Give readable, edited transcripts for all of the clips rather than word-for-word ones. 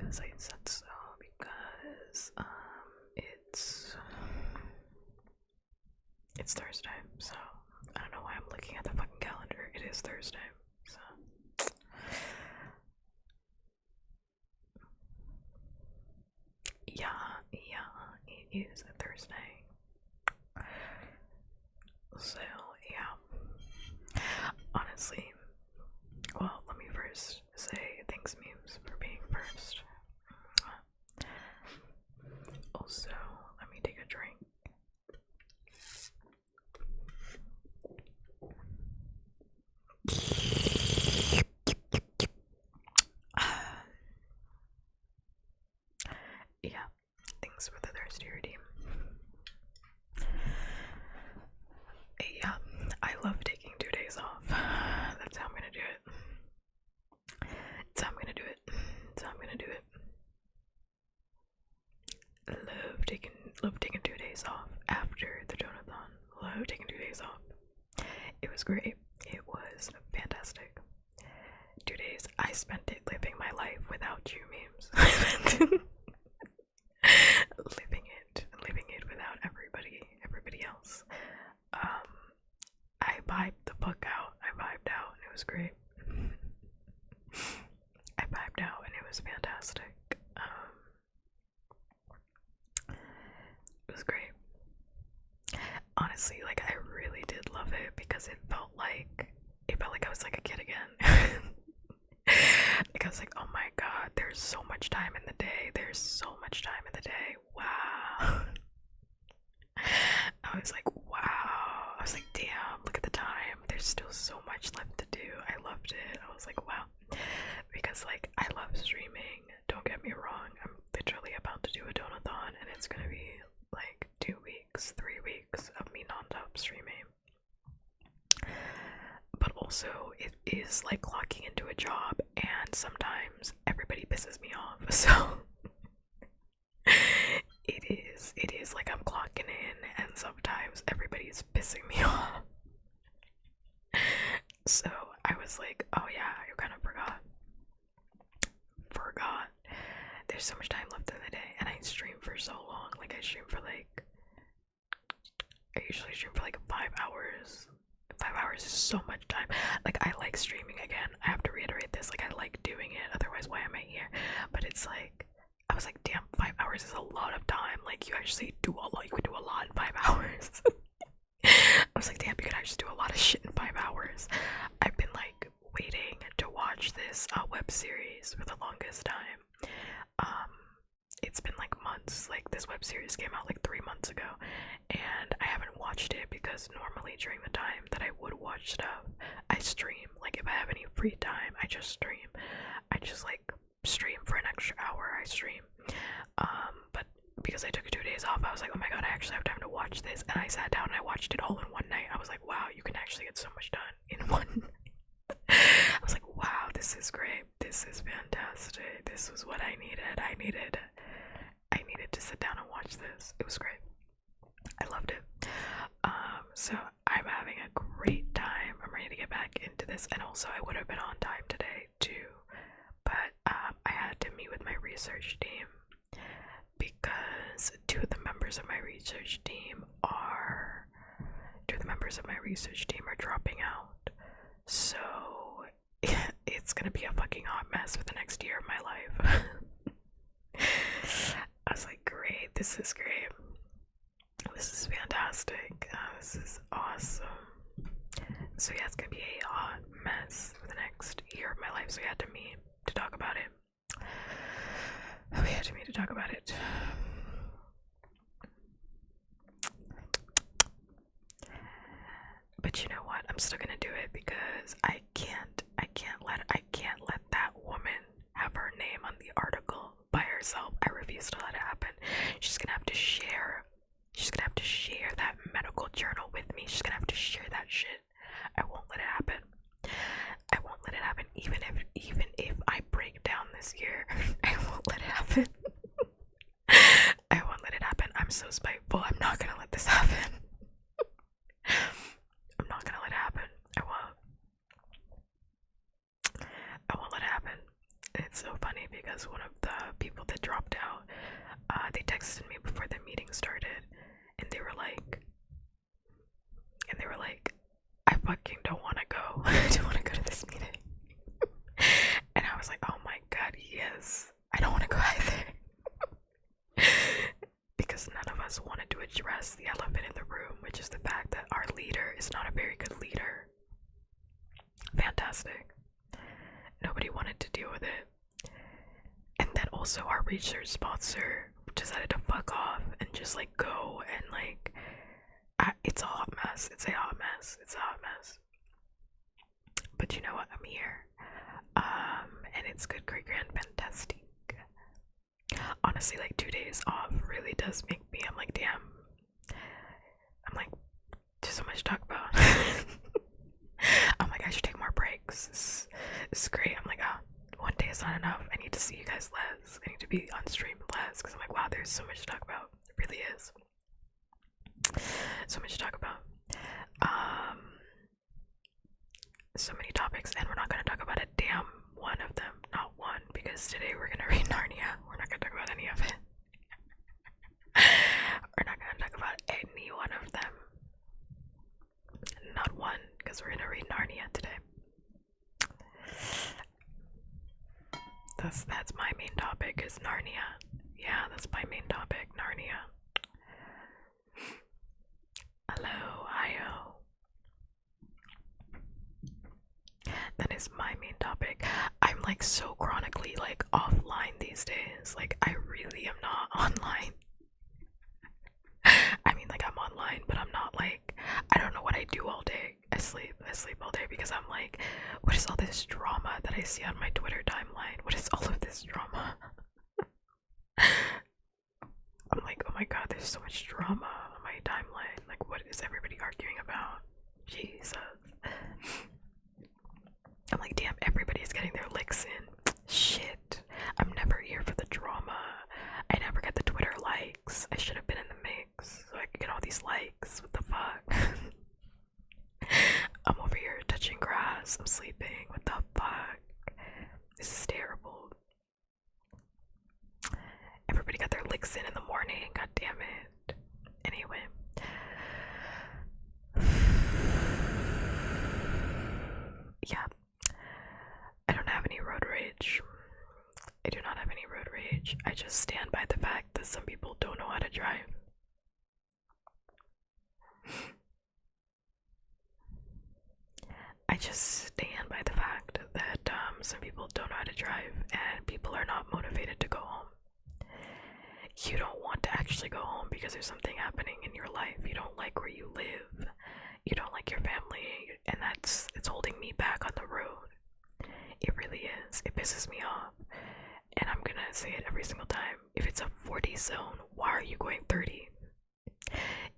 because I said so, because it's Thursday, so I don't know why I'm looking at the fucking calendar. It is Thursday, so yeah, it is a Thursday. So yeah, honestly, well, let me first say thanks, memes, for being first. Also, let me take a drink. Yeah, thanks for the thirsty redeem. Yeah, I love taking 2 days off. That's how I'm gonna do it. That's how I'm gonna do it. That's how I'm gonna do it. Love taking 2 days off after the donathon. Love taking 2 days off. It was great. It was fantastic. 2 days. I spent it living my life without you, memes. living it without everybody else. I vibed the fuck out. I vibed out, and it was great. I vibed out, and it was fantastic. It was great. Honestly, like I really did love it because it felt like I was like a kid again. Like I was like, oh my god, there's so much time in the day. There's so much time in the day. Wow. I was like, wow. I was like, damn, look at the time. There's still so much left to do. I loved it. I was like, wow. Because like I love streaming. Don't get me wrong. I'm literally about to do a donathon and it's gonna be like 2 weeks, 3 weeks of me non-stop streaming. But also it is like clocking into a job and sometimes everybody pisses me off. So it is like I'm clocking in and sometimes everybody's pissing me off. So I was like, oh yeah, I kind of forgot. There's so much time left in the day and I stream for so long. Like I usually stream for like 5 hours. 5 hours is so much time. Like I like streaming again. I have to reiterate this. Like I like doing it. Otherwise, why am I here? But it's like I was like, damn, 5 hours is a lot of time. Like you actually do a lot. You could do a lot in 5 hours. I was like, damn, you could actually do a lot of shit in 5 hours. I've been like waiting to watch this web series for the longest time. It's been like months. Like this web series came out like 3 months ago, and I haven't watched it because normally during the time that I would watch stuff, I stream. Like if I have any free time, I just stream. I just like stream for an extra hour. I stream. But because I took 2 days off, I was like, oh my god, I actually have time to watch this, and I sat down and I watched it all in one night. I was like, wow, you can actually get so much done in one night. I was like, wow, this is great. This is fantastic. This was what I needed. I needed to sit down and watch this. It was great. I loved it. So I'm having a great time. I'm ready to get back into this, and also I would have been on time today too, but I had to meet with my research team because two of the members of my research team are dropping out. So it's gonna be a fucking hot mess for the next year of my life. I was like, great, this is great. This is fantastic. This is awesome. So yeah, it's gonna be a hot mess for the next year of my life. So we had to meet to talk about it. But you know what? I'm still gonna do it because I can't let that woman have her name on the article by herself. I refuse to let it happen. She's gonna have to share that medical journal with me. She's gonna have to share that shit. I won't let it happen. I won't let it happen. Even if I break down this year, I won't let it happen. it's so funny because one of the people that dropped out, they texted me before the meeting started, and they were like, I fucking don't want to go. I don't want to go to this meeting. And I was like, oh my god, yes, I don't want to go either. Because none of us wanted to address the elephant in the room, which is the fact that our leader is not a very good leader. Fantastic. Nobody wanted to deal with it. And then also our research sponsor decided to fuck off and just like go and like, it's a hot mess. It's a hot mess. It's a hot mess. But you know what? I'm here. And it's good, great, grand, fantastic. Honestly, like 2 days off really does make me, I'm like, damn. I'm like, there's so much to talk about. I'm like, I should take more breaks. This is great. I'm like, oh, 1 day is not enough. I need to see you guys less. I need to be on stream less. Because I'm like, wow, there's so much to talk about. It really is. So much to talk about. So many topics, and we're not going to talk about a damn one of them. Not one, because today we're going to read Narnia. We're not going to talk about any of it. We're not going to talk about any one of them. Not one, because we're going to read Narnia today. That's my main topic, is Narnia. Yeah, that's my main topic, Narnia. Hello, hi-oh. That is my main topic. I'm like so chronically like offline these days. Like I really am not online. I mean, like I'm online, but I'm not like, I don't know what I do all day. I sleep all day because I'm like, what is all this drama that I see on my Twitter timeline? What is all of this drama? I'm like, oh my god, there's so much drama on my timeline. Like, what is everybody arguing about? Jesus. I'm like, damn, everybody's getting their licks in. Shit. I'm never here for the drama. I never get the Twitter likes. I should have been in the mix so I could get all these likes. What the fuck? I'm over here touching grass. I'm sleeping. What the fuck? This is terrible. Everybody got their licks in the morning. God damn it. Anyway. Yeah. I don't have any road rage. I do not have any road rage. I just stand by the fact that some people don't know how to drive. I just stand by the fact that some people don't know how to drive and people are not motivated to go home. You don't want to actually go home because there's something happening in your life. You don't like where you live. You don't like your family, and it's holding me back on the road. It really is. It pisses me off. And I'm gonna say it every single time. If it's a 40 zone, why are you going 30?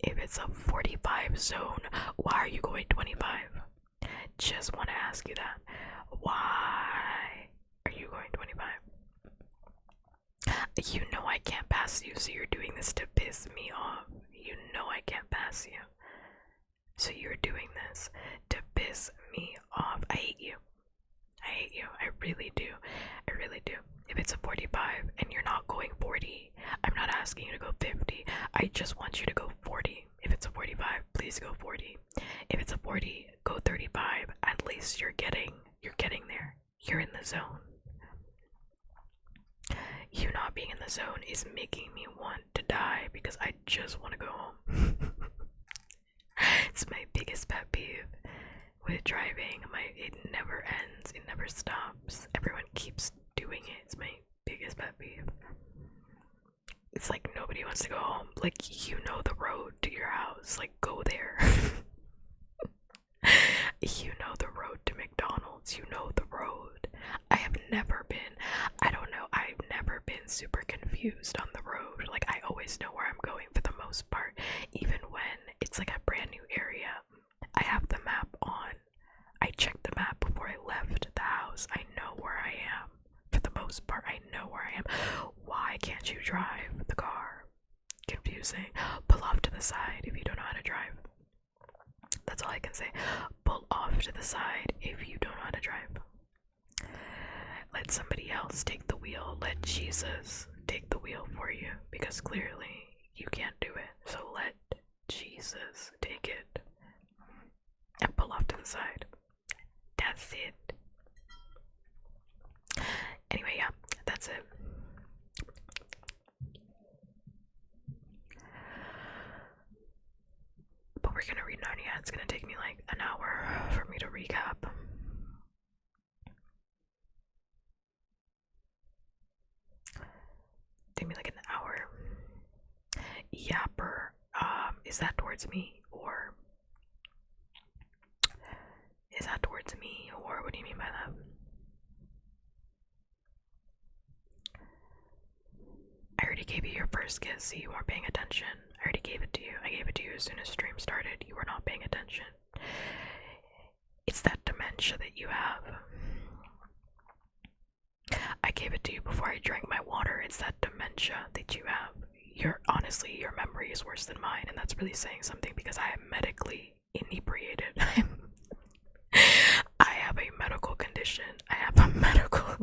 If it's a 45 zone, why are you going 25? Just want to ask you that. Why are you going 25? You know I can't pass you, so you're doing this to piss me off. You know I can't pass you. So you're doing this to piss me off. I hate you. I hate you. I really do. I really do. If it's a 45 and you're not going 40, I'm not asking you to go 50. I just want you to go 40. If it's a 45, please go 40. If it's a 40, go 35. At least you're getting there. You're in the zone. You not being in the zone is making me want to die because I just want to go home. It's my biggest pet peeve with driving. It never ends. It never stops. Everyone keeps doing it. It's my biggest pet peeve. It's like nobody wants to go home. Like, you know the road to your house. Like, go there. You know the road to McDonald's. You know the road. I've never been super confused on the road. Like, I always know where I'm going for the most part. Even when it's like a brand new area, I have the map on. I checked the map before I left the house. I know where I am. For the most part, I know where I am. Why can't you drive the car? Confusing. Pull off to the side if you don't know how to drive. That's all I can say. Pull off to the side if you don't know how to drive. let somebody else take the wheel. Let Jesus take the wheel for you, because clearly you can't do it. So let Jesus take it and pull off to the side. That's it. Anyway, yeah, that's it. But we're gonna read Narnia. It's gonna take me like an hour for me to recap. Take me like an hour. Yapper. Is that towards me, or is that towards me, or what do you mean by that? I already gave you your first kiss, so you weren't paying attention. I already gave it to you. I gave it to you as soon as stream started. You were not paying attention. It's that dementia that you have. I gave it to you before I drank my water. It's that dementia that you have. Honestly, your memory is worse than mine, and that's really saying something, because I am medically inebriated. I have a medical condition. I have a medical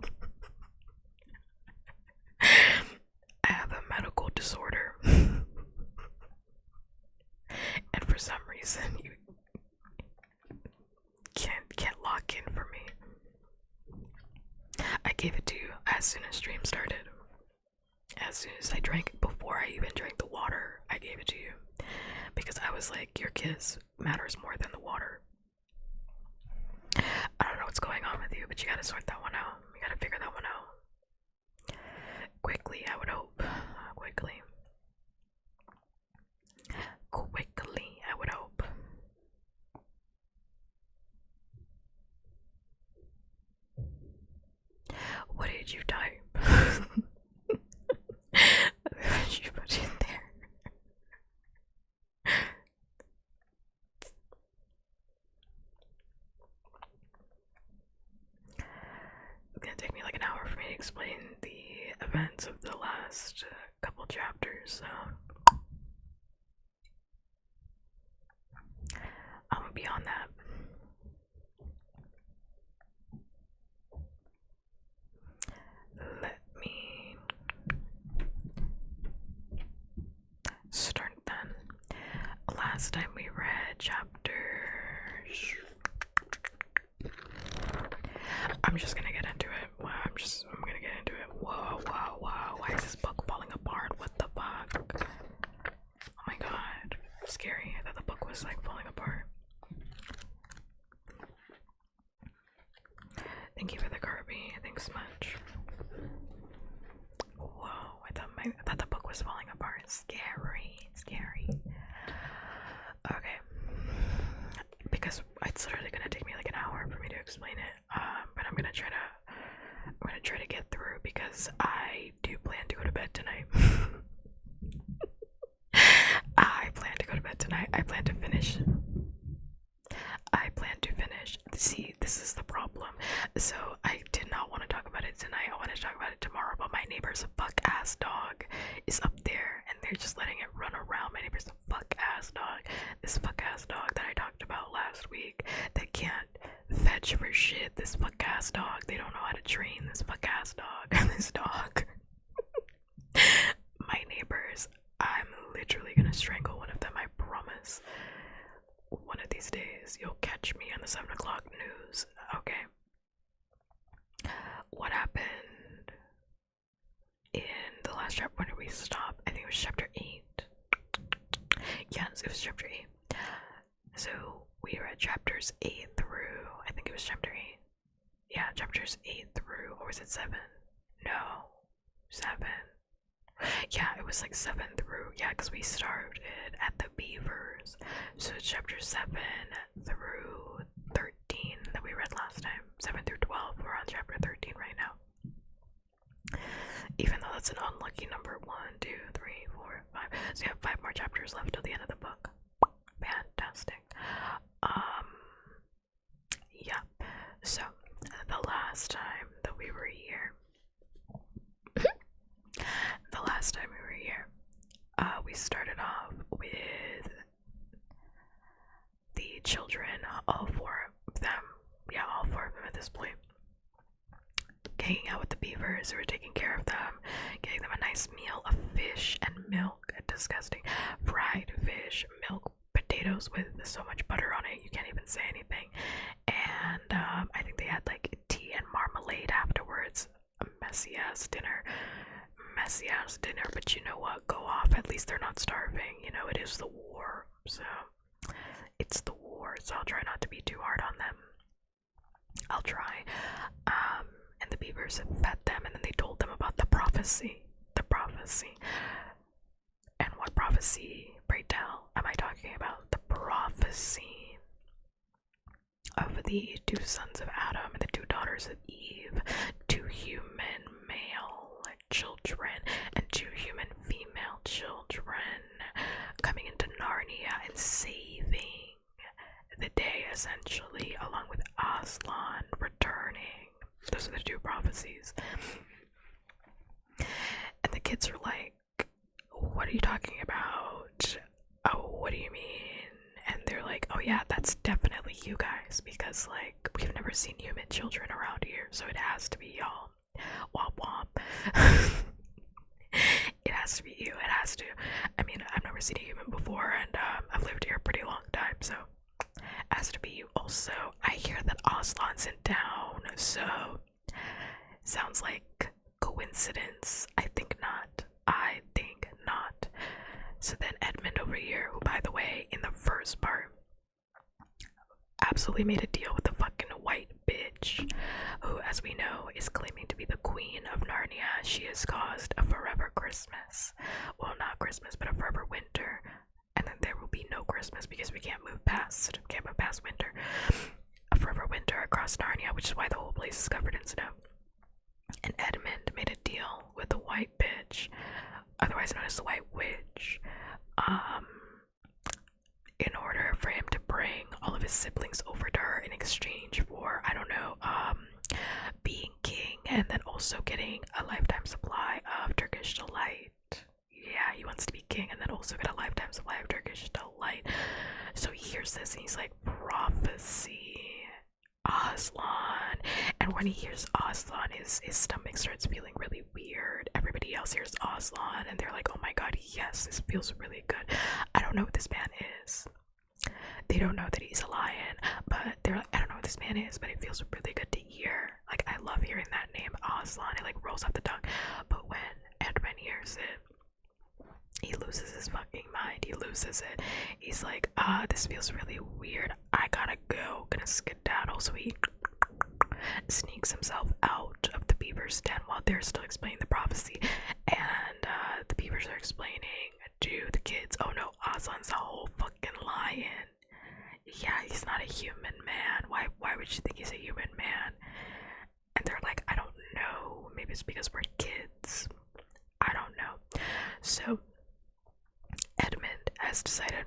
disorder. And for some reason you can't lock in for me. I gave it to you as soon as stream started. As soon as before I even drank the water, I gave it to you. Because I was like, your kiss matters more than the water. I don't know what's going on with you, but you gotta sort that one out. You gotta figure that one out. Quickly, I would hope. Quickly, I would hope. What did you type? What did you put in there? It's gonna take me like an hour for me to explain the events of the last couple chapters, so I'm gonna be on that. Let me start then. Last time we read chapters. I'm just gonna get into it. Wow, I'm gonna get into it. Whoa. Why is this book falling apart? What the fuck? Oh my god. Scary. I thought the book was like falling apart. Thank you for the Kirby. Thanks much. Whoa, I thought the book was falling apart. Scary. Okay. Because it's literally gonna take me like an hour for me to explain it. But I'm gonna try to get through, because I do plan to go to bed tonight. I plan to go to bed tonight. I plan to finish. See, this is the problem. So I did not want to talk about it tonight. I wanted to talk about it tomorrow, but my neighbor's fuck-ass dog is up there, and they're just letting it run around. My neighbor's fuck-ass dog. This fuck-ass dog that I talked about last week that can't fetch for shit. This fuck-ass dog. They don't know how to train this fuck-ass dog. This dog. My neighbors, I'm literally gonna strangle one of them, I promise. One of these days, you'll catch me on the 7 o'clock news, okay? What happened in the last chapter? When did we stop? I think it was chapter 8. Yes, it was chapter 8. So, we were at chapters 8 through, I think it was chapter 8. Yeah, chapters 8 through, or was it 7? No, 7. Yeah, it was like 7 through, yeah, because we started at the beavers. So chapter 7 through 13 that we read last time. 7 through 12, we're on chapter 13 right now. Even though that's an unlucky number. 1, 2, 3, 4, 5. So you have 5 more chapters left till the end of the book. Fantastic. Yeah. So the last time that we were here, we started off with the children, all 4 of them. Yeah, all 4 of them at this point, hanging beavers who were taking care of them, getting them a nice meal of fish and milk. Disgusting. Fried fish, milk, potatoes with so much butter on it, you can't even say anything. And I think they had like tea and marmalade afterwards. A messy ass dinner. Messy ass dinner, but you know what? Go off. At least they're not starving. You know, it is the war. So, it's the war. So, I'll try not to be too hard on them. I'll try. And the beavers fed them, and then they told them about the prophecy. The prophecy. And what prophecy, pray tell, am I talking about? The prophecy of the two sons of Adam and the two daughters of Eve, two human male children and two human female children coming into Narnia and saving the day, essentially, along with Aslan returning. Those are the two prophecies. And the kids are like, what are you talking about? Oh, what do you mean? And they're like, oh yeah, that's definitely you guys, because like we've never seen human children around here, so it has to be y'all. Womp womp. It has to be you. It has to. I mean, I've never seen a human before, and I've lived here a pretty long time, so it has to be you. Also, I hear that Aslan's in town, so sounds like coincidence. I think not. I think not. So then Edmund over here, who by the way, in the first part, absolutely made a deal with the fucking white bitch, who, as we know, is claiming to be the queen of Narnia. She has caused a forever Christmas. Well, not Christmas, but a forever winter. And then there will be no Christmas because we can't move past winter. A forever winter across Narnia, which is why the whole place is covered in snow. And Edmund made a deal with the white bitch, otherwise known as the White Witch, in order for him to bring all of his siblings over to her in exchange for, I don't know, being king, and then also getting a lifetime supply of Turkish delight. Yeah, he wants to be king and then also get a lifetime supply of Turkish delight. So he hears this and he's like, prophecy, Aslan. And when he hears Aslan, his stomach starts feeling really weird. Everybody else hears Aslan and they're like, oh my god, yes, this feels really good. I don't know what this man is. They don't know that he's a lion, but they're like, I don't know what this man is, but it feels really good to hear. Like, I love hearing that name, Aslan. It like rolls off the tongue. But when Edmund hears it, he loses his fucking mind. He loses it. He's like, this feels really weird. I gotta go. Gonna skedaddle. So he sneaks himself out of the beaver's den while they're still explaining the prophecy. And the beavers are explaining to the kids, oh no, Aslan's a whole fucking lion. Yeah, he's not a human man. Why would you think he's a human man? And they're like, I don't know. Maybe it's because we're kids. I don't know. So Edmund has decided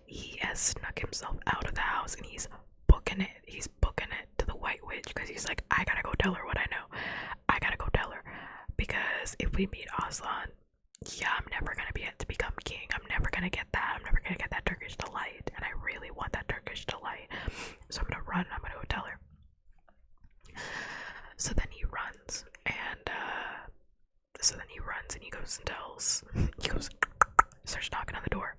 he has snuck himself out of the house and he's booking it. He's booking it to the White Witch because he's like, I gotta go tell her what I know. I gotta go tell her, because if we meet Aslan, yeah, I'm never gonna be able to become king. I'm never gonna get that. I'm never gonna get that Turkish delight, and I really want that Turkish delight. So I'm gonna run. I'm gonna go tell her. So then he runs, and he goes and tells. Starts knocking on the door.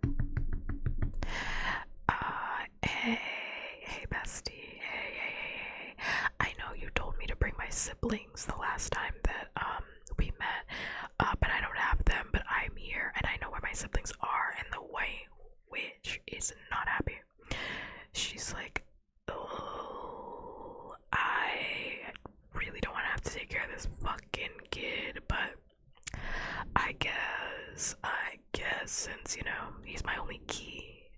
Hey, bestie. Hey. I know you told me to bring my siblings the last time that we met, but I don't have them. But I'm here, and I know where my siblings are. And the White Witch is not happy. She's like, oh, I really don't want to have to take care of this fucking kid, but I guess since, you know, he's my only key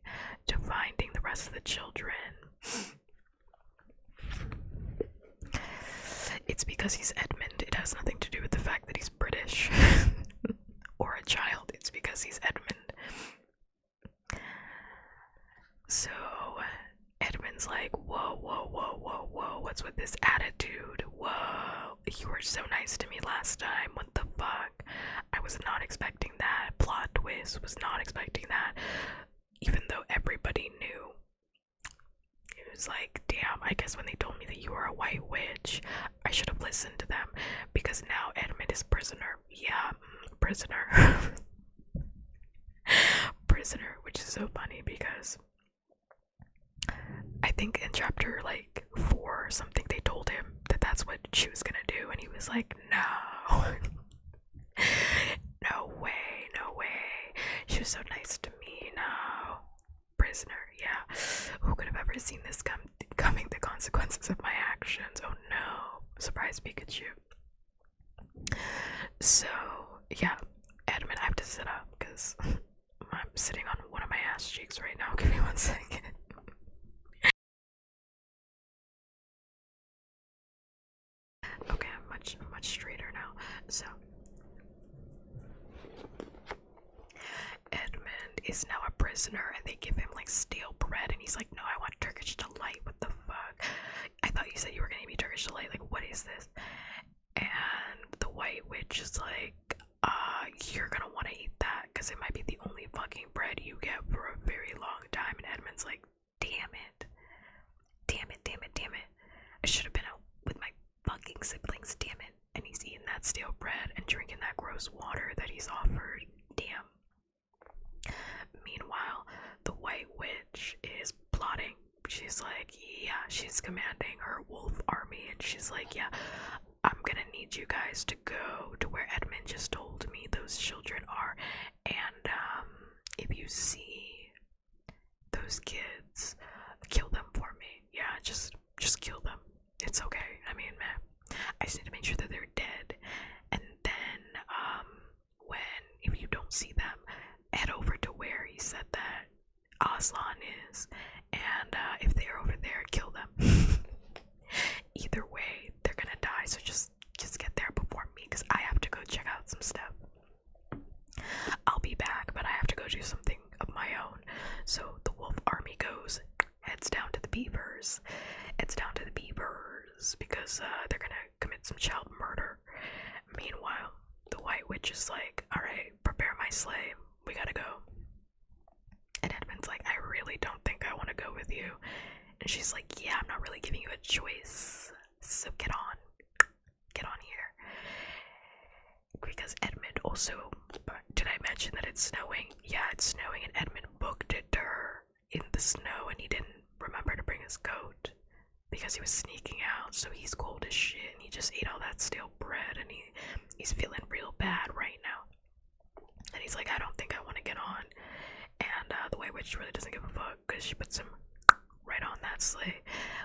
to finding the rest of the children. It's because he's Edmund. It has nothing to do with the fact that he's British or a child. It's because he's Edmund. So Edmund's like, whoa, what's with this attitude? Whoa, you were so nice to me last time. What the fuck? I was not expecting that. Plot twist, was not expecting that. Even though everybody knew. was like, damn, I guess when they told me that you were a white witch, I should have listened to them, because now Edmund is prisoner. Yeah, prisoner. Prisoner, which is so funny because I think in chapter like 4 or something they told him that that's what she was gonna do, and he was like, no. No way, no way. She was so nice to me. No. Prisoner, yeah. Who could have ever seen this coming, the consequences of my actions? Oh no. Surprise Pikachu. So, yeah. Edmund, I have to sit up because I'm sitting on one of my ass cheeks right now. Give me 1 second. Okay, I'm much straighter now. So, Edmund is now a prisoner, and they give him like stale bread, and he's like, no, I want Turkish delight. What the fuck? I thought you said you were gonna be Turkish delight. Like, what is this? And the white witch is like, you're gonna want to eat that because it might be the only fucking bread you get for a very long time. And Edmund's like, damn it, damn it, damn it, damn it, I should have been out with my fucking siblings, damn it. And he's eating that stale bread and drinking that gross water that he's offered. Damn. Meanwhile, the white witch is plotting. She's like, yeah, she's commanding her wolf army, and she's like, yeah, I'm gonna need you guys to go to where Edmund just told me those children are, and if you see those kids, kill them for me. Yeah, just kill them. It's okay. I mean, man, I just need to make sure that they're dead. And then when, if you don't see them, head over to where he said that Aslan is, and if they're over there, kill them. Either way, they're gonna die, so just get there before me, because I have to go check out some stuff. I'll be back, but I have to go do something of my own. So the wolf army heads down to the beavers. It's down to the beavers because they're gonna commit some child murder. Meanwhile, the white witch is like, alright, prepare my sleigh, we gotta go. And Edmund's like, I really don't think I want to go with you. And she's like, yeah, I'm not really giving you a choice, so get on here. Because Edmund also, did I mention that it's snowing? Yeah, it's snowing, and Edmund booked it to her in the snow, and he didn't remember to bring his coat because he was sneaking out, so he's cold as shit, and he just ate all that stale bread, and he's feeling real bad right now. And he's like, I don't think I want to get on. And the white witch really doesn't give a fuck because she puts him right on that sleigh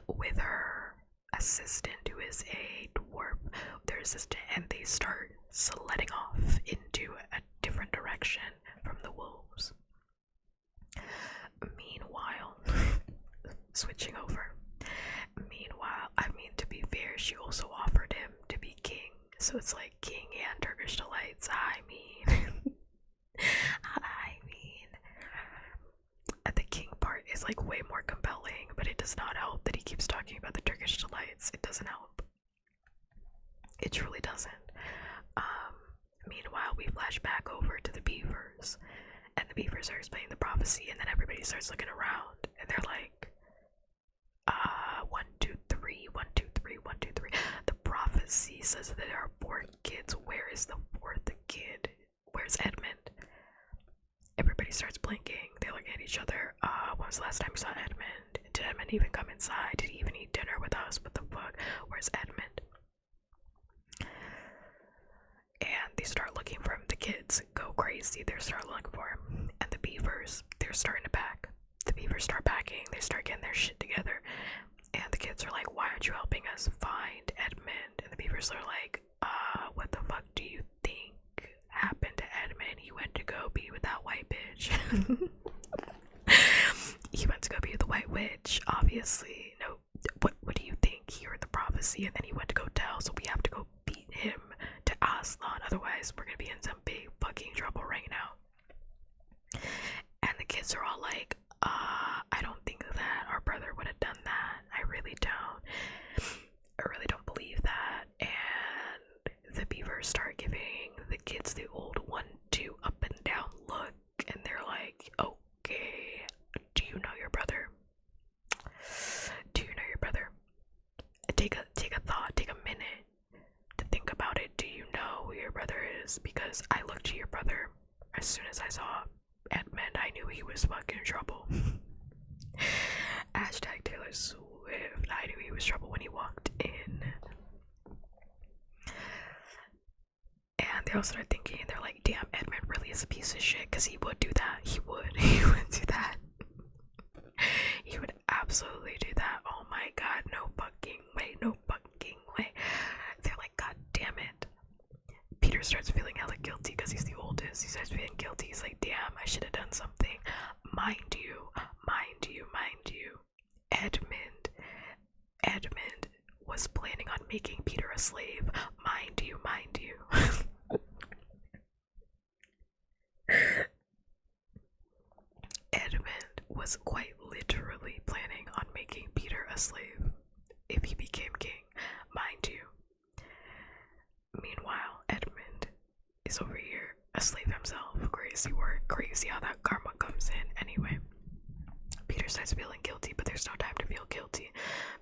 with her assistant, who is a dwarf, their assistant, and they start sledding off into a different direction from the wolves. Meanwhile, switching over. Meanwhile, I mean, to be fair, she also offered him to be king, so it's like king and Turkish delights. I mean, the king part is like way more compelling, but it does not help that he keeps talking about the Turkish delights. It doesn't help. It truly doesn't. Meanwhile, we flash back over to the beavers, and the beavers are explaining the prophecy, and then everybody starts looking around, and they're like, 1, 2, 3, 1, 2, 3, 1, 2, 3. The prophecy says that there are 4 kids. Where is the 4th kid? Where's Edmund? Everybody starts blinking. They look at each other. When was the last time you saw Edmund? Did Edmund even come inside? Did he even eat dinner with us? What the fuck? Where's Edmund? And they start looking for him. The kids go crazy. They start looking for him. And the beavers, they're starting to pack. The beavers start packing. They start getting their shit together. And the kids are like, why aren't you helping us find Edmund? And the beavers are like, what the fuck do you think happened to Edmund? He went to go be with that white bitch. He went to go be with the white witch, obviously. No, what do you think? He heard the prophecy and then he went to go tell, so we have to go beat him to Aslan, otherwise we're gonna be in some big fucking trouble right now. And the kids are all like, I don't think that our brother would have done that. I really don't believe that. And the beavers start giving the kids the old 1-2 up and down look, and they're like, okay, do you know your brother? your brother is, because I looked to your brother as soon as I saw Edmund. I knew he was fucking trouble. Hashtag Taylor Swift. I knew he was trouble when he walked in. And they all started thinking, and they're like, damn, Edmund really is a piece of shit, because he would do that. He would do that. He would absolutely do that. Oh my god, no fucking way, no fucking way. They're like, god damn it. Peter starts feeling hella guilty because he's the oldest. He starts feeling guilty. He's like, damn, I should have done something. Mind you, Edmund was planning on making Peter a slave. Mind you. Edmund was quite literally planning on making Peter a slave if he became king, mind you. Meanwhile, Edmund is over here, a slave himself. Crazy work, crazy how that karma comes in. Anyway, Peter starts feeling guilty, but there's no time to feel guilty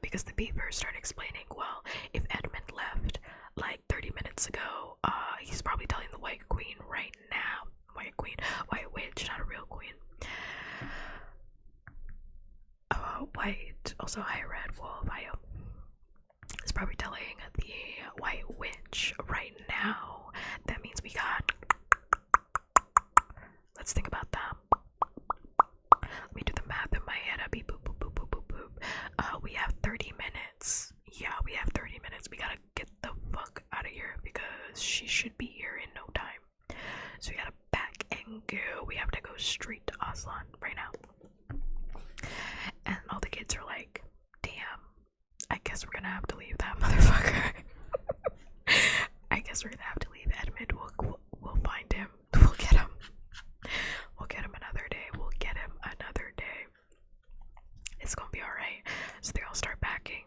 because the beavers start explaining, well, if Edmund left like 30 minutes ago, he's probably telling the White Queen right now. White Witch, not a real queen. White, also hi Red Wolf, is probably telling the White Witch right now. That means we got, let's think about that. Let me do the math in my head. I'll be boop boop boop boop boop boop. We have 30 minutes. Yeah, we have 30 minutes. We gotta get the fuck out of here because she should be here in no time. So we gotta pack and go. We have to go straight to Aslan right now. And all the kids are like, damn, I guess we're gonna have to leave that motherfucker. I guess we're gonna have to leave Edmund. We'll find him. We'll get him. We'll get him another day. We'll get him another day. It's gonna be alright. So they all start packing.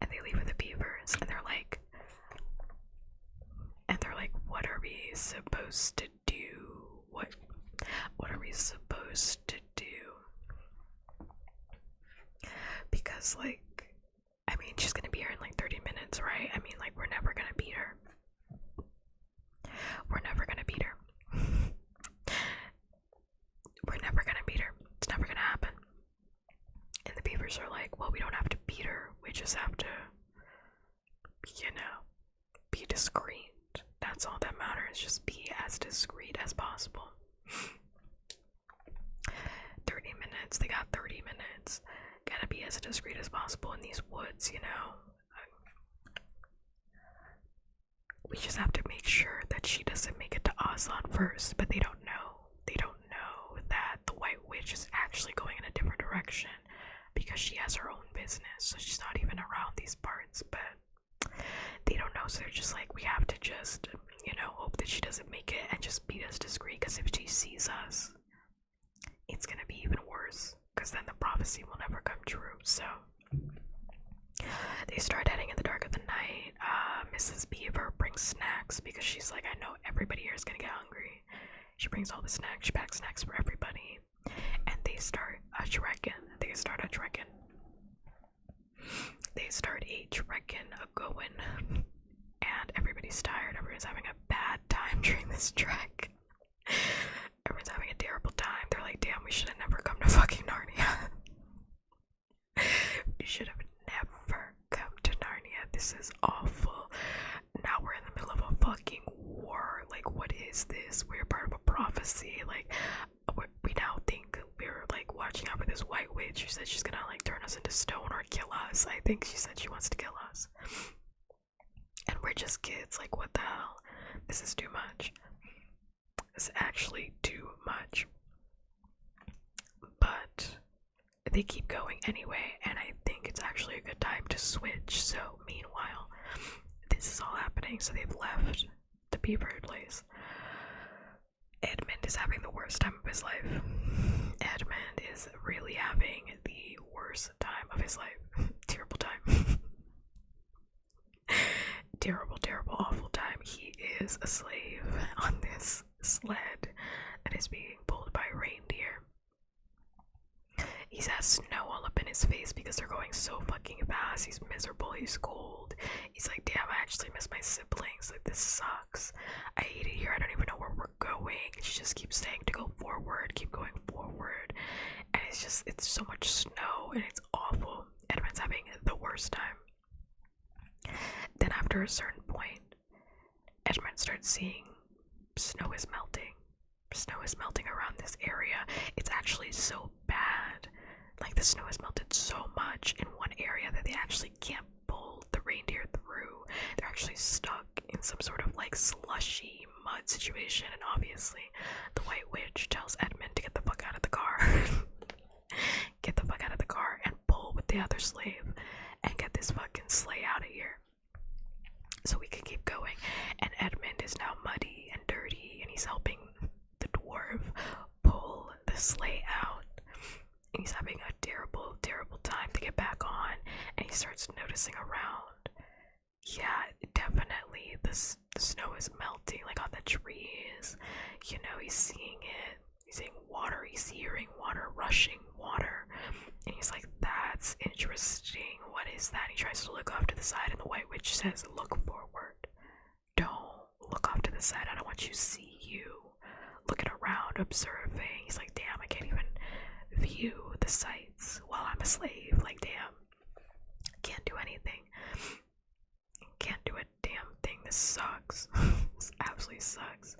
And they leave with the beavers. And they're like, what are we supposed to do? What are we supposed to do? Because, like, I mean, she's gonna be here in like 30 minutes, right? I mean, like, we're never gonna beat her. We're never gonna beat her. We're never gonna beat her. It's never gonna happen. And the beavers are like, well, we don't have to beat her. We just have to, be discreet. That's all that matters. Just be as discreet as possible. 30 minutes. They got 30 minutes. Gotta be as discreet as possible in these woods, We just have to make sure that she doesn't make it to Aslan first, but they don't know. They don't know that the White Witch is actually going in a different direction because she has her own business, so she's not even around these parts, but they don't know, so they're just like, we have to just, hope that she doesn't make it and just be as discreet, because if she sees us, it's gonna be even worse, because then the prophecy will never come true. So they start heading in the dark of the night. Mrs. Beaver brings snacks because she's like, I know everybody here is gonna get hungry. She brings all the snacks. She packs snacks for everybody, and they start a trekking. They start a going, and everybody's tired. Everyone's having a bad time during this trek. Everyone's having a terrible time. They're like, damn, we should have never come to fucking Narnia. We should have never come to Narnia. This is awful. Now we're in the middle of a fucking war. Like, what is this? We're part of a prophecy. Like, we now think we're like watching out for this White Witch who said she's gonna like turn us into stone or kill us. I think she said she wants to kill us. And we're just kids. Like, what the hell? This is too much. It's actually too much. But they keep going anyway, and I think it's actually a good time to switch. So meanwhile, this is all happening. So they've left the beaver place. Edmund is having the worst time of his life. Edmund is really having the worst time of his life. Terrible time. Terrible, terrible, awful time. He is a slave on this sled that is being pulled by reindeer. He has snow all up in his face because they're going so fucking fast. He's miserable, he's cold. He's like, damn, I actually miss my siblings. Like, this sucks. it's so much snow and it's awful. Edmund's having the worst time. Then after a certain point, Edmund starts seeing snow is melting. Snow is melting around this area. It's actually so bad. Like, the snow has melted so much in one area that they actually can't pull the reindeer through. They're actually stuck in some sort of like slushy mud situation, and obviously the White Witch tells Edmund to get the fuck out of the car. Get the fuck out of the car and pull with the other slave and get this fucking sleigh out of here so we can keep going. And Edmund is now muddy and dirty, and he's helping the dwarf pull the sleigh out. And he's having a terrible, terrible time to get back on, and he starts noticing around. Yeah, definitely the snow is melting, like on the trees. You know, he's seeing it. He's seeing water. He's hearing water, rushing water. And he's like, that's interesting. What is that? And he tries to look off to the side, and the White Witch says, look forward. Don't look off to the side. I don't want you to see you. Looking around, observing. He's like, damn, I can't even view the sights while I'm a slave. Like, damn. Can't do anything. Can't do a damn thing. This sucks. This absolutely sucks.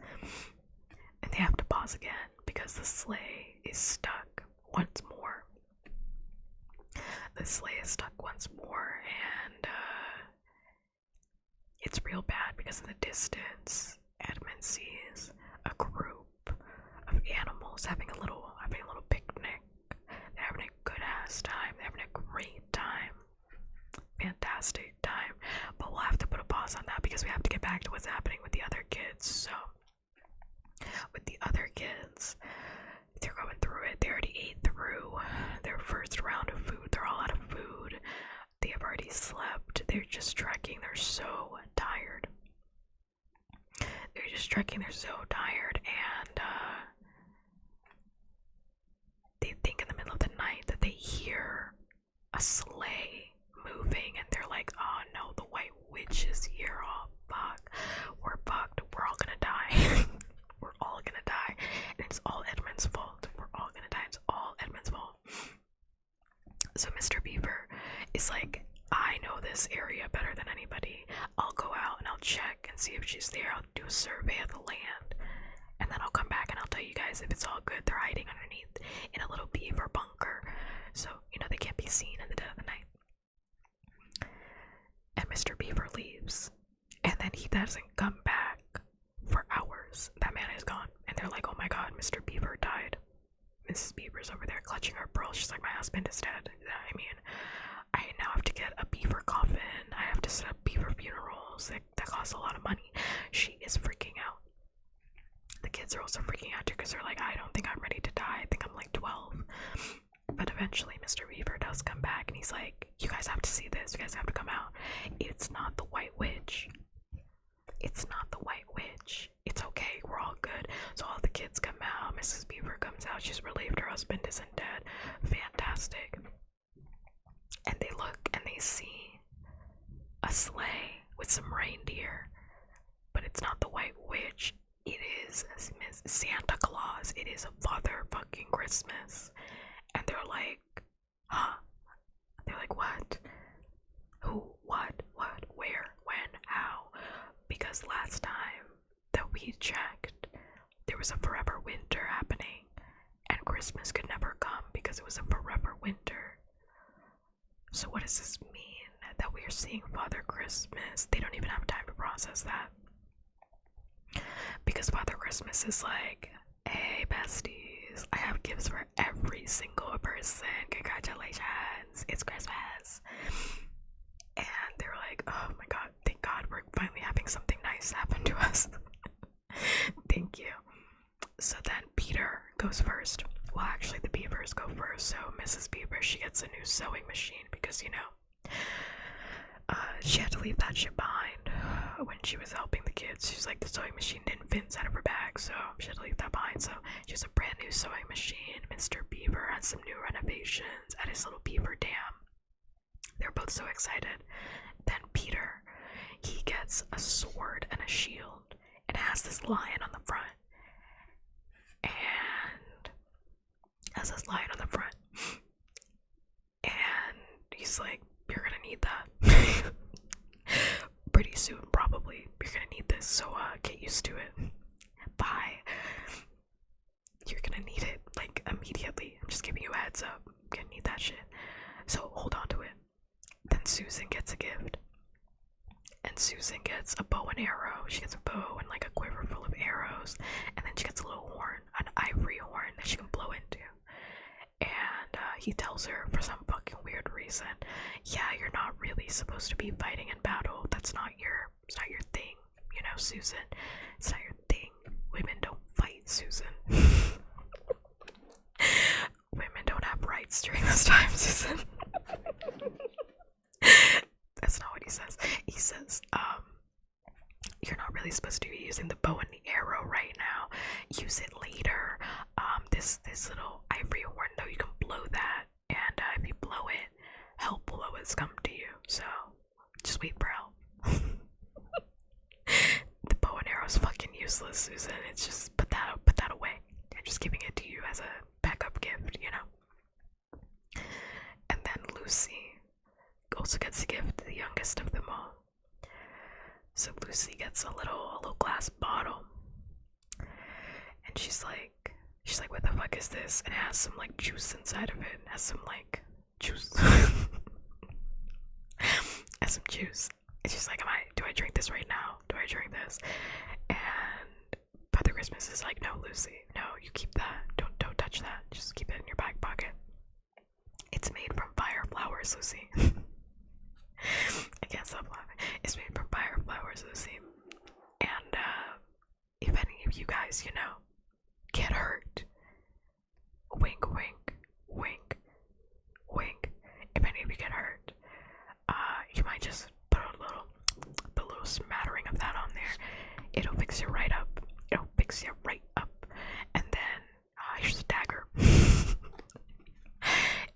And they have to pause again because the sleigh is stuck once more. The sleigh is stuck once more, and it's real bad because in the distance, Edmund sees a group of animals having a little picnic. They're having a good ass time. They're having a great time. Fantastic time. But we'll have to put a pause on that because we have to get back to what's happening with the other kids. So, with the other kids, they're going through it. They already ate through their first round of food. They're all out of food. They have already slept. They're just trekking. They're so tired. They're just trekking. They're so tired. And they think in the middle of the night that they hear a sleigh moving, and they're like, oh no, the White Witch is here. Oh fuck, we're fucked. We're all gonna die. We're all gonna die, and it's all Edmund's fault. We're all gonna die. It's all Edmund's fault. So Mr. Beaver is like, I know this area better than anybody. I'll go out and I'll check and see if she's there. I'll do a survey of the land, and then I'll come back and I'll tell you guys if it's all good. They're hiding underneath in a little beaver bunker, so you know they can't be seen in the dead of the night. And Mr. Beaver leaves, and then he doesn't come back for hours. That man is gone, and they're like, oh my god, Mr. Beaver died. Mrs. Beaver's over there clutching her pearls. She's like, my husband is dead. I mean, I now have to get a beaver coffin. I have to set up beaver funerals. That costs a lot of money. She is freaking out. The kids are also freaking out too because they're like, I don't think I'm ready to die. I think I'm like 12. But eventually Mr. Beaver does come back, and he's like, you guys have to see this. You guys have to come out. It's not the White Witch. It's not the White Witch. It's okay. We're all good. So all the kids come out. Mrs. Beaver comes out. She's relieved her husband isn't dead. Fantastic. And they look and they see a sleigh with some reindeer. But it's not the White Witch. It is Miss Santa Claus. It is Father fucking Christmas. And they're like, huh? They're like, what? Who? What? Where? When? How? Because last time that we checked, there was a forever winter happening, and Christmas could never come because it was a forever winter. So what does this mean? That we are seeing Father Christmas? They don't even have time to process that. Because Father Christmas is like, hey besties, I have gifts for every single person. Congratulations, it's Christmas. And they're like, oh my god, thank god we're finally having something nice happen to us. Thank you. So then Peter goes first. Well, actually the Beavers go first. So Mrs. Beaver, she gets a new sewing machine because, you know, she had to leave that shit behind when she was helping the kids. She's like, the sewing machine didn't fit inside of her bag, so she had to leave that behind. So she has a brand new sewing machine. Mr. Beaver has some new renovations at his little beaver dam. They're both so excited. Then Peter, he gets a sword and a shield, and has this lion on the front. And has this lion on the front. this, so get used to it. Bye. You're gonna need it, like, immediately. I'm just giving you a heads up. You're gonna need that shit. So hold on to it. Then Susan gets a gift. And Susan gets a bow and arrow. She gets a bow and like a quiver full of arrows. And then she gets a little horn, an ivory horn that she can blow into. And he tells her, for some fucking weird reason, yeah, you're not really supposed to be fighting in battle. It's not your thing, you know, Susan. It's not your thing. Women don't fight, Susan. Women don't have rights during this time, Susan. That's not what he says. He says, you're not really supposed to be using the bow and the arrow right now. Use it later. This little ivory horn, though, you can blow that, and if you blow it, help will always come to you. So just wait for help. The bow and arrow is fucking useless, Susan. It's just put that away. I'm just giving it to you as a backup gift, you know. And then Lucy also gets a gift, the youngest of them all. So Lucy gets a little glass bottle, and she's like, what the fuck is this? And it has some like juice inside of it. It has some like juice. Has some juice. And she's like, do I drink this right now? Do I drink this? And Father Christmas is like, no, Lucy, no, you keep that. Don't touch that. Just keep it in your back pocket. It's made from fire flowers, Lucy. I can't stop laughing. It's made from fire flowers, Lucy. And if any of you guys, you know, get hurt, wink, wink, wink, wink. If any of you get hurt, you might just put a little smattering of that on there. It'll fix you right up. It'll fix you right up. And then here's a dagger.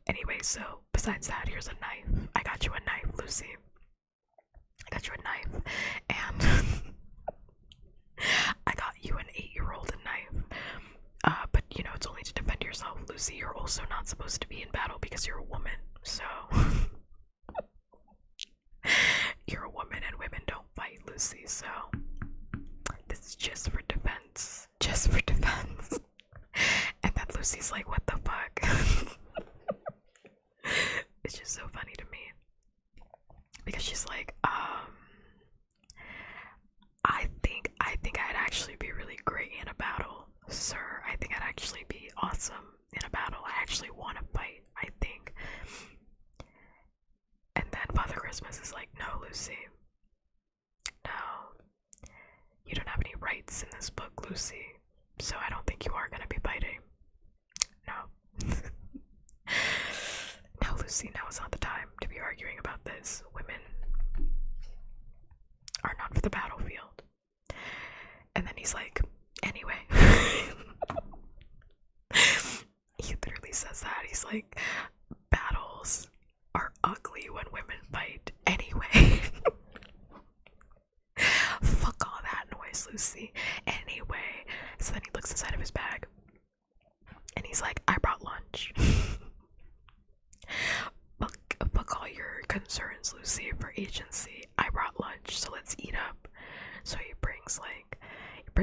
Anyway, so besides that, here's a knife. I got you a knife, Lucy. I got you a knife. And I got you an 8-year-old a knife. But you know, it's only to defend yourself, Lucy. You're also not supposed to be in battle because you're a woman. So you're a woman and women don't fight, Lucy. So this is just for defense. Just for defense. And then Lucy's like, what the fuck? It's just so funny to me. Because she's like, I think I'd actually be really great in a battle, sir. I think I'd actually be awesome in a battle. I actually want to fight, I think. And then Father Christmas is like, no, Lucy. No. You don't have any rights in this book, Lucy. So I don't think you are going to be fighting. No. No, Lucy, now is not the time to be arguing about this. Women are not for the battlefield. And then he's like, anyway. He literally says that. He's like, battles are ugly when women fight anyway. Fuck all that noise, Lucy. Anyway. So then he looks inside of his bag. And he's like, I brought lunch. Fuck all your concerns, Lucy, for agency. I brought lunch, so let's eat up. So he brings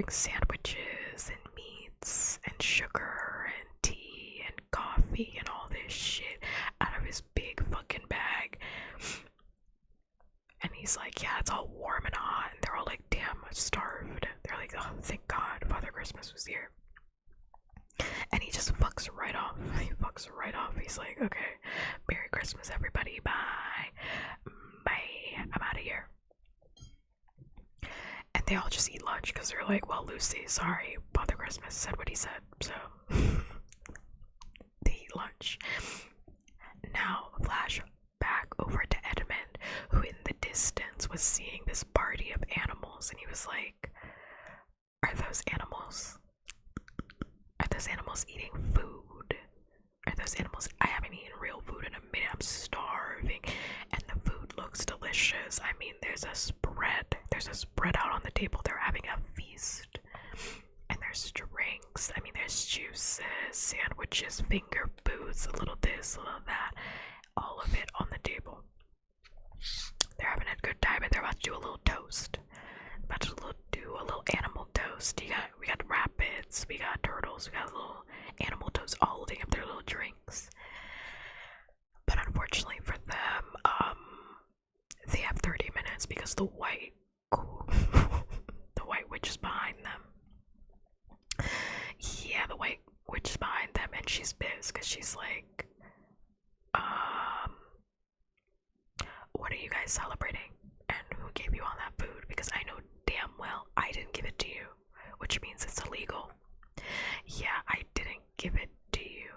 sandwiches and meats and sugar and tea and coffee and all this shit out of his big fucking bag. And he's like, yeah, it's all warm and hot. And they're all like, damn, I'm starved. They're like, oh, thank God Father Christmas was here. And he just fucks right off. He fucks right off. He's like, okay, Merry Christmas, everybody. Bye. Bye. I'm out of here. And they all just eat lunch because they're like, well, Lucy, sorry, Father Christmas said what he said. So they eat lunch. Now, flash back over to Edmund, who in the distance was seeing this party of animals. And he was like, are those animals eating food? Are those animals? I haven't eaten real food in a minute. I'm starving. And the food looks delicious. I mean, there's a spread out on the table. They're having a feast. And there's drinks. I mean, there's juices, sandwiches, finger foods, a little this, a little that. All of it on the table. They're having a good time and they're about to do a little toast. About to do toast. We got rabbits, we got turtles, we got little animal toads all holding up their little drinks. But unfortunately for them, they have 30 minutes because the white witch is behind them. Yeah, the white witch is behind them, and she's pissed because she's like, what are you guys celebrating? And who gave you all that food? Because I know damn well I didn't give it to you, which means it's illegal. Yeah, I didn't give it to you,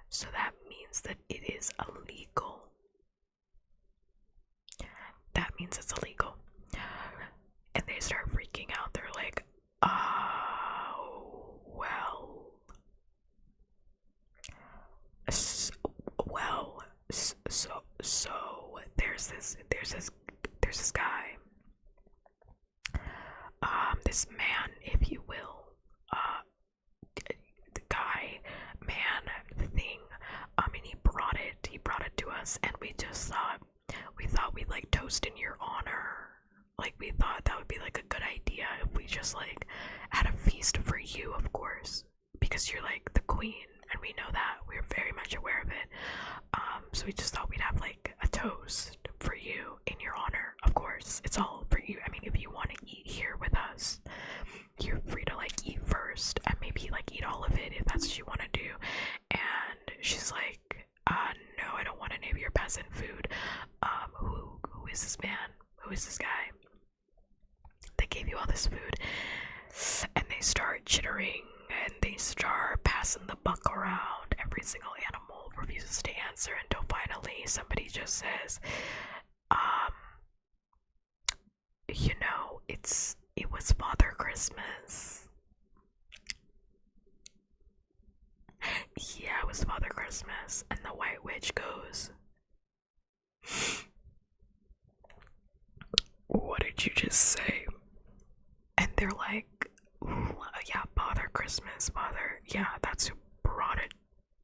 so that means that it is illegal. That means it's illegal. And they start freaking out. They're like, oh, well, so there's this guy, this man, if you will, the guy, man, the thing, and he brought it to us, and we thought we'd like toast in your honor. Like, we thought that would be like a good idea if we just like had a feast for you, of course, because you're like the queen, and we know that. We're very much aware of it. So we just thought we'd have like a toast for you in your honor. Of course, it's all for you. I mean, if you want to eat here with us, you're free to like eat first and maybe like eat all of it if that's what you want to do. And she's like, no, I don't want any of your peasant food. Who is this man? Who is this guy that gave you all this food? And they start chittering and they start passing the buck around. Every single animal refuses to answer until finally somebody just says, you know, it was Father Christmas. Yeah, it was Father Christmas. And the white witch goes, what did you just say? And they're like, yeah, Father Christmas, Father, yeah, that's who brought it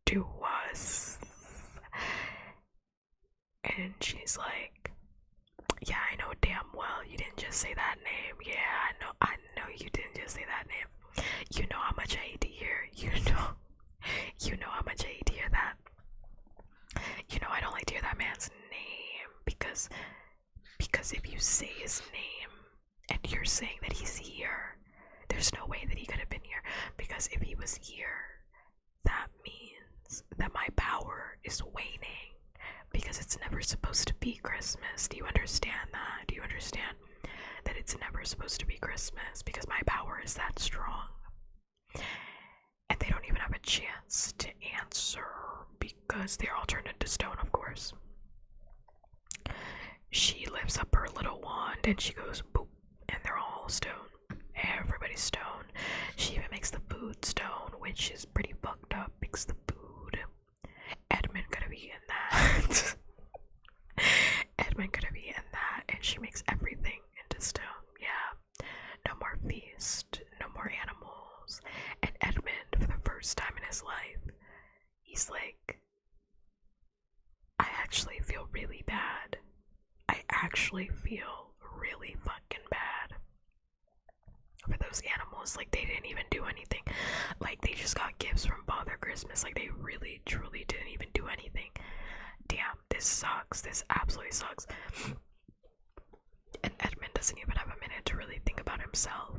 to us. And she's like, yeah, I know damn well you didn't just say that name. Yeah, I know you didn't just say that name. You know how much I hate to hear. You know how much I hate to hear that. You know I don't like to hear that man's name because if you say his name and you're saying that he's here, there's no way that he could have been here, because if he was here, that means that my power is waning, because it's never supposed to be Christmas. Do you understand that? Do you understand that it's never supposed to be Christmas because my power is that strong? And they don't even have a chance to answer because they're all turned into stone, of course. She lifts up her little wand and she goes boop, and they're all stone. Everybody's stone. She even makes the food stone, which is pretty fucked up because the food, Edmund could have eaten that. Edmund could have eaten that, and she makes everything into stone. Yeah, no more feast, no more animals. And Edmund, for the first time in his life, he's like, I actually feel really bad. I actually feel really fucking bad for those animals. Like, they didn't even do anything. Like, they just got gifts from Father Christmas. Like, they really truly didn't even do anything. Damn, this sucks. This absolutely sucks. And Edmund doesn't even have a minute to really think about himself.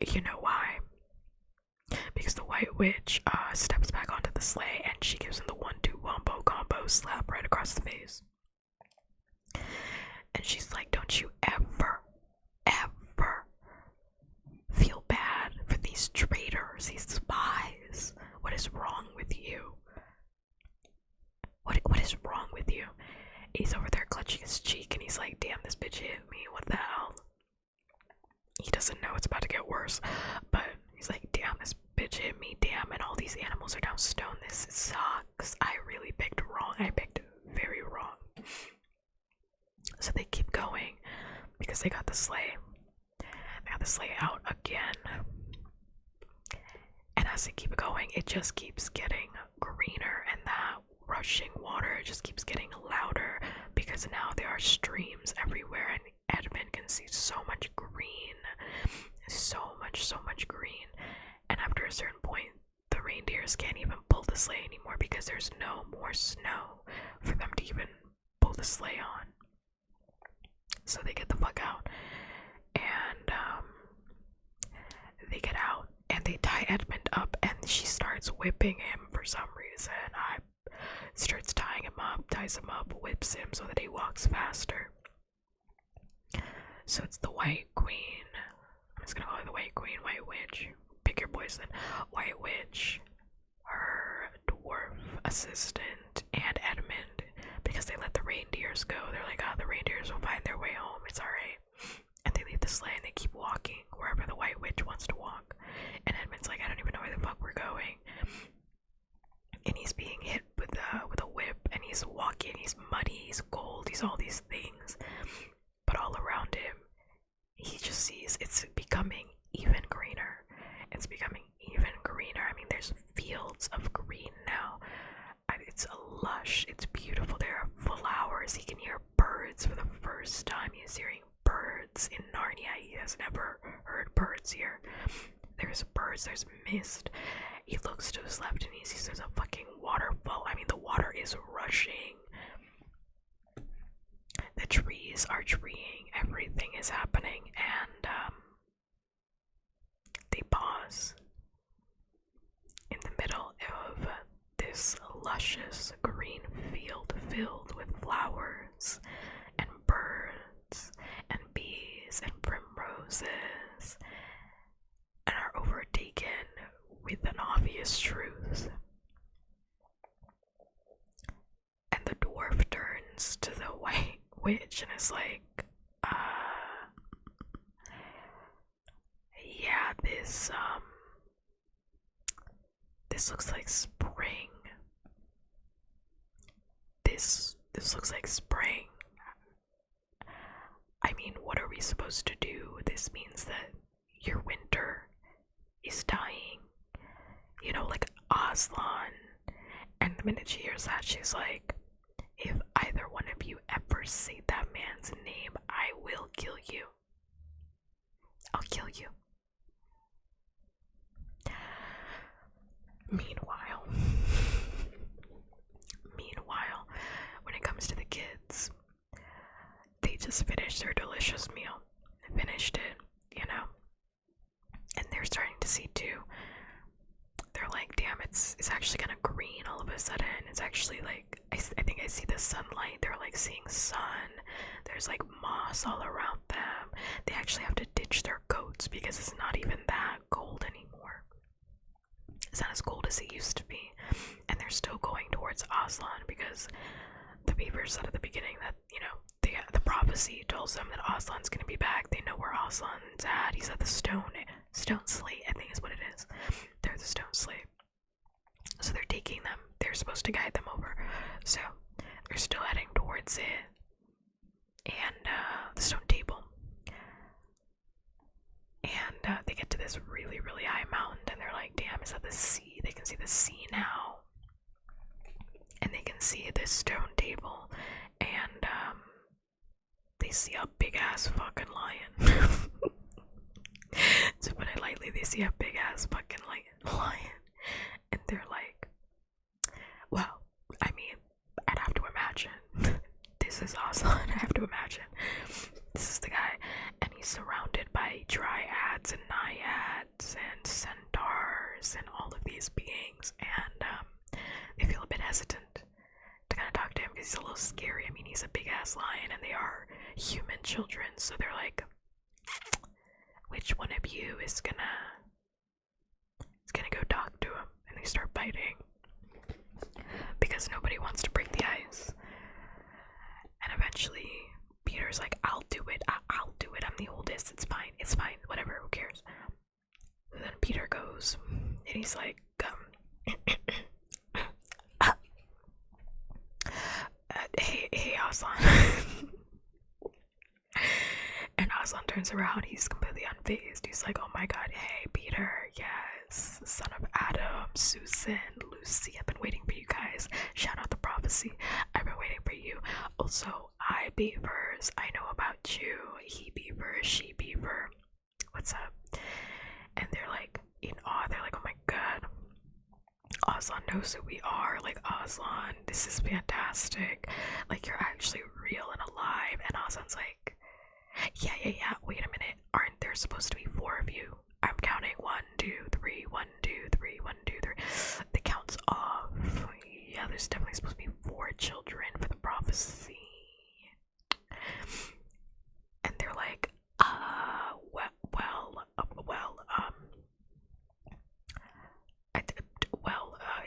You know why? Because the white witch steps back onto the sleigh and she gives him the 1-2 wombo combo slap right across the face. And she's like, don't you ever feel bad for these traitors, these spies. What is wrong with you? What is wrong with you? He's over there clutching his cheek and he's like, damn, this bitch hit me. What the hell? He doesn't know it's about to get worse, but he's like, damn, this bitch hit me, damn, and all these animals are down stone. This sucks. I really picked wrong. I picked very wrong. So they keep going because they got the sleigh. They got the sleigh out again. And as they keep going, it just keeps getting greener, and that rushing water just keeps getting louder because now there are streams everywhere, and Edmund can see so much green, so reindeers can't even pull the sleigh anymore because there's no more snow for them to even pull the sleigh on. So they get the fuck out, and they get out, and they tie Edmund up, and she starts whipping him for some reason. Starts tying him up, ties him up, whips him so that he walks faster. So it's the White Queen. I'm just gonna call her the White Queen, White Witch. Pick your poison. White Witch, her dwarf assistant, and Edmund, because they let the reindeers go. They're like, the reindeers will find their way home. It's alright. And they leave the sleigh and they keep walking wherever the White Witch wants to walk. And Edmund's like, I don't even know where the fuck we're going. And he's being hit with a whip, and he's walking, he's muddy, he's cold, he's all these things. But all around him, he just sees it's becoming even greener. It's becoming even greener. I mean, there's fields of green now. It's lush, it's beautiful. There are flowers. He can hear birds for the first time. He's hearing birds in Narnia. He has never heard birds here. There's birds, there's mist. He looks to his left and he sees there's a fucking waterfall. I mean, the water is rushing. The trees are treeing. Everything is happening. And they pause in the middle of this luscious green field filled with flowers and birds and bees and primroses, and are overtaken with an obvious truth. And the dwarf turns to the White Witch and is like, yeah, this looks like spring. This looks like spring. I mean, what are we supposed to do? This means that your winter is dying. You know, like Aslan. And the minute she hears that, she's like, if either one of you ever say that man's name, I will kill you. I'll kill you. Meanwhile, when it comes to the kids, they just finished their delicious meal. They finished it, you know, and they're starting to see too. They're like, damn, it's actually kind of green all of a sudden. It's actually like, I think I see the sunlight. They're like seeing sun. There's like moss all around them. They actually have to ditch their coats because it's not even that cold anymore. It's not as cold as it used to be. And they're still going towards Aslan because the beavers said at the beginning that, you know, the prophecy tells them that Aslan's gonna be back. They know where Aslan's at. He's at the stone slate, I think is what it is. They're the stone slate. So they're taking them. They're supposed to guide them over. So they're still heading towards it. And the stone table. And they get to this really, really high mountain, and they're like, damn, is that the sea? They can see the sea now. And they can see this stone table. And they see a big ass fucking lion. To put it lightly, they see a big ass fucking lion. And they're like, well, I mean, I'd have to imagine. This is Aslan. I have to imagine. This is the guy. And he's surrounded by dryads and naiads and centaurs and all of these beings. And they feel a bit hesitant to kind of talk to him because he's a little scary. I mean, he's a big ass lion and they are human children. So they're like, which one of you is gonna go talk to him? And they start fighting because nobody wants to break the ice. And eventually Peter's like, I'll do it. I'll do it. I'm the oldest. It's fine, whatever, who cares? So then Peter goes and he's like, hey Aslan. And Aslan turns around, he's completely unfazed. He's like, oh my god, hey Peter, yes, son of Adam, Susan, Lucy, I've been waiting for you guys. Shout out the prophecy, I've been waiting for you. Also, I beavers, I know about you. He beaver, she beaver, what's up? And they're like in awe, they're like, oh my god, Aslan knows who we are. Like, Aslan, this is fantastic. Like, you're actually real and alive. And Aslan's like, yeah. Wait a minute. Aren't there supposed to be 4 of you? I'm counting 1, 2, 3, 1, 2, 3, 1, 2, 3. The count's off. Yeah, there's definitely supposed to be 4 children for the prophecy. And they're like,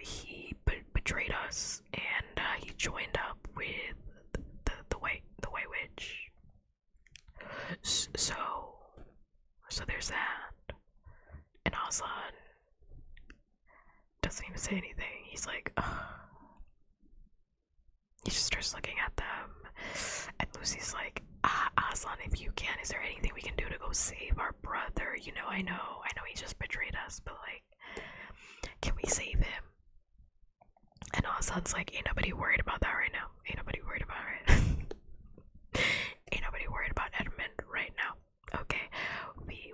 he betrayed us, and he joined up with the white witch. So there's that. And Aslan doesn't even say anything. He's like, he just starts looking at them. And Lucy's like, Aslan, if you can, is there anything we can do to go save our brother? You know, I know he just betrayed us, but like, can we save him? And Aslan's like, ain't nobody worried about that right now. Ain't nobody worried about it. Ain't nobody worried about Edmund right now. Okay, we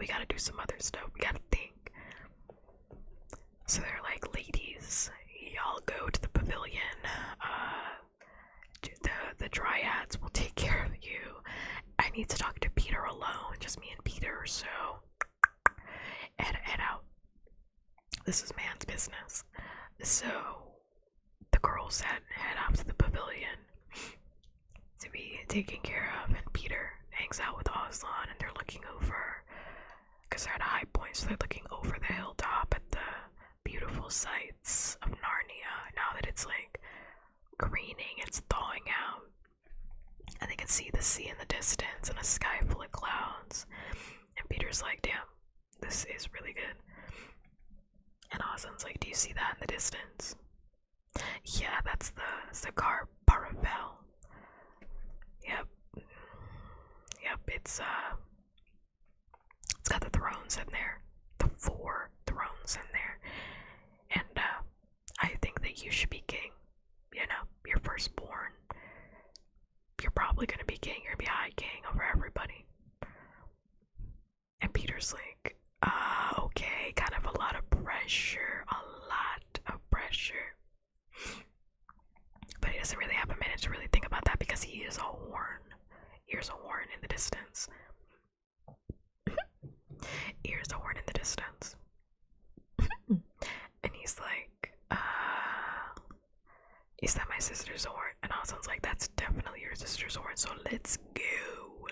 gotta do some other stuff. We gotta think. So they're like, ladies, y'all go to the pavilion. The dryads will take care of you. I need to talk to Peter alone, just me and Peter. So head out. This is man's business. So the girls head out to the pavilion to be taken care of, and Peter hangs out with Aslan, and they're looking over, because they're at a high point, so they're looking over the hilltop at the beautiful sights of Narnia. Now that it's like greening, it's thawing out, and they can see the sea in the distance and a sky full of clouds. And Peter's like, damn, this is really good. And Aslan's like, do you see that in the distance? Yeah, that's the Zakar Paravel. Yep, it's got the thrones in there, the 4 thrones in there, and I think that you should be king. You know, you're firstborn. You're probably gonna be king. You're gonna be high king over everybody. And Peter's like, okay, kind of a lot of pressure, but he doesn't really have a minute to really think about that, because he hears a horn in the distance. Hears a horn in the distance. And he's like, is that my sister's horn? And Aslan's like, that's definitely your sister's horn, so let's go.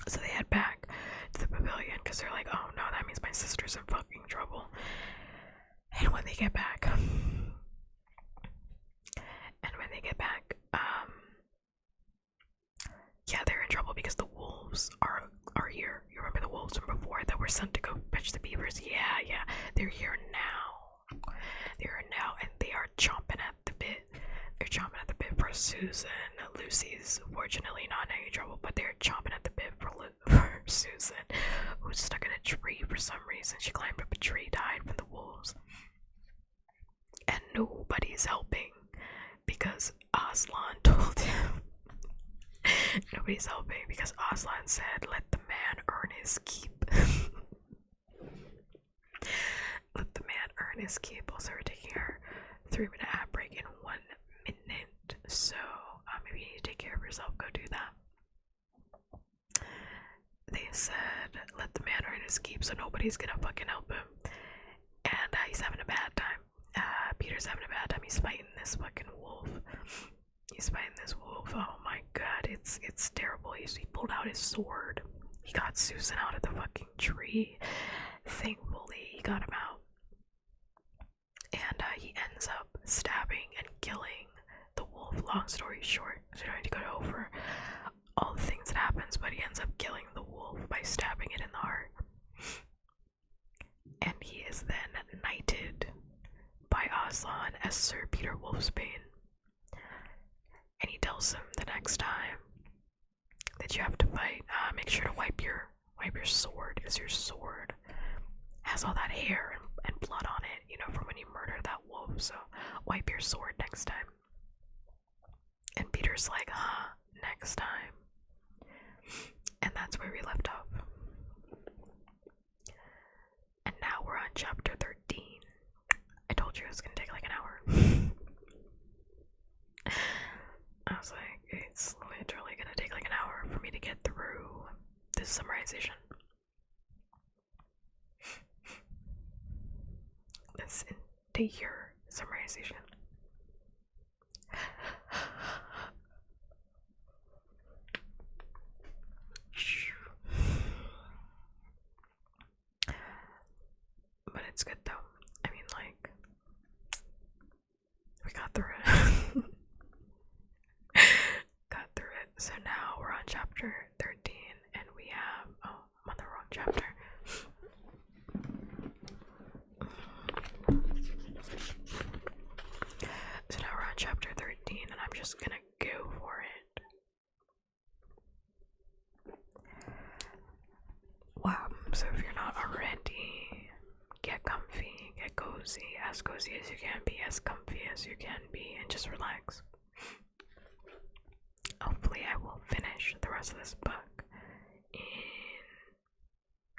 So they head back to the pavilion, because they're like, oh no, that means my sister's in fucking trouble. And when they get back, yeah, they're in trouble because the wolves are here. You remember the wolves from before that were sent to go fetch the beavers? Yeah, they're here now. And they are chomping at the bit. They're chomping at the bit for Susan. Lucy's fortunately not in any trouble, but they're chomping at the bit for Susan, who's stuck in a tree for some reason. She climbed up a tree, died from the wolves. And nobody's helping, because Aslan told him. Nobody's helping because Aslan said, let the man earn his keep. Let the man earn his keep. Also, we're taking our 3-minute ad break in 1 minute. So, maybe you need to take care of yourself. Go do that. They said, let the man earn his keep, so nobody's gonna fucking help him. And he's having a bad time. Peter's having a bad time. He's fighting this fucking wolf. Oh my god, it's terrible. He pulled out his sword. He got Susan out of the fucking tree. Thankfully, he got him out. And he ends up stabbing and killing the wolf. Long story short, I don't need to go over all the things that happens, but he ends up killing the wolf by stabbing it in the heart. And he is then knighted by Aslan as Sir Peter Wolfsbane. And he tells him the next time that you have to fight, make sure to wipe your sword, because your sword has all that hair and blood on it, you know, from when you murdered that wolf. So wipe your sword next time. And Peter's like, next time. And that's where we left off. you it was gonna take like an hour. I was like, it's literally gonna take like an hour for me to get through this summarization. This entire summarization. But it's good though. I mean, like, we got through it. Got through it. So now we're on chapter 13, and we have. Oh, I'm on the wrong chapter. So now we're on chapter 13, and I'm just gonna go for it. Wow. So if you're not already, get comfy, get cozy as you can be, as comfy as you can be, and just relax. Hopefully I will finish the rest of this book in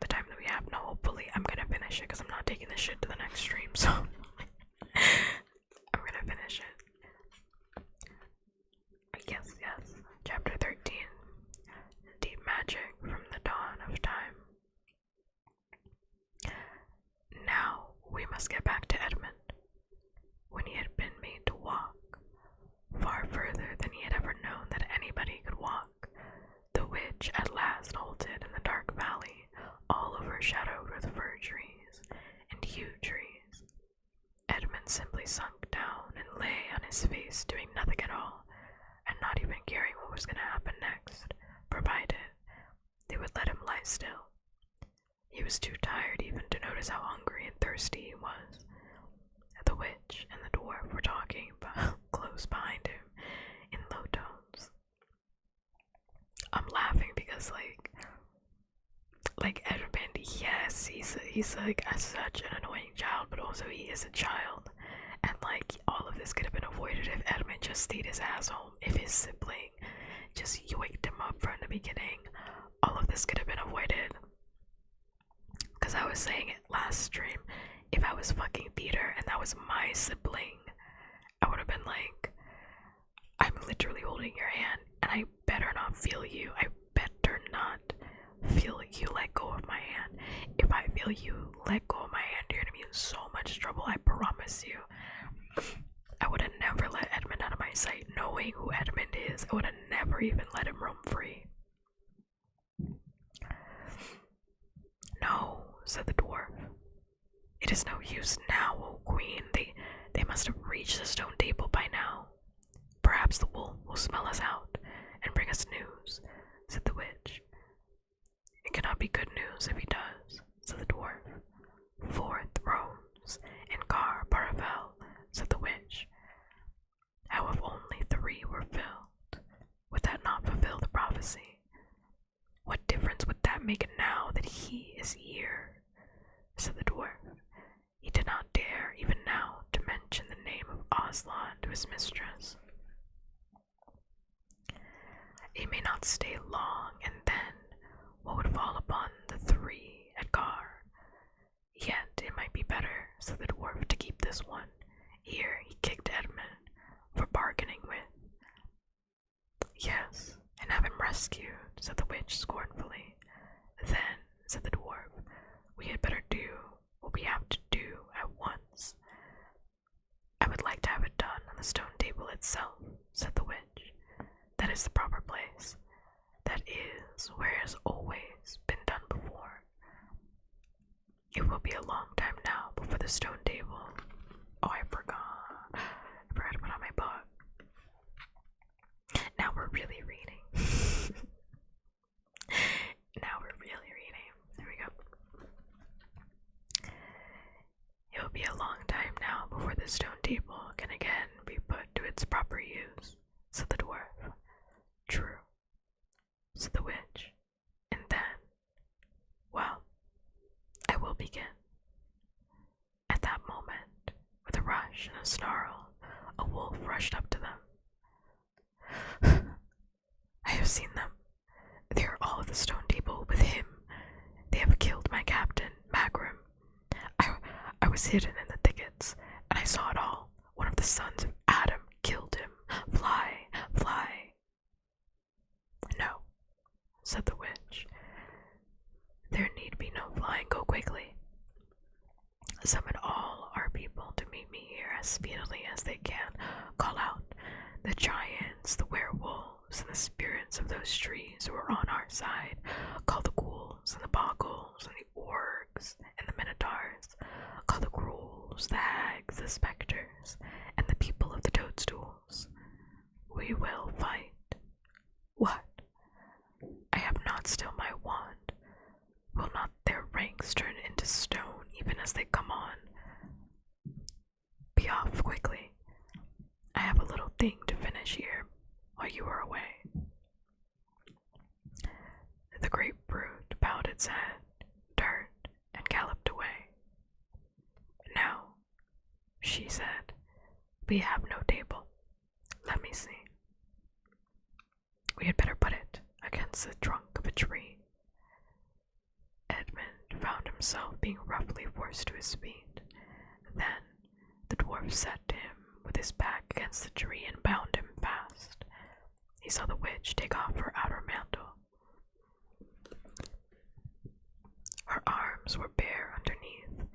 the time that we have. No, hopefully I'm gonna finish it because I'm not taking this shit to the next stream, so I'm gonna finish it. Yes. Chapter 13. Deep magic from the dawn of time. Now we must get back to Edmund. When he had been made to walk, far further than he had ever known that anybody could walk, the witch at last halted in the dark valley, all overshadowed with fir trees and yew trees. Edmund simply sunk down and lay on his face, doing nothing at all, and not even caring what was going to happen next, provided they would let him lie still. He was too tired even to notice how hungry and thirsty he was. The witch and the dwarf were talking close behind him in low tones. I'm laughing because like Edmund, yes, he's like such an annoying child, but also he is a child, and like all of this could have been avoided if Edmund just stayed his ass home. If his sibling just yoinked him up from the beginning, all of this could have been avoided. Because I was saying it last stream, if I was fucking Peter and that was my sibling, I would have been like, I'm literally holding your hand and I better not feel you. I better not feel you let go of my hand. If I feel you let go of my hand, you're gonna be in so much trouble, I promise you. I would have never let Edmund out of my sight. Knowing who Edmund is, I would have never even let him roam free. No, said the dwarf. It is no use now, O queen. They must have reached the stone table by now. Perhaps the wolf will smell us out and bring us news, said the witch. It cannot be good news if he does, said the dwarf. 4 thrones in Car Paravel, said the witch. How if only 3 were filled? Would that not fulfill the prophecy? What difference would that make now that he is here? Said the dwarf. He did not dare, even now, to mention the name of Aslan to his mistress. He may not stay long, and then what would fall upon the 3 at Gar? Yet it might be better, said the dwarf, to keep this one. Here he kicked Edmund for bargaining with. Yes, and have him rescued, said the witch scornfully. Then, said the dwarf, we had better do what we have to do at once. I would like to have it done on the stone table itself, said the witch. That is the proper place. That is where it has always been done before. It will be a long time now before the stone table. Oh, I forgot to put on my book. Now we're really reading. There we go. It will be a long time now before the stone table can again be put to its proper use, said the dwarf. True, said the witch. And then, well, I will begin. At that moment, with a rush and a snarl, a wolf rushed up to them. I have seen them. They are all at the stone table with him. They have killed my captain, Magrim. I was hidden in the thickets, and I saw said the witch. There need be no flying, go quickly. Summon all our people to meet me here as speedily as they can. Call out the giants, the werewolves, and the spirits of those trees who are on our side. Call the ghouls and the boggles and the orcs and the minotaurs. Call the ghouls, the hags, the specters, and the people of the toadstools. We will fight. What? I have not still my wand. Will not their ranks turn into stone even as they come on? Be off quickly. I have a little thing to finish here while you are away. The great brute bowed its head, turned, and galloped away. Now, she said, we have no table. Let me see. We had better put it against the trunk of a tree. Edmund found himself being roughly forced to his feet. Then the dwarf set him with his back against the tree and bound him fast. He saw the witch take off her outer mantle. Her arms were bare underneath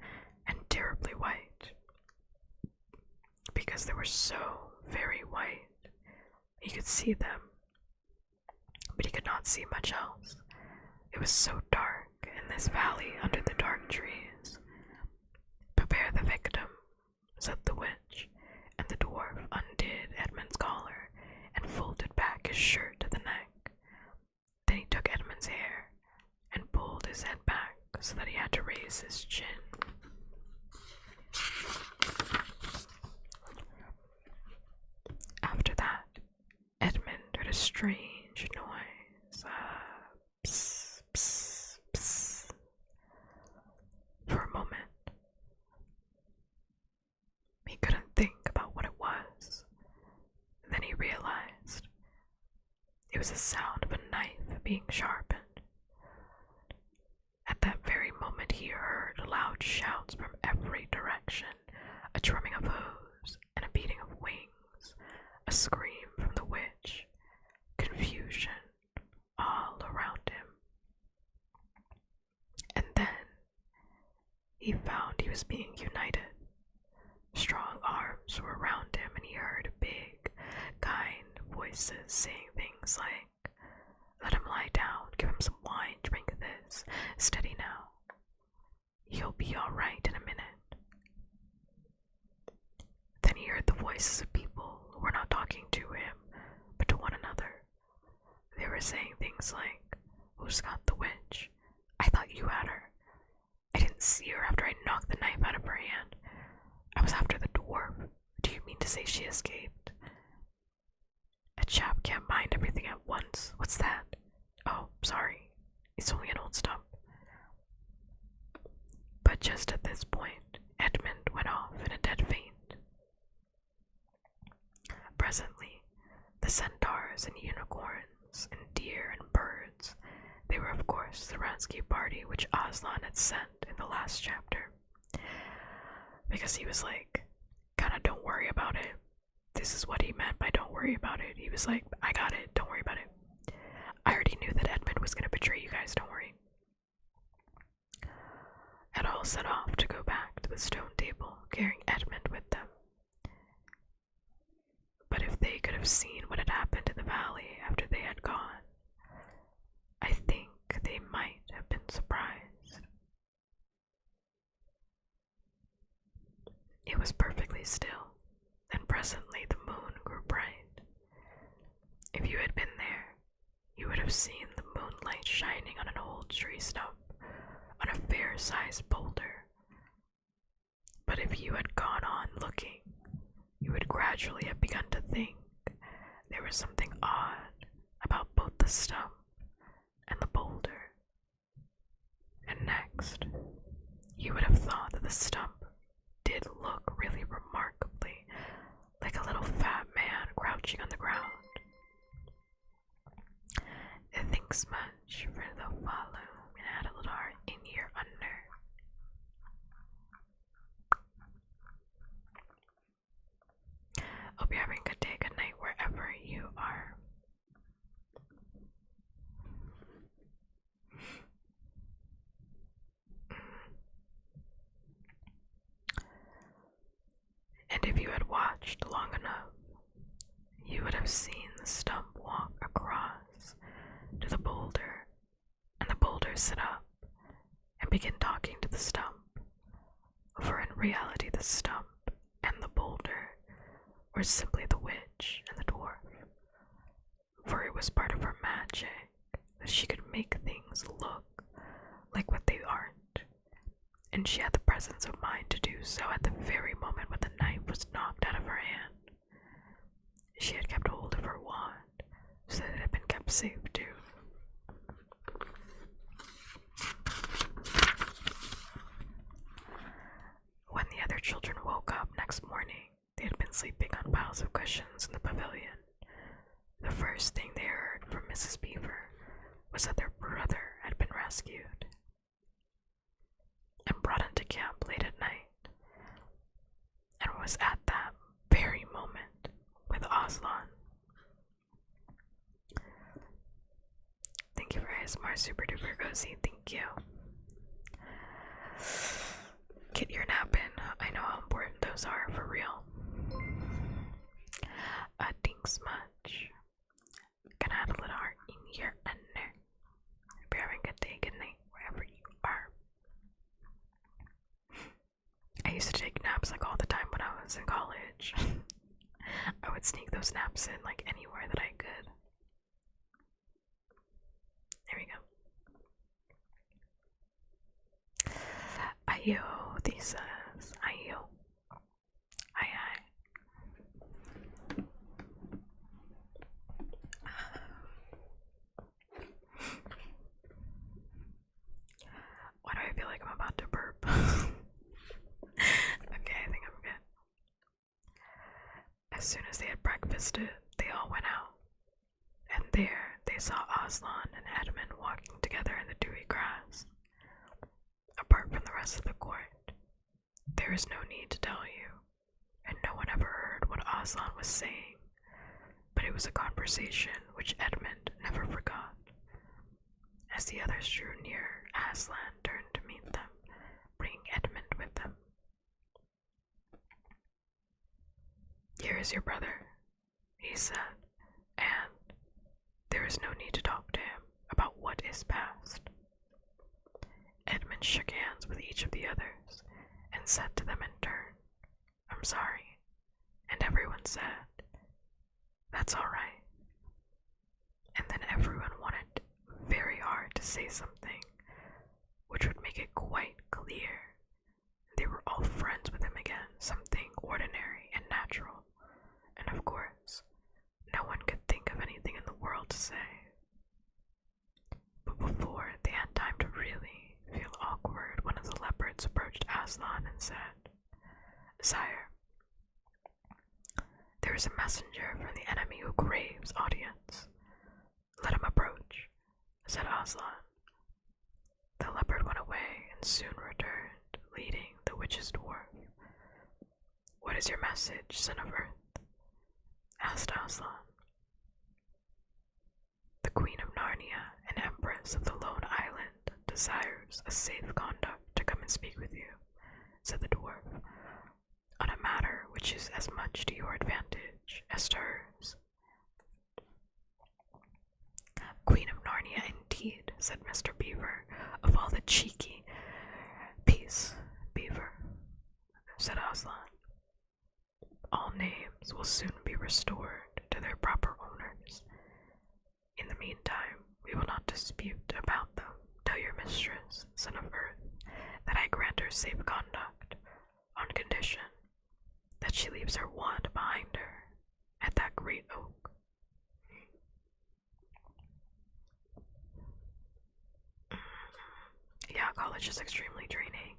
and terribly white. Because they were so very white, he could see them, but he could not see much else. It was so dark in this valley under the dark trees. Prepare the victim, said the witch, and the dwarf undid Edmund's collar and folded back his shirt to the neck. Then he took Edmund's hair and pulled his head back so that he had to raise his chin. After that, Edmund heard a strange noise, psst, psst, psst. For a moment, he couldn't think about what it was. Then he realized it was the sound of a knife being sharpened. At that very moment he heard loud shouts from every direction, a drumming of hooves and a beating of wings, a scream from the witch, confusion all around him. And then he found he was being united. Strong arms were around him, and he heard big, kind voices saying things like, let him lie down, give him some wine, drink this, steady now. He'll be all right in a minute. Then he heard the voices of people who were not talking to him, but to one another. They were saying things like, who's got the witch? I thought you had her. I didn't see her after I knocked the knife out of her hand. I was after the dwarf. Do you mean to say she escaped? A chap can't mind everything at once. What's that? Oh, sorry. It's only an old stump. But just at this point, Edmund went off in a dead faint. Presently, the centaurs and unicorns and deer and birds, they were of course the rescue party which Aslan had sent in the last chapter. Because he was like, kinda don't worry about it. This is what he meant by don't worry about it. He was like, I got it, don't worry about it. I already knew that Edmund was gonna betray you guys, don't worry. Had all set off to go back to the stone table, carrying Edmund with them. But if they could have seen what had happened in the valley after they had gone, I think they might have been surprised. It was perfectly still, and presently the moon grew bright. If you had been there, you would have seen the moonlight shining on an old tree stump, on a fair-sized boulder. But if you had gone on looking, you would gradually have begun to think there was something odd about both the stump and the boulder. And next, you would have thought that the stump did look really remarkably like a little fat man crouching on the ground. Thanks much for the follow, and add a little heart in here under. Hope you're having a good day, good night, wherever you are. sit up and begin talking to the stump, for in reality the stump and the boulder were simply the witch and the dwarf, for it was part of her magic that she could make things look like what they aren't, and she had the presence of mind to do so at the very moment when the knife was knocked out of her hand. She had kept hold of her wand, so that it had been kept safe too. When the other children woke up next morning, they had been sleeping on piles of cushions in the pavilion. The first thing they heard from Mrs. Beaver was that their brother had been rescued and brought into camp late at night, and was at that very moment with Aslan. Thank you for ASMR Super Duper Cozy, thank you. Get your nap in. I know how important those are, for real. Thanks much. Gonna add a little heart in here and there. Hope you're having a good day, good night, wherever you are. I used to take naps like all the time when I was in college. I would sneak those naps in like anywhere that I could. There we go. Ayo, this says. Ayo. Aye. Why do I feel like I'm about to burp? Okay, I think I'm good. As soon as they had breakfasted, they all went out, and there they saw Aslan and Edmund walking together in the dewy grass. Apart from the rest of the court, there is no need to tell you, and no one ever heard what Aslan was saying, but it was a conversation which Edmund never forgot. As the others drew near, Aslan turned to meet them, bringing Edmund with them. "Here is your brother," he said, "and there is no need to talk to him about what is past." Edmund shook hands with each of the others and said to them in turn, "I'm sorry," and everyone said, "That's all right." And then everyone wanted very hard to say something which would make it quite clear they were all friends with him again, something ordinary and natural, and of course, no one could think of anything in the world to say. But before they had time to really feel awkward, one of the leopards approached Aslan and said, "Sire, there is a messenger from the enemy who craves audience." "Let him approach," said Aslan. The leopard went away and soon returned, leading the witch's dwarf. "What is your message, son of earth?" asked Aslan. "The Queen of Narnia and Empress of the Lone Island desires a safe conduct to come and speak with you," said the dwarf, "on a matter which is as much to your advantage as to hers." "Queen of Narnia, indeed," said Mr. Beaver, "of all the cheeky—" "Peace, Beaver," said Aslan. "All names will soon be restored to their proper owners. In the meantime, we will not dispute about them. Tell your mistress, son of earth, that I grant her safe conduct, on condition that she leaves her wand behind her at that great oak." Yeah, college is extremely draining.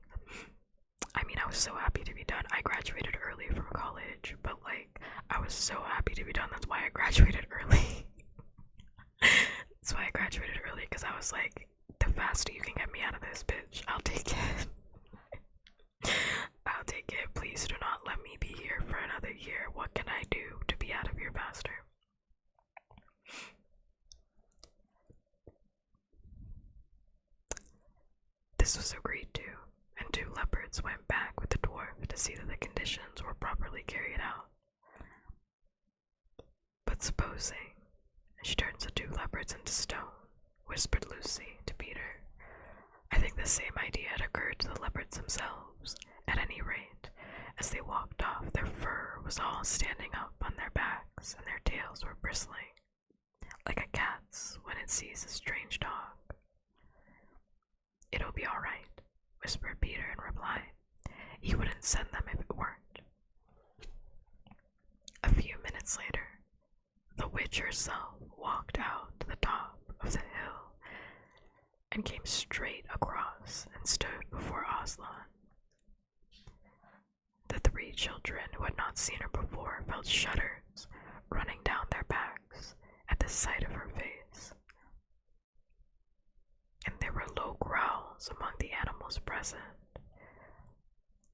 I mean, I was so happy to be done. I graduated early from college, but like, I was so happy to be done. That's why I graduated early. That's why I graduated early, because I was like, the faster you can get me out of this, bitch, I'll take it. I'll take it. Please do not let me be here for another year. What can I do to be out of here faster? This was agreed to, and 2 leopards went back with the dwarf to see that the conditions were properly carried out. "But supposing she turns the 2 leopards into stone," whispered Lucy to Peter, the same idea had occurred to the leopards themselves. At any rate, as they walked off, their fur was all standing up on their backs, and their tails were bristling, like a cat's when it sees a strange dog. "It'll be all right," whispered Peter in reply. "He wouldn't send them if it weren't." A few minutes later, the witch herself walked out to the top of the hill and came straight across and stood before Aslan. The three children who had not seen her before felt shudders running down their backs at the sight of her face, and there were low growls among the animals present.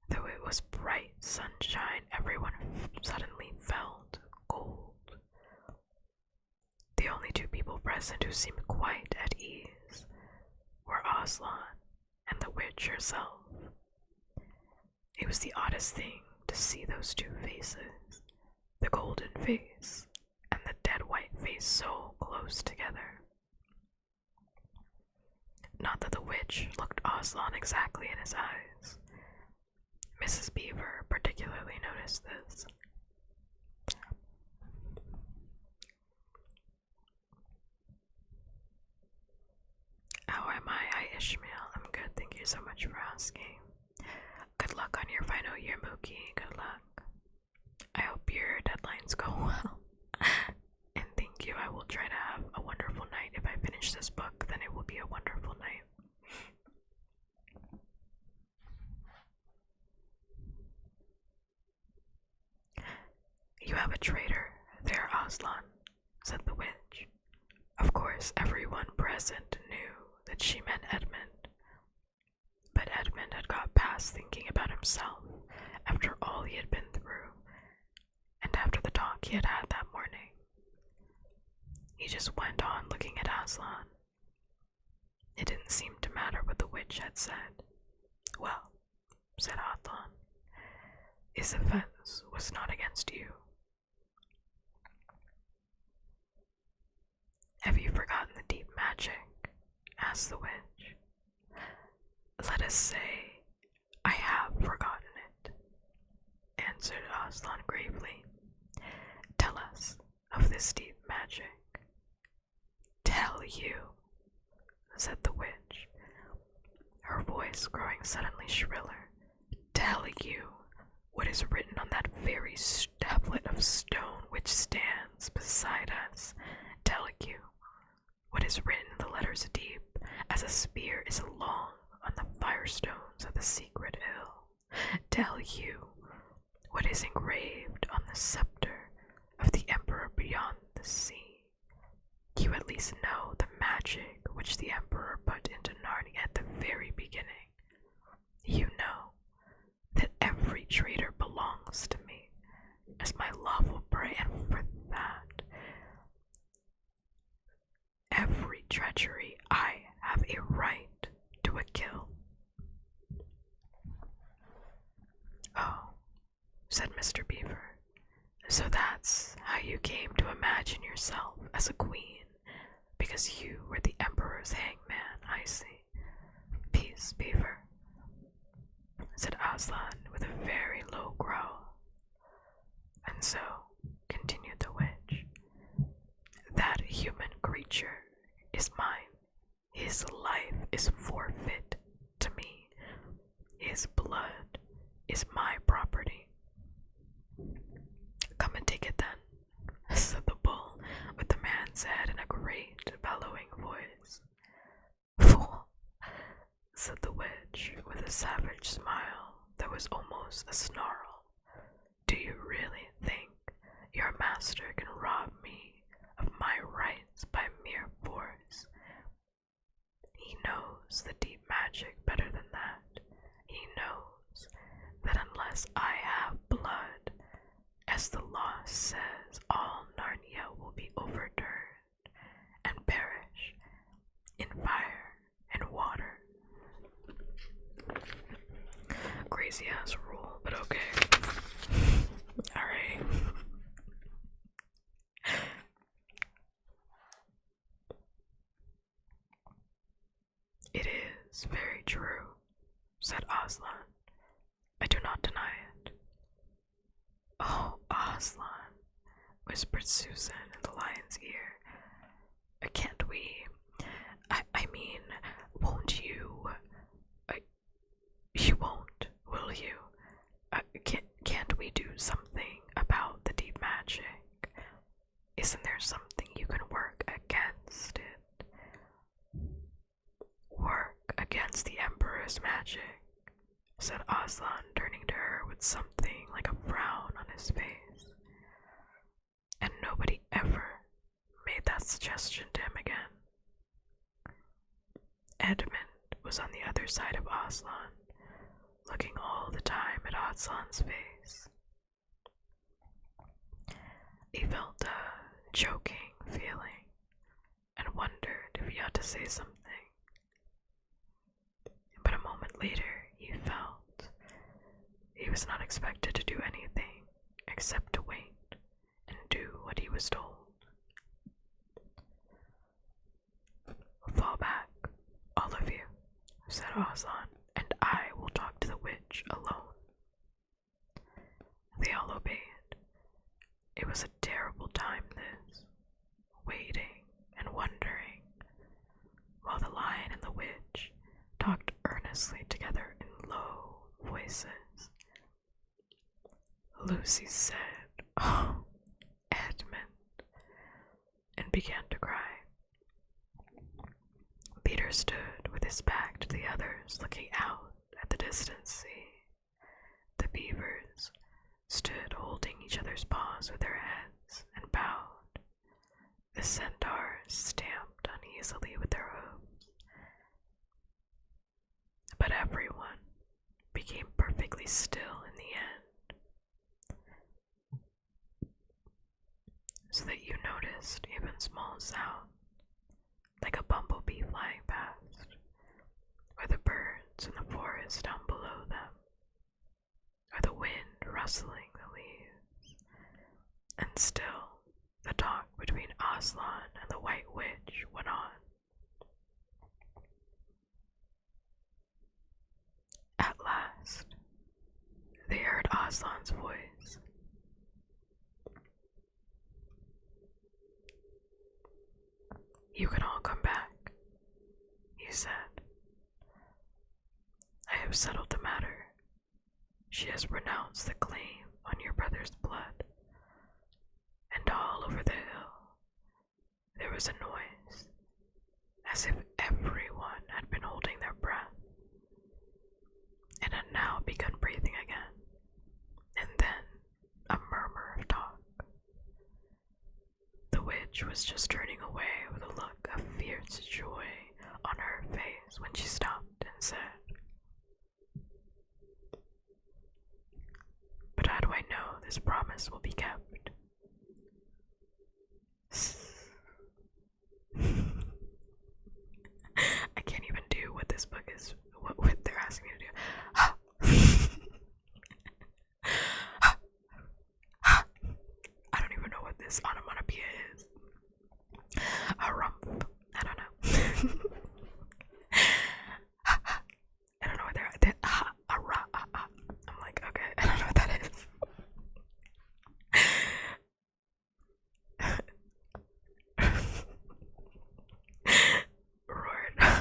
Though it was bright sunshine, everyone suddenly felt cold. The only two people present who seemed quite at ease were Aslan and the witch herself. It was the oddest thing to see those two faces, the golden face and the dead white face, so close together. Not that the witch looked Aslan exactly in his eyes. Mrs. Beaver particularly noticed this. "How am I? Hi, Ishmael. I'm good, thank you so much for asking. Good luck on your final year, Mookie. Good luck. I hope your deadlines go well. And thank you. I will try to have a wonderful night. If I finish this book, then it will be a wonderful night." "You have a traitor there, Aslan," said the witch. Of course, everyone present knew that she meant Edmund. But Edmund had got past thinking about himself after all he had been through, and after the talk he had had that morning. He just went on looking at Aslan. It didn't seem to matter what the witch had said. "Well," said Aslan, "his offense was not against you." "Have you forgotten the deep magic?" asked the witch. "Let us say I have forgotten it," answered Aslan gravely. "Tell us of this deep magic." "Tell you," said the witch, her voice growing suddenly shriller. "Tell you what is written on that very tablet of stone which stands beside us. Tell you what is written in the letters deep as a spear is long on the firestones of the secret hill. Tell you what is engraved on the scepter of the emperor beyond the sea. You at least know the magic which the emperor put into Narnia at the very beginning. You know that every traitor belongs to me as my lawful prey, and for that, every treachery I have a right to a kill." "Oh," said Mr. Beaver, "so that's how you came to imagine yourself as a queen, because you were the emperor's hangman. I see. Peace, Beaver," said Aslan with a very low growl. "And so," continued the witch, "that human creature is mine. His life is forfeit to me. His blood is my property." "Come and take it then," said the bull with the man's head in a great bellowing voice. "Fool," said the witch with a savage smile that was almost a snarl. "Do you really think your master can rob me of my rights by mere force? He knows the deep magic better than that. He knows that unless I have blood, as the law says, all Narnia will be overturned and perish in fire and water." Crazy ass rule, but okay. Alright. It is very true, said Aslan. I do not deny it. Oh, Aslan, whispered Susan in the lion's ear. Can't we? I mean, won't you? You won't, will you? Can't we do something about the deep magic? Isn't there something you can work against it? Work against the Emperor's magic, said Aslan, turning to her with something like a frown on his face. And nobody ever made that suggestion to him again. Edmund was on the other side of Aslan, looking all the time at Aslan's face. He felt a choking feeling and wondered if he ought to say something. But a moment later, he felt he was not expected to do anything except to wait and do what he was told. Fall back, all of you, said Aslan, and I will talk to the witch alone. They all obeyed. It was a terrible time, this, waiting and wondering, while the lion and the witch talked earnestly together in low voices. Lucy said, "Oh, Edmund," and began to cry. Peter stood with his back to the others, looking out at the distant sea. The beavers stood holding each other's paws with their heads and bowed. The centaurs stamped uneasily with their hooves. But everyone became perfectly still in the end, so that you noticed even small sounds, like a bumblebee flying past, or the birds in the forest down below them, or the wind rustling the leaves. And still, the talk between Aslan and the White Witch went on. At last, they heard Aslan's voice. You can all come back, he said. I have settled the matter. She has renounced the claim on your brother's blood. And all over the hill, there was a noise, as if everyone had been holding their breath, and had now begun breathing again, and then a murmur of talk. The witch was just turning away with a look of fierce joy on her face when she stopped and said, "But how do I know this promise will be kept?" I can't even do what this book is, what they're asking me to do. I don't even know what this onomatopoeia is. Harumph. I don't know. I don't know what they're I'm like, okay, I don't know what that is. Roared. I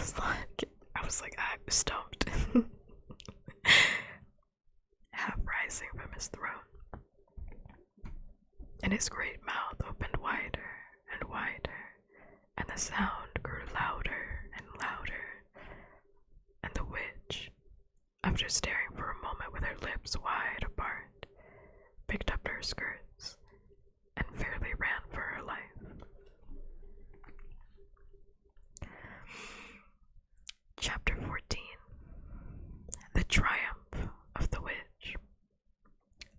was like, I'm stumped. Half rising from his throne, and his great mouth opened wider and wider, and the sound grew louder and louder, and the witch, after staring for a moment with her lips wide apart, picked up her skirts and fairly ran for her life. Chapter 14. The Triumph of the Witch.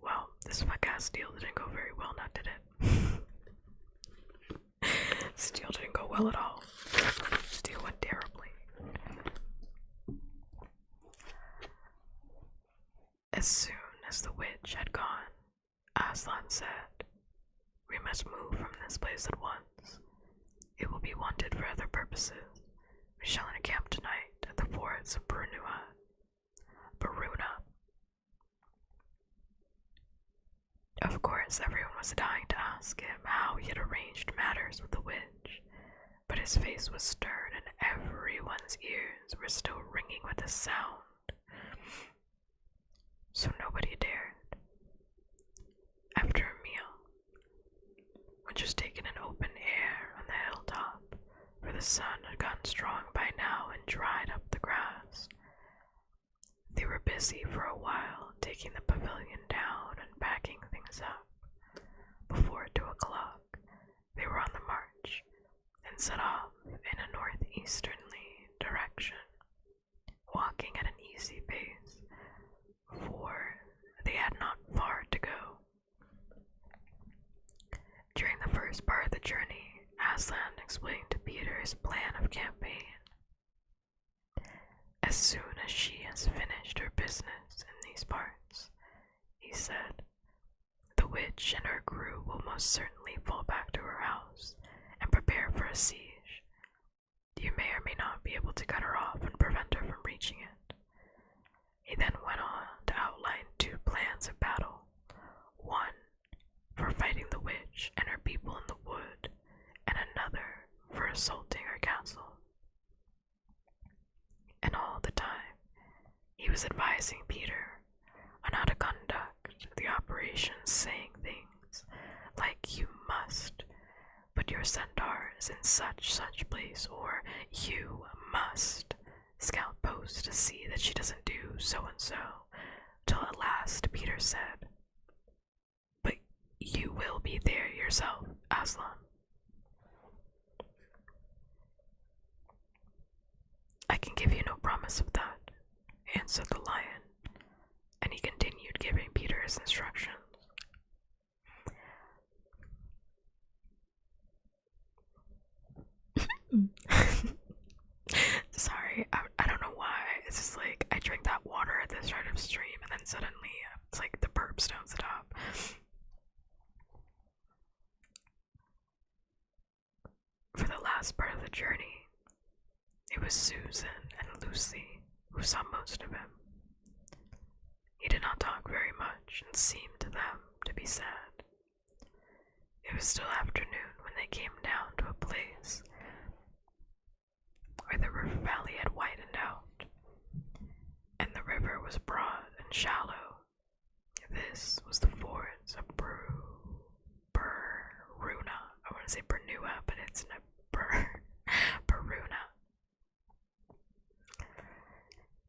Well, this podcast deal didn't go very well, now did it? This deal didn't go well at all. This deal went terribly. As soon as the witch had gone, Aslan said, "We must move from this place at once. It will be wanted for other purposes. We shall encamp tonight at the forts of Pronouns. course, everyone was dying to ask him how he had arranged matters with the witch, but his face was stern and everyone's ears were still ringing with the sound. So nobody dared. After a meal, which was taken in open air on the hilltop, for the sun had gotten strong by now and dried up the grass, they were busy for a while taking the pavilion down and packing things up. Before 2 o'clock, they were on the march and set off in a northeasterly direction, walking at an easy pace, for they had not far to go. During the first part of the journey, Aslan explained to Peter his plan of campaign. As soon as she has finished her business in these parts, he said, the witch and her crew will most certainly fall back to her house and prepare for a siege. You may or may not be able to cut her off and prevent her from reaching it. He then went on to outline 2 plans of battle. One for fighting the witch and her people in the wood, and another for assaulting her castle. And all the time, he was advising Peter on how to conduct the operation, saying things like, you must put your centaurs in such place, or you must scout post to see that she doesn't do so and so, till at last Peter said, but you will be there yourself, Aslan. I can give you no promise of that, answered the lion, and he continued giving Peter his instructions. Sorry, I don't know why. It's just like I drank that water at the start of stream and then suddenly it's like the burps don't stop. For the last part of the journey, it was Susan and Lucy who saw most of him. He did not talk very much and seemed to them to be sad. It was still afternoon when they came down to a place where the river valley had widened out, and the river was broad and shallow. This was the fords of Bruna. I want to say Bernua, but it's not Bruna.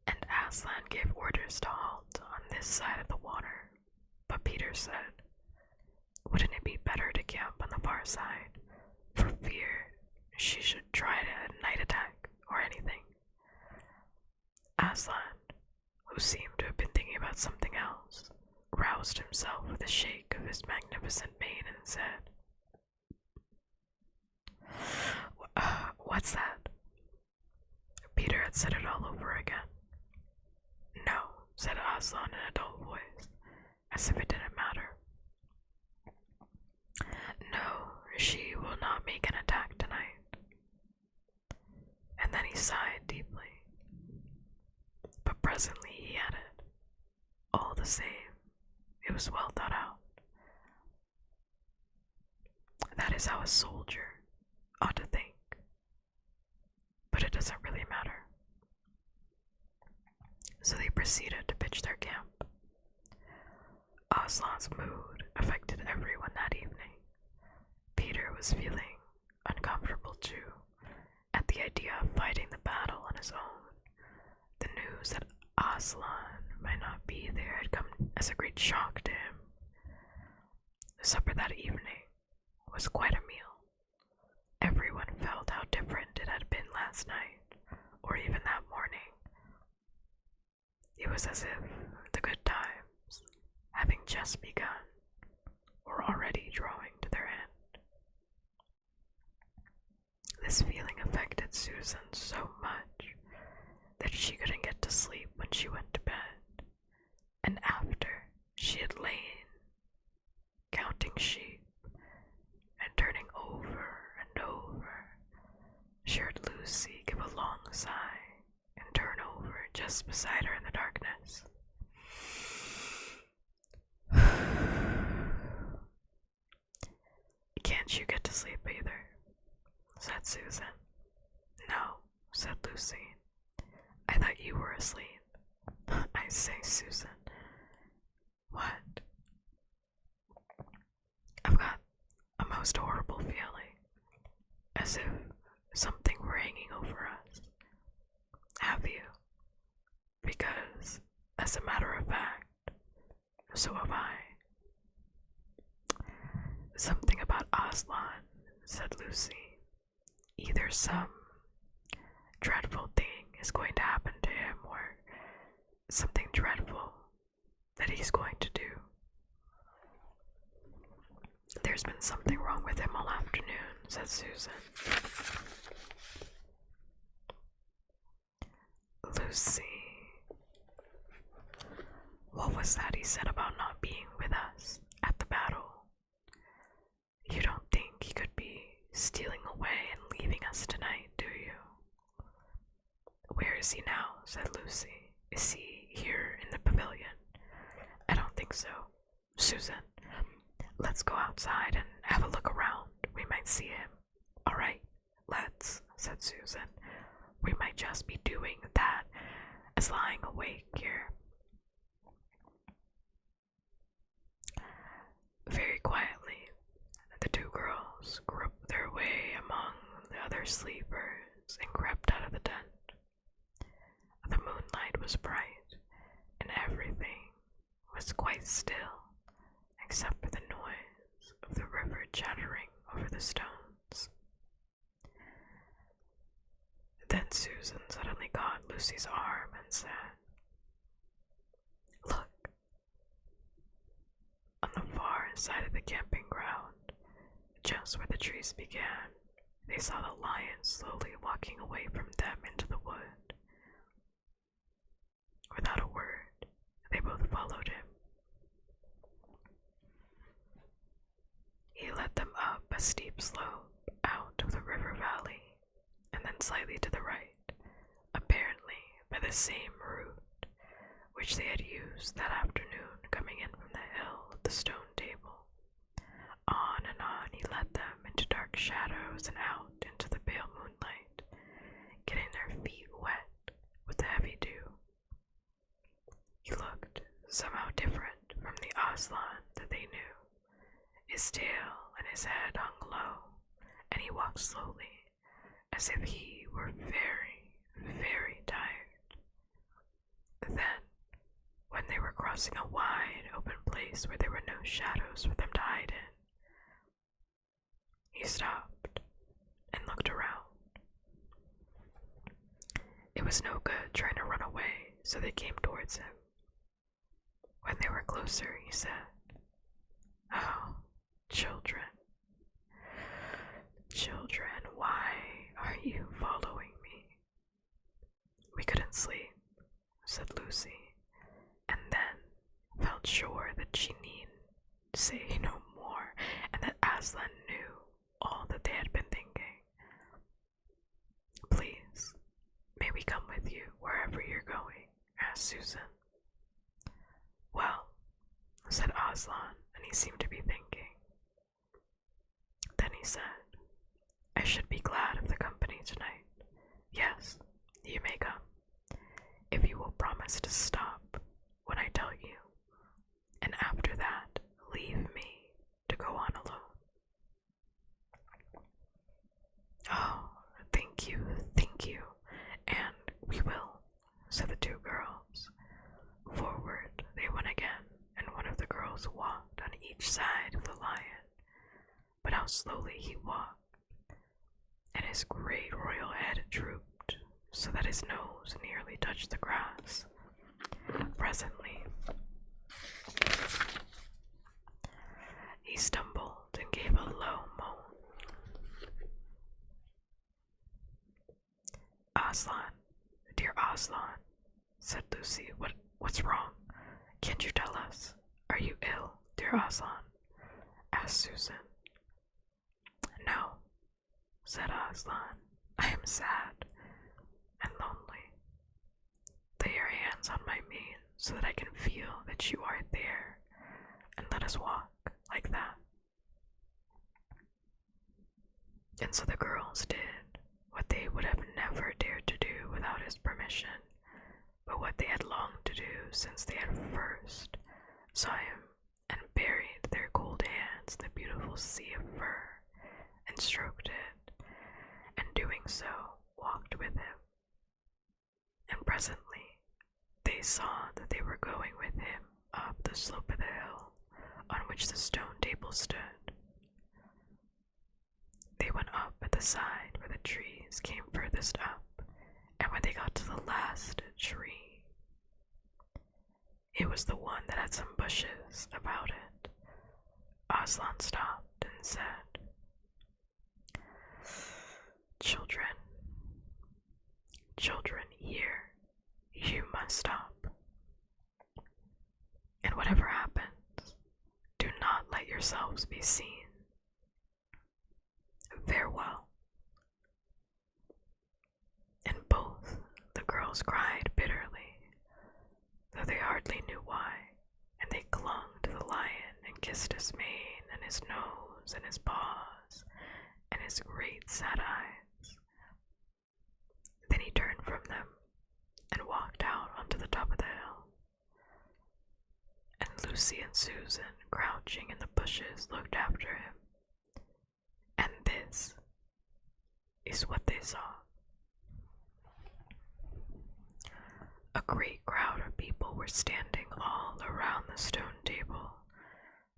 And Aslan gave orders to halt on this side of the water, but Peter said, wouldn't it be better to camp on the far side, for fear she should try a night attack or anything? Aslan, who seemed to have been thinking about something else, roused himself with a shake of his magnificent mane and said, what's that? Peter had said it all over again. No, said Aslan in a dull voice, as if it didn't matter. No, she will not make an attack tonight. And then he sighed deeply. But presently he added, all the same, it was well thought out. That is how a soldier ought to think. But it doesn't really matter. So they proceeded to pitch their camp. Aslan's mood affected everyone that evening. Peter was feeling uncomfortable too, at the idea of fighting the battle on his own. The news that Aslan might not be there had come as a great shock to him. The supper that evening was quite a meal. Everyone felt how different it had been last night, or even that morning. It was as if the good times, having just begun, were already drawing to their end. This feeling affected Susan so much that she couldn't get to sleep when she went to bed, and after she had lain counting sheep and turning over and over, she heard Lucy give a long sigh and turn over just beside her in the darkness. asleep either, said Susan. No, said Lucy. I thought you were asleep. I say, Susan. What? I've got a most horrible feeling, as if something were hanging over us. Have you? Because, as a matter of fact, so have I. Something about Aslan, said Lucy. Either some dreadful thing is going to happen to him, or something dreadful that he's going to do. There's been something wrong with him all afternoon, said Susan. Lucy. What was that he said about not being with us at the battle? You don't think he could be stealing away and leaving us tonight, do you? Where is he now? Said Lucy. Is he here in the pavilion? I don't think so. Susan, let's go outside and have a look around. We might see him. All right, let's, said Susan. We might just be doing that as lying awake here. Very quietly, the two girls groped their way among the other sleepers and crept out of the tent. The moonlight was bright, and everything was quite still, except for the noise of the river chattering over the stones. Then Susan suddenly caught Lucy's arm and said, Look! On the far side of the camping ground, just where the trees began, they saw the lion slowly walking away from them into the wood. Without a word, they both followed him. He led them up a steep slope out of the river valley, and then slightly to the right, apparently by the same route which they had used that afternoon coming in from the hill of the stone table. On and on he led them into dark shadows and out into the pale moonlight, getting their feet wet with the heavy dew. He looked somehow different from the Aslan that they knew. His tail and his head hung low, and he walked slowly, as if he were very, very tired. Then, when they were crossing a wide, open place where there were no shadows for them to hide in, he stopped and looked around. It was no good trying to run away, so they came towards him. When they were closer, he said, Oh, children, children, why are you following me? We couldn't sleep, said Lucy, and then felt sure that she need say no more, and that Aslan knew all that they had been thinking. Please, may we come with you wherever you're going? Asked Susan. Well, said Aslan, and he seemed to be thinking. Then he said, I should be glad of the company tonight. Yes, you may come, if you will promise to stop when I tell you, and after that leave me to go on alone. Oh, thank you, and we will, said the two girls. Forward they went again, and one of the girls walked on each side of the lion. But how slowly he walked, and his great royal head drooped, so that his nose nearly touched the grass. Presently, he stumbled and gave a low moan. Aslan, dear Aslan, said Lucy, what's wrong? Can't you tell us? Are you ill, dear Aslan? Asked Susan. No, said Aslan, I am sad and lonely. Lay your hands on my mane so that I can feel that you are there, and let us walk like that. And so the girls did what they would have never dared to do without his permission, but what they had longed to do since they had first saw him, and buried their cold hands in the beautiful sea of fur, and stroked it, and doing so walked with him. And presently they saw that they were going with him up the slope of the hill on which the stone table stood. They went up at the side where the trees came furthest up, and when they got to the last tree, it was the one that had some bushes about it. Aslan stopped and said, "Children, children, here, you must stop. And whatever happens, do not let yourselves be seen. Farewell." And both the girls cried bitterly, though they hardly knew why, and they clung to the lion and kissed his mane and his nose and his paws and his great sad eyes. Then he turned from them and walked out onto the top of the hill. And Lucy and Susan, crouching in the bushes, looked after him. And this is what they saw. A great crowd of people were standing all around the stone table,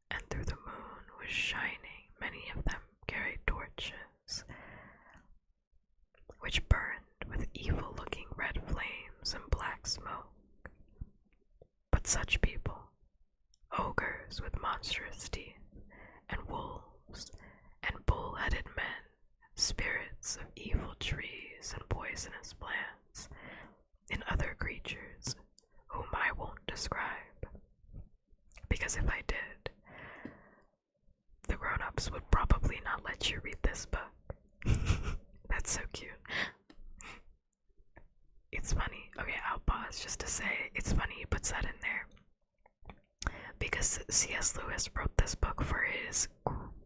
and through the moon was shining. Many of them carried torches, which burned with evil-looking red flames and black smoke. But such people, ogres with monstrous teeth, and wolves, and bull-headed men, spirits of evil trees and poisonous plants, and other creatures whom I won't describe, because if I did, the grown-ups would probably not let you read this book. That's so cute. It's funny. Okay, I'll pause just to say it's funny he puts that in there, because C.S. Lewis wrote this book for his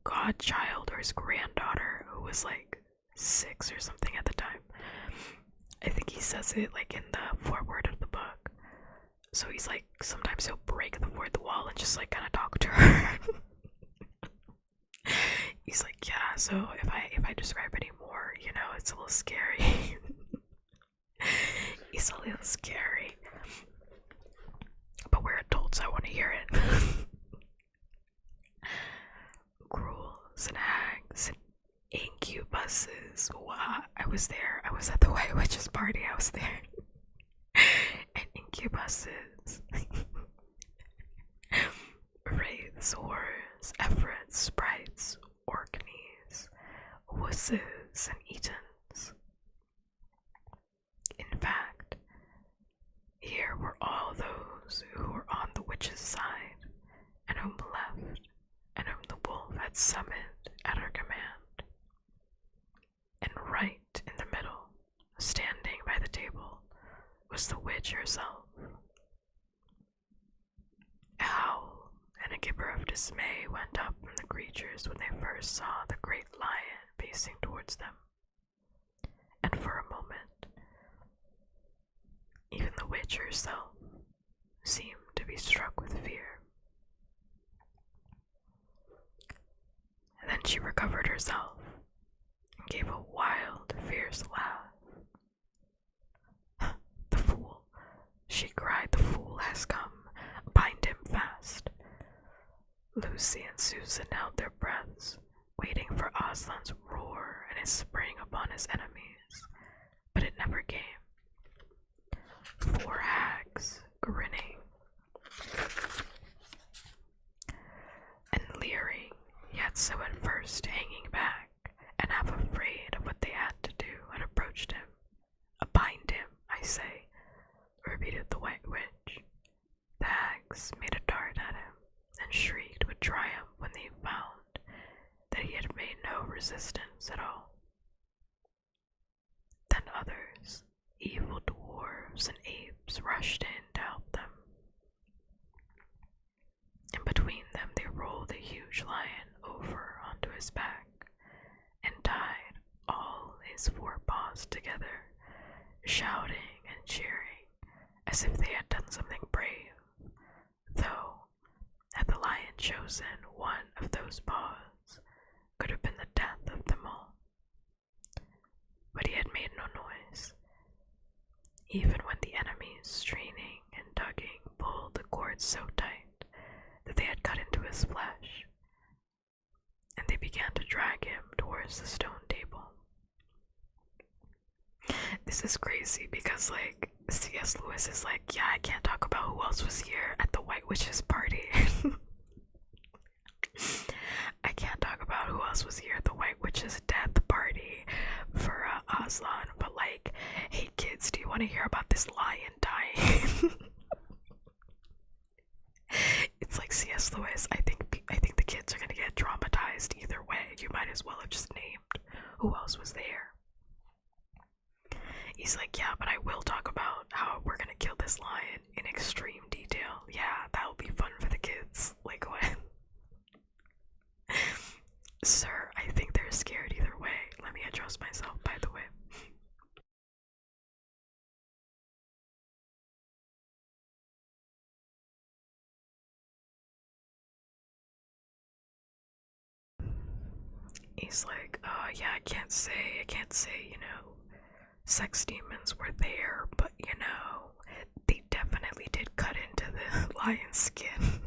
godchild or his granddaughter, who was like 6 or something at the time. I think he says it like in the foreword of the book. So he's like, sometimes he'll break the fourth wall and just like kind of talk to her. He's like, yeah, so if I describe any more, you know, it's a little scary. It's a little scary. But we're adults, I want to hear it. Ghouls and hags and incubuses. Wow, I was there. I was at the White Witch's party. I was there. And incubuses. Wraiths, horrors, efrits, sprites, orkneys, wusses, and etons. In fact, here were all those who were on the witch's side, and whom left, and whom the wolf had summoned at her command. And right in the middle, standing by the table, was the witch herself. A howl and a gibber of dismay went up from the creatures when they first saw the great lion pacing towards them. And for a moment, even the witch herself seemed to be struck with fear. And then she recovered herself and gave a wild, fierce laugh. "The fool," she cried, "the fool has come. Bind him fast." Lucy and Susan held their breaths, waiting for Aslan's roar and his spring upon his enemies, but it never came. 4 hags, grinning and leering, yet so at first hanging back and half afraid of what they had to do, had approached him. "Bind him, I say," repeated the White Witch. The hags made a dart at him and shrieked with triumph when they found that he had made no resistance at all. Then others, evil dwarves and apes, rushed in to help them. And between them they rolled a huge lion over onto his back and tied enemy's forepaws together, shouting and cheering as if they had done something brave, though had the lion chosen one of those paws, could have been the death of them all. But he had made no noise, even when the enemies, straining and tugging, pulled the cords so tight that they had cut into his flesh, and they began to drag him towards the stone table. This is crazy because, like, C.S. Lewis is like, yeah, I can't talk about who else was here at the White Witch's party. I can't talk about who else was here at the White Witch's death party for Aslan, but like, hey kids, do you want to hear about this lion dying? It's like C.S. Lewis. I think the kids are gonna get traumatized either way. You might as well have just named who else was there. He's like, yeah, but I will talk about how we're gonna kill this lion in extreme detail. Yeah, that'll be fun for the kids. Like, what? Sir, I think they're scared either way. Let me adjust myself, by the way. He's like, yeah, I can't say, sex demons were there, but they definitely did cut into the lion's skin.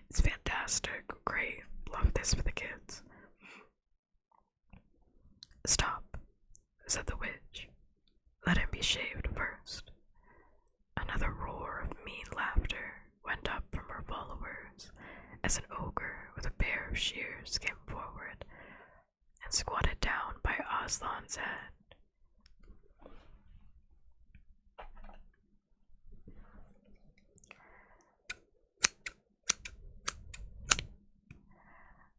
It's fantastic, great, love this for the kids. Stop, said the witch. Let him be shaved first. Another roar of mean laughter went up from her followers as an ogre with a pair of shears came forward and squatted down by Aslan's head.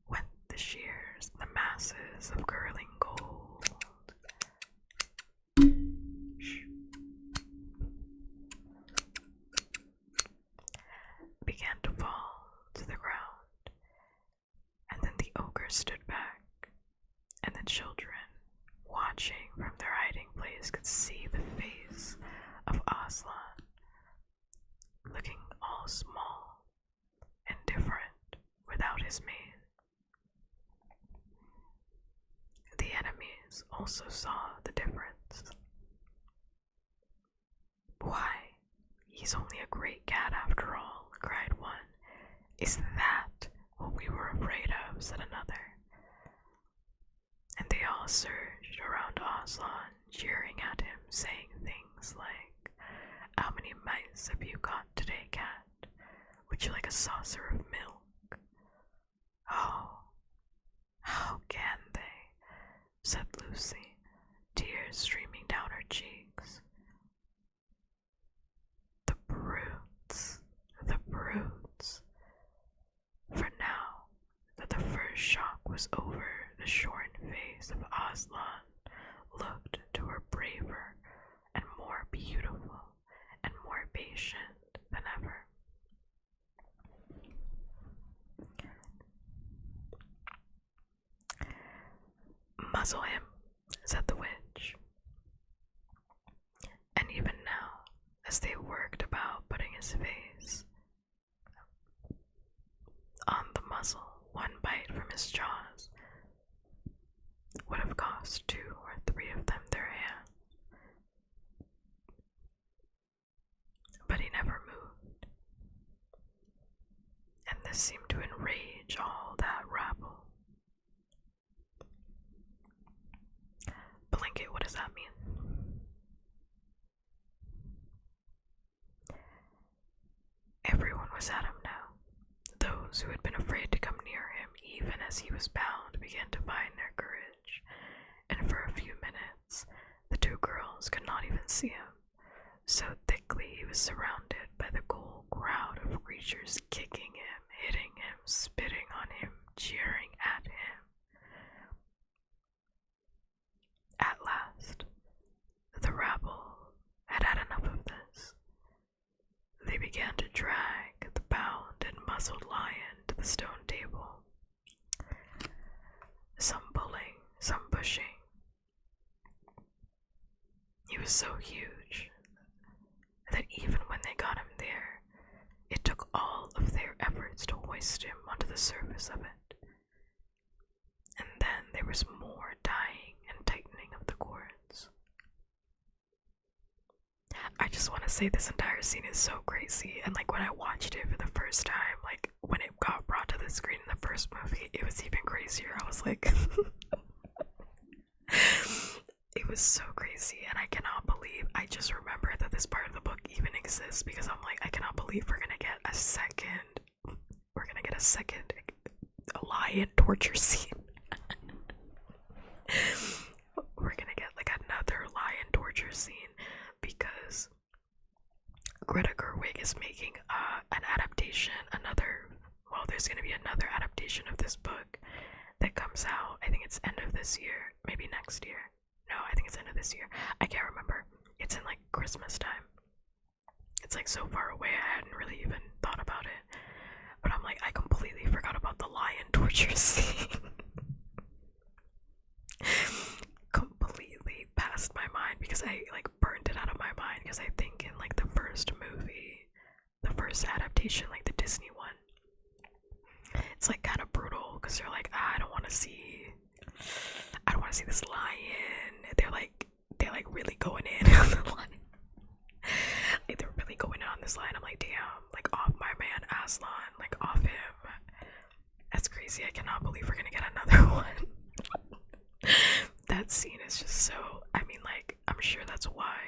Went the shears, the masses of curling gold. Began to fall to the ground, and then the ogre stood back, and the children, watching from their hiding place, could see the face of Aslan, looking all small and different without his mane. The enemies also saw the difference. Why, he's only a great cat after all, cried one. Is that what we were afraid of, said another. And they all surged around Aslan, cheering at him, saying things like, how many mice have you got today, cat? Would you like a saucer of milk? Oh, how can they? Said Lucy, tears streaming down her cheeks. The brutes, the brutes. For now that the first shock was over, the shorn face of Aslan looked to her braver and more beautiful and more patient than ever. Muzzle him, said the witch. And even now, as they worked about putting his face on the muzzle, one bite from his jaws would have cost 2 or 3 of them their hands. But he never moved, and this seemed to enrage all that rabble. Blanket, what does that mean? Everyone was at him now. Those who had been afraid to come near him, even as he was bound, began to find their courage, and for a few minutes the 2 girls could not even see him. So thickly he was surrounded by the whole crowd of creatures, kicking him, hitting him, spitting on him, cheering at him. At last, the rabble had had enough of this. They began to drag the bound and muzzled lion to the stone table, some pulling, some pushing, was so huge that even when they got him there, it took all of their efforts to hoist him onto the surface of it. And then there was more tying and tightening of the cords. I just want to say this entire scene is so crazy, and like when I watched it for the first time, like when it got brought to the screen in the first movie, it was even crazier. I was like, it was so crazy, and I cannot believe, I just remember that this part of the book even exists, because I'm like, I cannot believe we're gonna get a second lion torture scene. We're gonna get like another lion torture scene, because Greta Gerwig is making an adaptation, there's gonna be another adaptation of this book that comes out, I think it's end of this year, maybe next year. No, I think it's end of this year. I can't remember. It's in like Christmas time. It's like so far away, I hadn't really even thought about it. But I'm like, I completely forgot about the lion torture scene. Completely passed my mind, because I like burned it out of my mind, because I think in like the first movie, the first adaptation, like the Disney one, it's like kind of brutal, because they're like, I don't want to see this lion. They're like really going in on the lion. Like they're really going in on this lion. I'm like, damn, like off my man Aslan, like off him. That's crazy. I cannot believe we're gonna get another one. That scene is just so, I mean, like, I'm sure that's why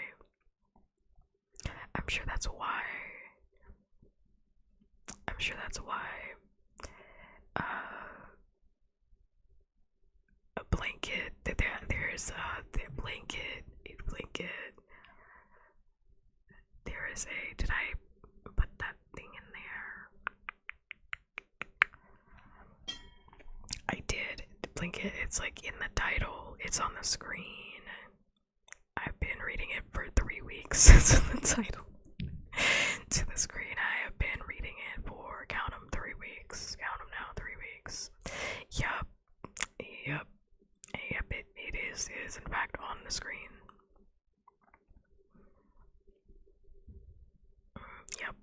a blanket, there's the blanket, there is a, did I put that thing in there? I did. The blanket, it's like in the title, it's on the screen. I've been reading it for 3 weeks since the title to the screen. I have been reading it for, count them, 3 weeks. Count them now, 3 weeks. Yup, it is in fact on the screen. Yep.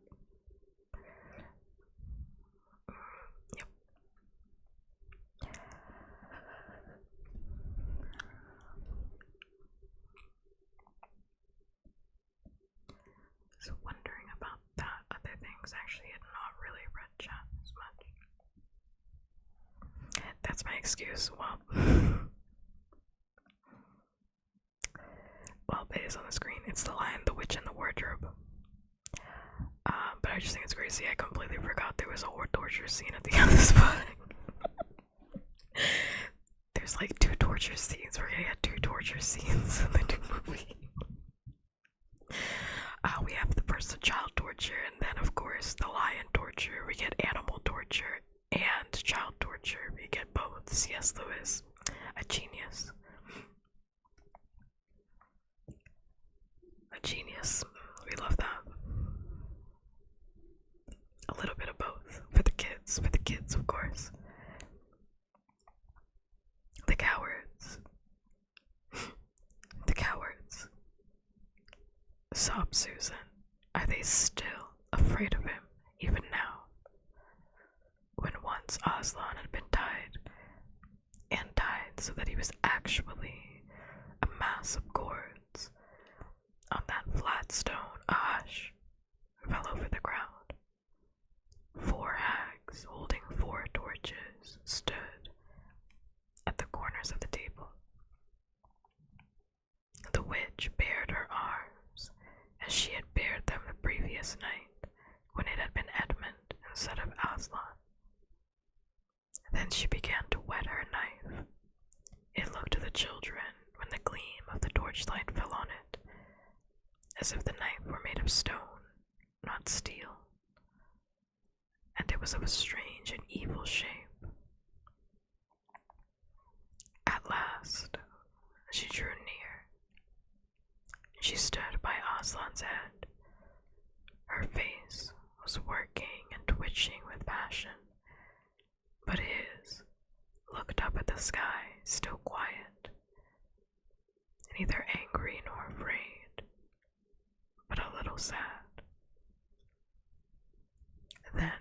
So wondering about that. Other things, actually had not really read chat as much. That's my excuse. Well, it is on the screen. It's The Lion, the Witch, and the Wardrobe. But I just think it's crazy. I completely forgot there was a torture scene at the end of this book. There's like 2 torture scenes. We're gonna get 2 torture scenes in the new movie. We have the child torture, and then of course the lion torture. We get animal torture and child torture. We get both. C.S. Lewis, a genius. A genius. We love that. A little bit of both for the kids, of course. The cowards. The cowards. Sobbed Susan. Are they still afraid of him, even now? When once Aslan had been tied, and tied so that he was actually a mass of cords, on that flat stone a hush fell over the ground. 4 hags holding 4 torches stood at the corners of the table. The witch bared her arms as she had bared them the previous night when it had been Edmund instead of Aslan. Then she began to whet her knife. It looked to the children, when the gleam of the torchlight fell on it, as if the knife were made of stone, not steel, and it was of a strange and evil shape. At last, she drew near. She stood by Aslan's head. Her face was working and twitching with passion, but his looked up at the sky, still quiet, neither angry nor afraid. sad. Then,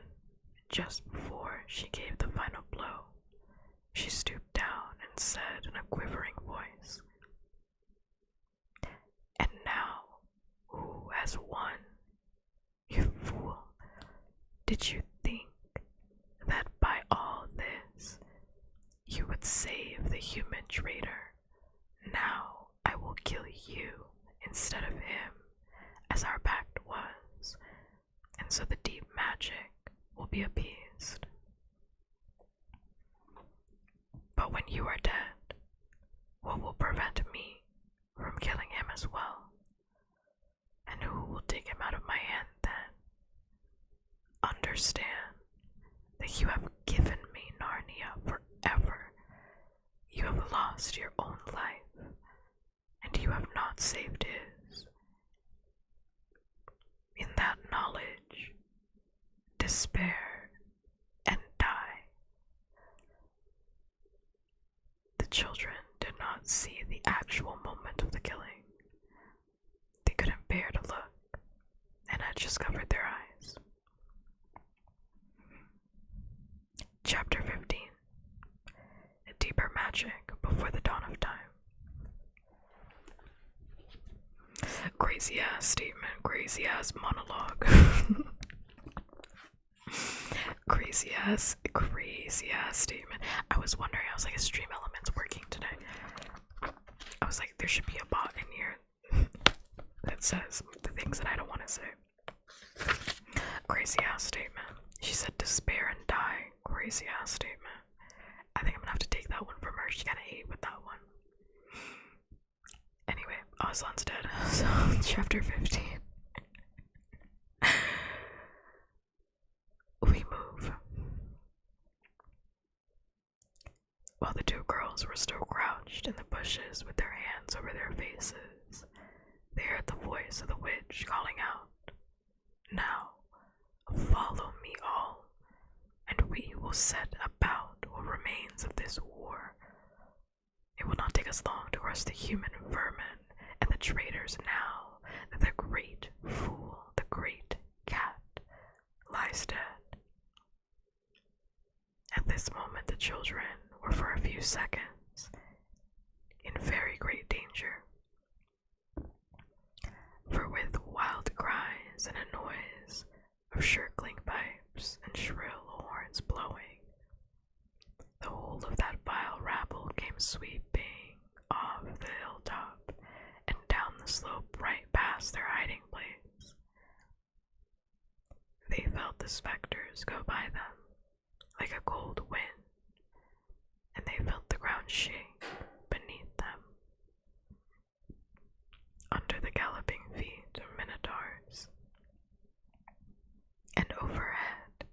just before she gave the final blow, she stooped down and said in a quivering voice, "And now, who has won? You fool, did you think that by all this you would save the human traitor? Now I will kill you instead of him, as our pact was, and so the deep magic will be appeased. But when you are dead, what will prevent me from killing him as well? And who will take him out of my hand then? Understand that you have given me Narnia forever. You have lost your own life, and you have not saved his. In that knowledge, despair and die." The children did not see the actual moment of the killing. They couldn't bear to look, and had just covered their eyes. Chapter 15. Deeper Magic Before the Dawn of Time. Crazy ass statement, crazy ass monologue. crazy ass statement. I was wondering, I was like, is Stream Elements working today? I was like, there should be a bot in here that says the things that I don't want to say. Crazy ass statement. She said despair and die. Crazy ass statement. I think I'm gonna have to take that one from her. She kinda ate with that one. Anyway, Aslan's dead. So, chapter 15. We move. While the two girls were still crouched in the bushes with their hands over their faces, they heard the voice of the witch calling out, "Now, follow me all, and we will set about what remains of this war. It will not take us long to crush the human vermin and the traitors now that the great fool, the great cat, lies dead." At this moment the children were for a few seconds in very great danger. For with wild cries and a noise of shirkling pipes and shrill horns blowing, the whole of that vile rabble came sweeping off the hilltop and down the slope right past their hiding place. They felt the specters go by them like a cold wind, and they felt the ground shake beneath them. Under the galloping feet of minotaurs, and overhead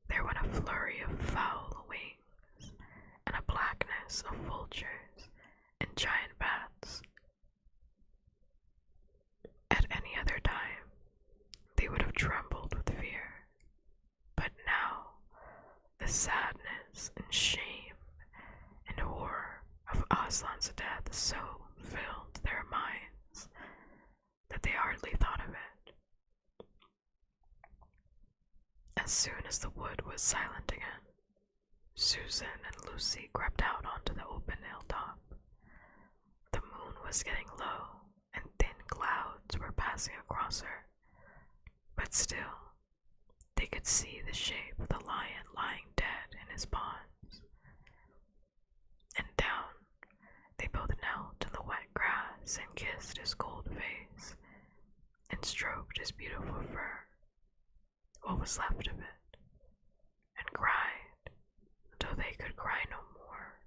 there went a flurry of foul wings and a blackness of vultures and giant bats. At any other time they would have trembled with fear, but now the sadness and shame and horror of Aslan's death so filled their minds that they hardly thought of it. As soon as the wood was silent again, Susan and Lucy crept out onto the open hilltop. The moon was getting low, and thin clouds were passing across her, but still they could see the shape of the lion lying dead in his ponds. And down they both knelt in the wet grass and kissed his cold face and stroked his beautiful fur, what was left of it, and cried until they could cry no more.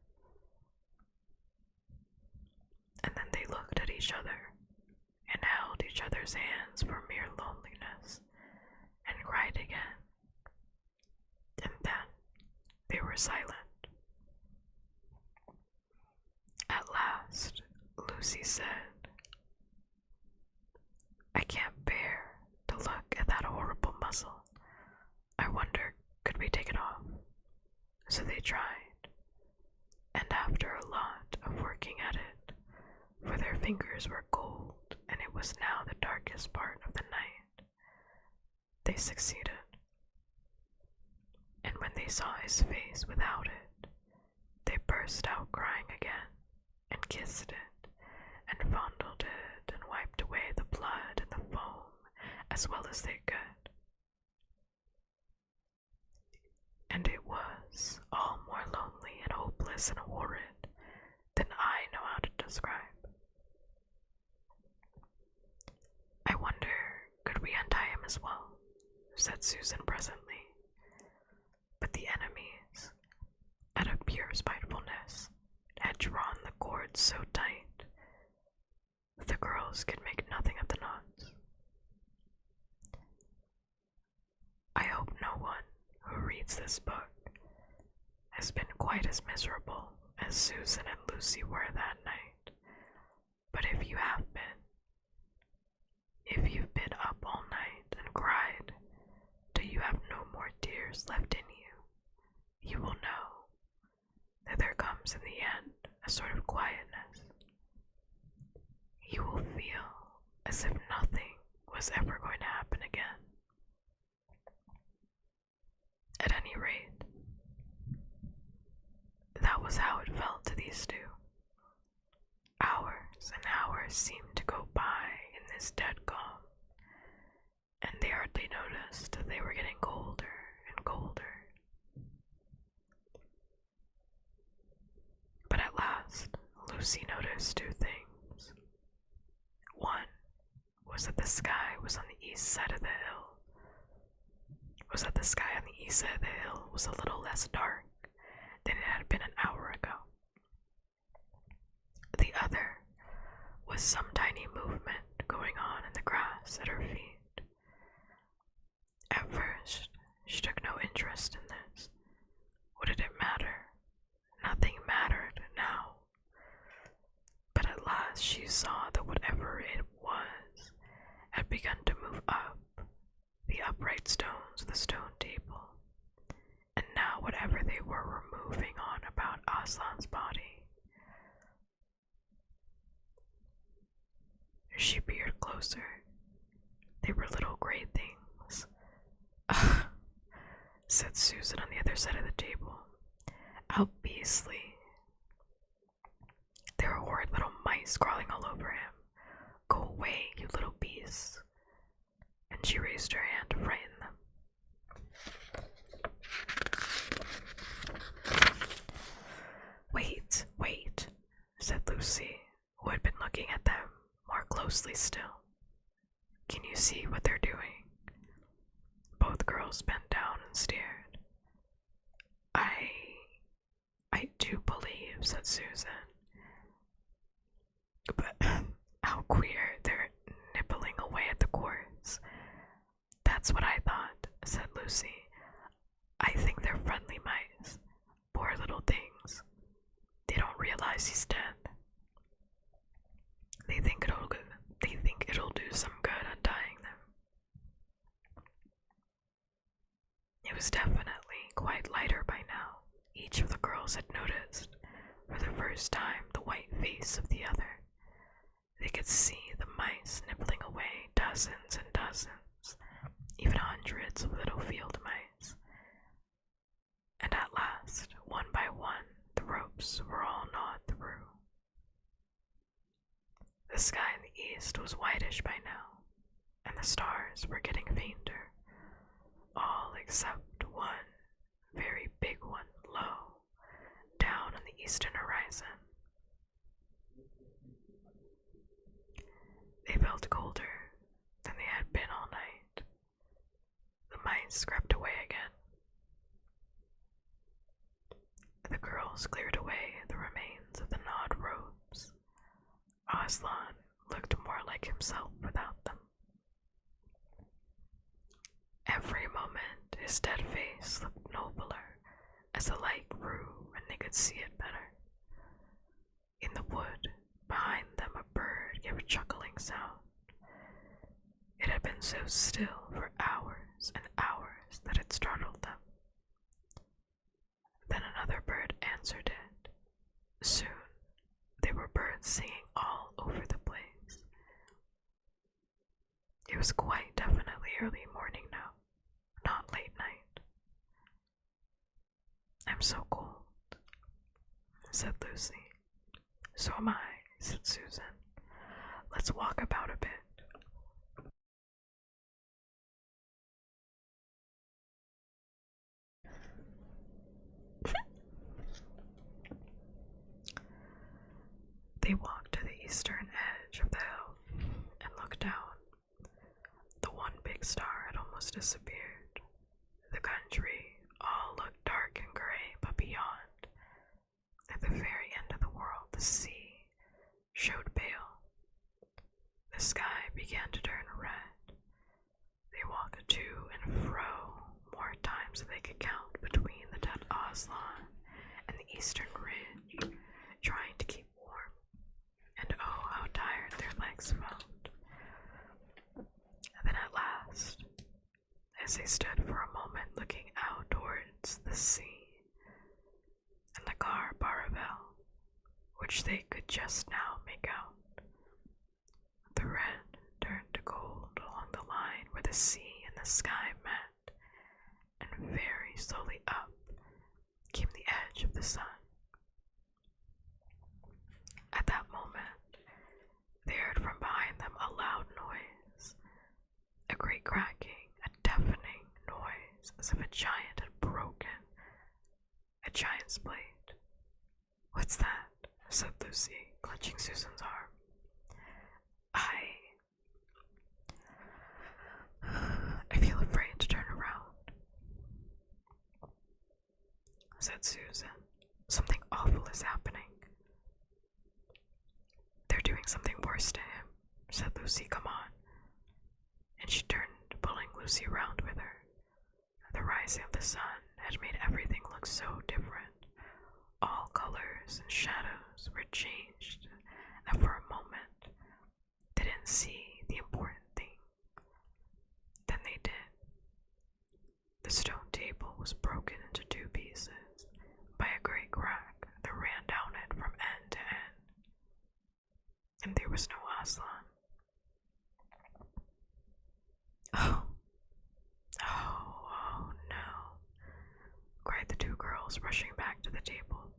And then they looked at each other and held each other's hands for mere loneliness and cried again. And then they were silent. At last, Lucy said, "I can't bear to look at that horrible muzzle. I wonder, could we take it off?" So they tried, and after a lot of working at it, for their fingers were cold and it was now the darkest part of the night, They succeeded, and when they saw his face without it, they burst out crying again, and kissed it, and fondled it, and wiped away the blood and the foam as well as they could. And it was all more lonely and hopeless and horrid than I know how to describe. I wonder, could we untie him as well? Said Susan presently. But the enemies, out of pure spitefulness, had drawn the cords so tight that the girls could make nothing of the knots. I hope no one who reads this book has been quite as miserable as Susan and Lucy were that night. But if you have been, if you've been up all night and cried till you have no more tears left in you, you will know that there comes in the end a sort of quietness. You will feel as if nothing was ever going to happen again. At any rate, that was how it felt to these two. Hours and hours seemed to go by in this dead calm, and they hardly noticed that they were getting colder and colder. But at last, Lucy noticed two things. One was that the sky was on the east side of the hill. Was that the sky on the east side of the hill was a little less dark than it had been an hour ago. The other was some tiny movement going on in the grass at her feet. At first, she took no interest in this. What did it matter? Nothing mattered now. But at last she saw that whatever it was had begun to move up the upright stones of the stone table, and now whatever they were moving on about Aslan's body. She peered closer. They were little gray things. Ugh, said Susan on the other side of the table. How beastly. There were horrid little mice crawling all over him. Go away, you little beasts. And she raised her hand to frighten them. Wait, wait, said Lucy, who had been looking at them more closely still. Can you see what they're doing? Both girls bent down and stared. I do believe, said Susan. But how queer, they're nibbling away at the cords. That's what I thought, said Lucy. I think they're friendly mice. Poor little things. They don't realize he's dead. They think it'll do some good untying them. It was definitely quite lighter by now. Each of the girls had noticed, for the first time, the white face of the other. They could see the mice nibbling away, dozens and dozens, even hundreds of little field mice. And at last, one by one, the ropes were all gnawed through. The sky in the east was whitish by now, and the stars were getting fainter, all except one, very big one, low, down on the eastern horizon. They felt colder than they had been all night. The mice crept away again. The girls cleared away the remains of the gnawed ropes. Aslan looked more like himself without them. Every moment his dead face looked nobler as the light grew and they could see it better. In the wood behind them a bird gave a chuckling sound. It had been so still for hours and hours that it startled them. Then another bird answered it. Soon there were birds singing all over the place. It was quite definitely early morning now. I'm so cold, said Lucy. So am I, said Susan. Let's walk about a bit. They walked to the eastern edge of the hill and looked down. The one big star had almost disappeared. The country all looked dark and gray, but beyond, at the very end of the world, the sea showed pale. The sky began to turn red. They walked to and fro more times than they could count between the dead Aslan and the eastern ridge, trying to keep warm. And oh, how tired their legs felt. And then at last, as they stood for a moment looking out towards the sea and the car Baravel, which they could just now make out, the red turned to gold along the line where the sea and the sky met, and very slowly up came the edge of the sun. At that moment, they heard from behind them a loud noise, a great cracking, a deafening noise, as if a giant had broken a giant's blade. What's that? Said Lucy, clutching Susan's arm. I feel afraid to turn around, said Susan. Something awful is happening. They're doing something worse to him, said Lucy. Come on. And she turned, pulling Lucy around with her. The rising of the sun had made everything look so different. All colors and shadows were changed, and for a moment they didn't see the important thing. Then they did. The stone table was broken into two pieces by a great crack that ran down it from end to end. And there was no Aslan. Oh no, cried the two girls, rushing back to the table.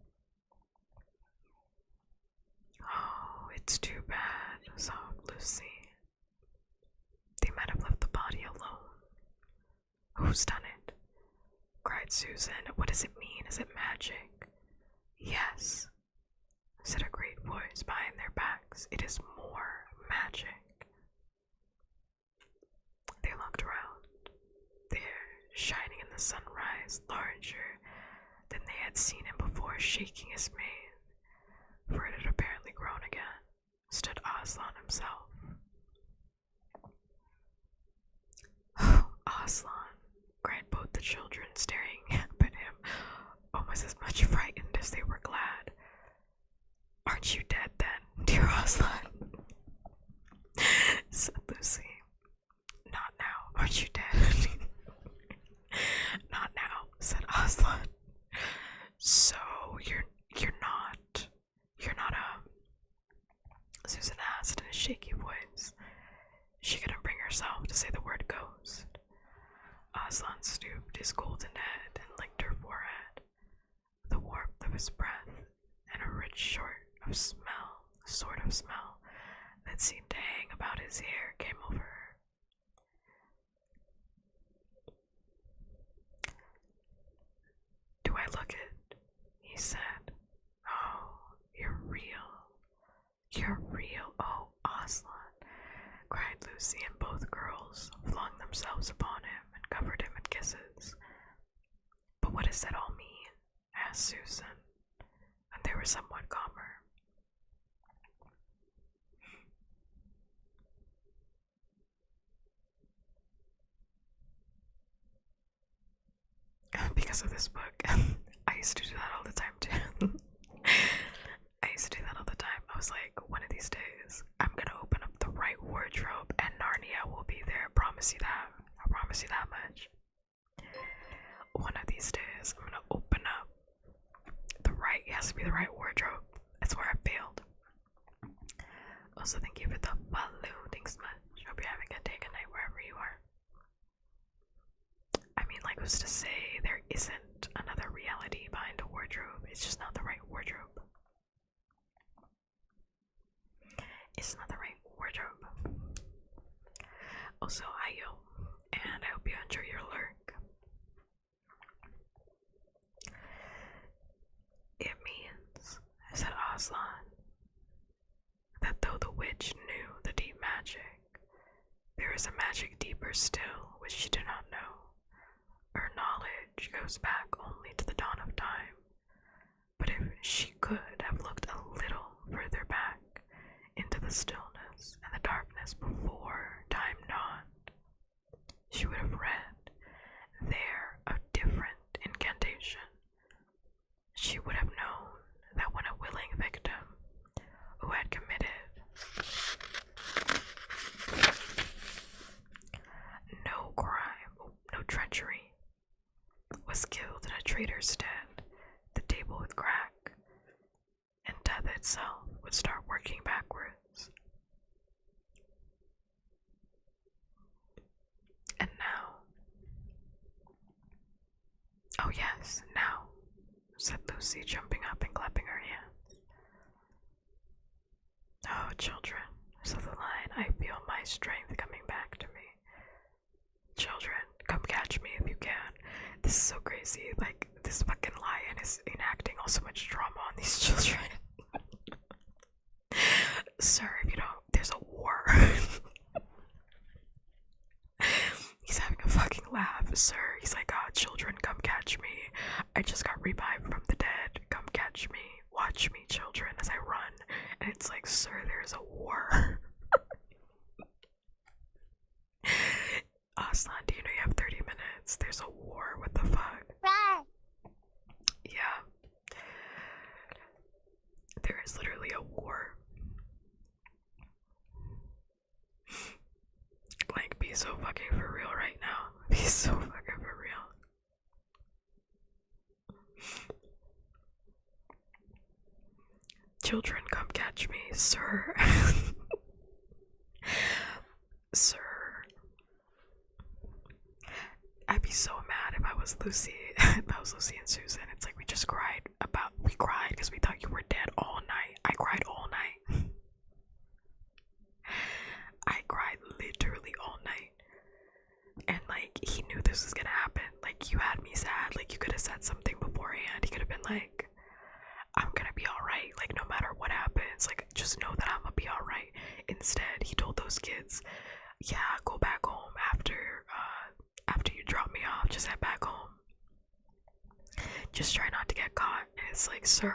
Oh, it's too bad, sobbed Lucy. They might have left the body alone. Who's done it? Cried Susan. What does it mean? Is it magic? Yes, said a great voice behind their backs. It is more magic. They looked around. There, shining in the sunrise, larger than they had seen him before, shaking his mane, for it had apparently grown again, stood Aslan himself. Oh, Aslan, cried both the children, staring up at him, almost as much frightened as they were glad. Aren't you dead then, dear Aslan? Said Lucy. Not now, aren't you dead? Not now, said Aslan. So you're not Susan asked in a shaky voice. She couldn't bring herself to say the word ghost. Aslan stooped his golden head and licked her forehead. The warmth of his breath and a rich sort of smell that seemed to hang about his hair came over her. Do I look it? He said. Oh, you're real. You're real. Oh, Aslan, cried Lucy, and both girls flung themselves upon him and covered him in kisses. But what does that all mean? Asked Susan, and they were somewhat calmer. Because of this book, I used to do that all the time too. I used to do that all the time. I was like, one of these days, I'm gonna open up the right wardrobe and Narnia will be there. I promise you that. I promise you that much. One of these days, I'm gonna open up it has to be the right wardrobe. That's where I failed. Also, thank you for the follow. Thanks much. Hope you're having a day, good night, wherever you are. I mean, like, who's to say there isn't another reality behind a wardrobe? It's just not the right wardrobe. It's not the right wardrobe. Also, hi yo, and I hope you enjoy your lurk. It means, said Aslan, that though the witch knew the deep magic, there is a magic deeper still which she did not know. Her knowledge goes back only to the dawn of time. But if she could have looked a little further back into the stillness and the darkness before time dawned, she would have read there a different incantation. She would have known that when a willing victim who had committed no crime, no treachery, was killed in a traitor's stead, the table would crack, and death itself would start working backwards. And now, oh yes, now, said Lucy, jumping up and clapping her hands. Oh, children, said the lion, I feel my strength coming back to me. Children, come catch me if you can. This is so crazy. Like, this fucking lion is enacting all so much drama on these children. Sir, if you don't, there's a war. He's having a fucking laugh, sir. He's like, oh, children, come catch me. I just got revived from the dead. Come catch me. Watch me, children, as I run. And it's like, sir, there's a war. Aslan, do you know you have 30 minutes? There's a war. What the fuck? Yeah. There is literally a war. Like, be so fucking for real right now. Be so fucking for real. Children, come catch me, sir. Sir. I'd be so mad if I was Lucy. If I was Lucy and Susan. It's like we cried because we thought you were dead all night. I cried all night. I cried literally all night. And like, he knew this was gonna happen. Like, you had me sad. Like, you could have said something beforehand. He could have been like, I'm gonna be alright. Like, no matter what happens, like, just know that I'm gonna be alright. Instead, he told those kids, yeah, go back home after you drop me off. Just head back home. Just try not to get caught. And it's like, sir.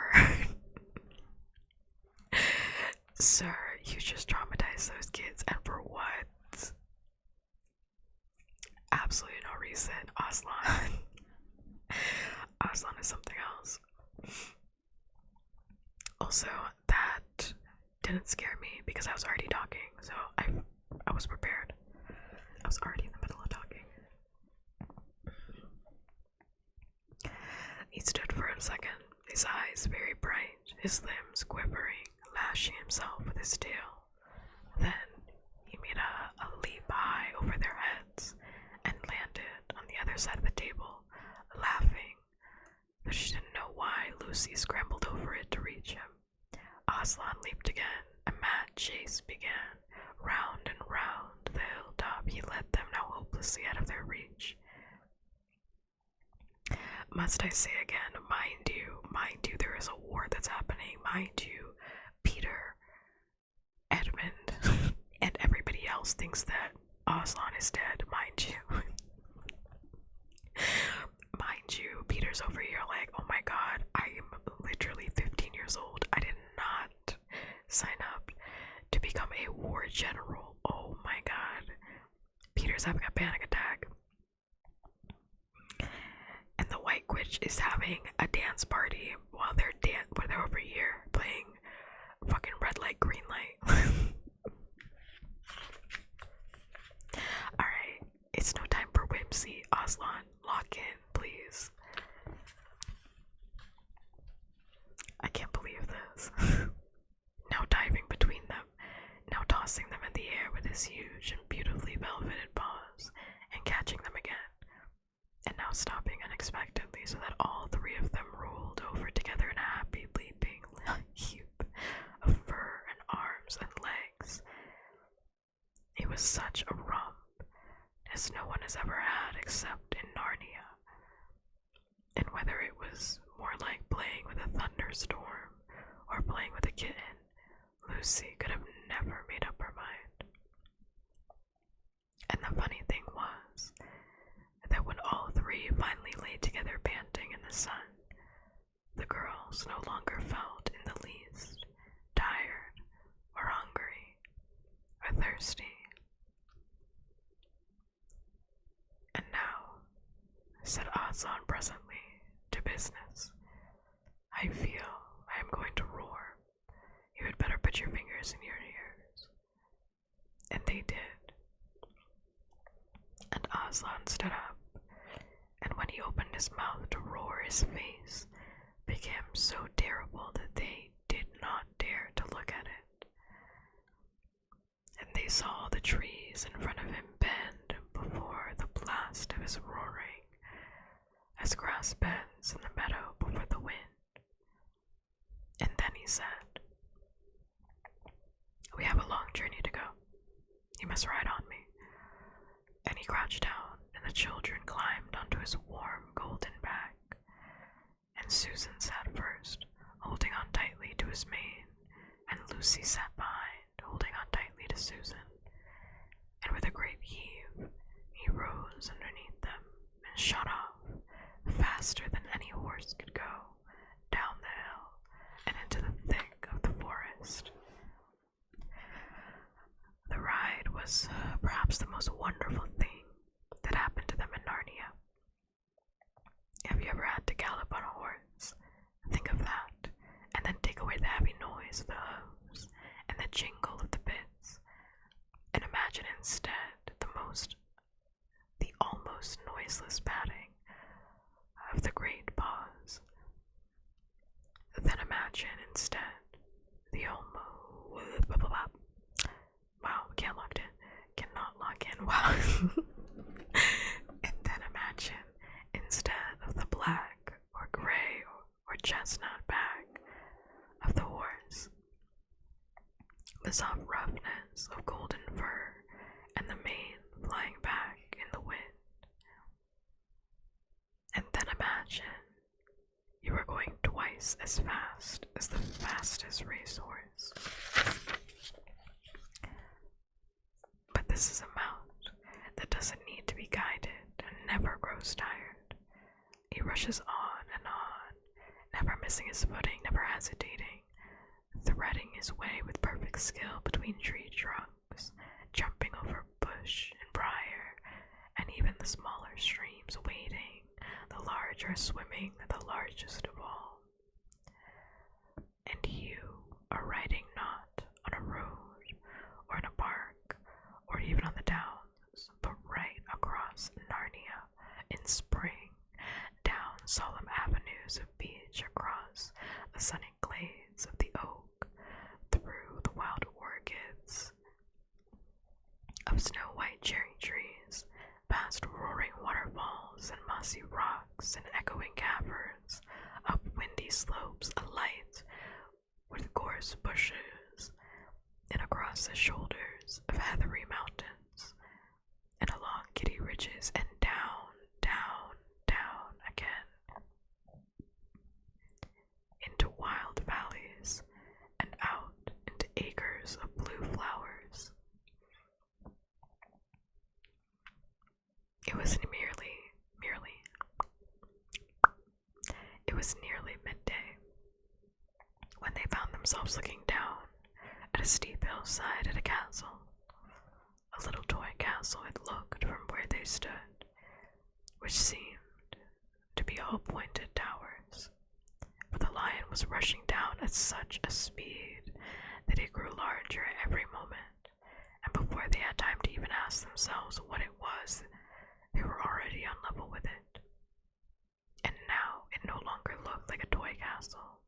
Sir, you just traumatized those kids. And for what? Absolutely no reason. Aslan. Aslan is something else. Also, that didn't scare me because I was already talking. So I was prepared. I was already in the middle of talking. He stood for a second, his eyes very bright, his limbs quivering, lashing himself with his tail. Then he made a leap high over their heads and landed on the other side of the table, laughing, though she didn't know why Lucy scrambled over it to reach him. Aslan leaped again. A mad chase began. Round and round the hilltop he led them, now hopelessly out of their reach. Must I say again, mind you, there is a war that's happening. Mind you, Peter, Edmund, and everybody else thinks that Aslan is dead, mind you. Mind you, Peter's over here like, oh my god, I am literally 15 years old. I did not sign up to become a war general. Oh my god. Peter's having a panic attack. And the White Witch is having a dance party while they're over here playing fucking red light, green light. Alright, it's no time for whimsy. Aslan, lock in, please. I can't believe this. Now diving between them, now tossing them in the air with his huge and beautifully velveted paws, and catching them again, and now stopping unexpectedly so that all three of them rolled over together in a happy leaping heap of fur and arms and legs. It was such a romp as no one has ever had except in Narnia. And whether it was more like playing with a thunderstorm or playing with a kitten, Lucy could have never made up her mind. And the funny thing was that when all three finally lay together panting in the sun, the girls no longer felt in the least tired or hungry or thirsty. And now, said Aslan presently, to business. I feel I am going to roar. You had better put your fingers in your ears. And they did. And Aslan stood up, and when he opened his mouth to roar, his face became so terrible that they did not dare to look at it. And they saw the trees in front of him bend before the blast of his roaring, as grass bends in the meadow before the wind. And then he said, "We have a long journey to go. You must ride on me." And he crouched down, and the children climbed onto his warm golden back. And Susan sat first, holding on tightly to his mane, and Lucy sat behind, holding on tightly to Susan. And with a great heave, he rose underneath them and shot off, faster than any horse could go, down the hill and into the thick of the forest. The ride was perhaps the most wonderful thing that happened to them in Narnia. Have you ever had to gallop on a horse? Think of that, and then take away the heavy noise of the hooves and the jingle of the bits, and imagine instead the almost noiseless patting of the great paws. Then imagine instead the wow, can't lock in. Cannot lock in. Wow. And then imagine instead of the black or gray or chestnut back of the horse, the soft roughness of golden fur and the mane flying back in the wind. And then imagine you are going twice as fast as the fastest racehorse. But this is a mount that doesn't need to be guided and never grows tired. He rushes on, never missing his footing, never hesitating, threading his way with perfect skill between tree trunks, jumping over bush and briar, and even the smaller streams, wading, the larger swimming, the largest of all. And you are riding not on a road or in a park or even on the downs, but right across Narnia in spring, down solemn avenues of beech, across the sunny glades of the oak, through the wild orchids of snow-white cherry trees, past roaring waterfalls and mossy rocks and echoing caverns, up windy slopes alight with gorse bushes, and across the shoulders of heathery mountains, and along giddy ridges, and down, down, down again, into wild valleys, and out into acres of blue flowers. It was nearly midday when they found themselves looking down at a steep hillside at a castle. A little toy castle it looked from where they stood, which seemed to be all pointed towers, for the lion was rushing down at such a speed that it grew larger every moment, and before they had time to even ask themselves what it was, they were already on level with it. And now it no longer looked like a toy castle,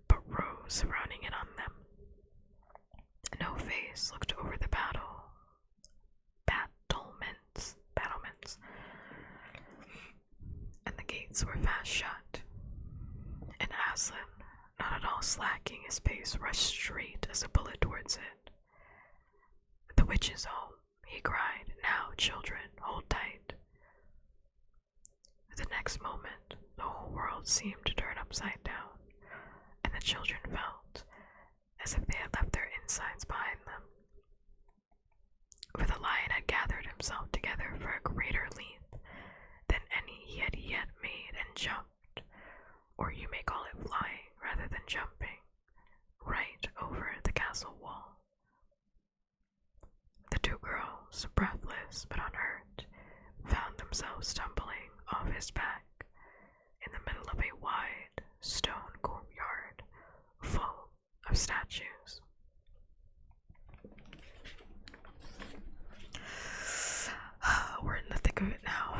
but rose frowning in on them. No face looked over the battlements, gates were fast shut, and Aslan, not at all slacking his pace, rushed straight as a bullet towards it. "The witch is home," he cried. "Now, children, hold tight." The next moment, the whole world seemed to turn upside down, and the children felt as if they had left their insides behind them. For the lion had gathered himself together for a greater leap than any he had yet made and jumped, or you may call it flying rather than jumping, right over the castle wall. The two girls, breathless but unhurt, found themselves stumbling off his back in the middle of a wide stone courtyard full of statues. We're in the thick of it now.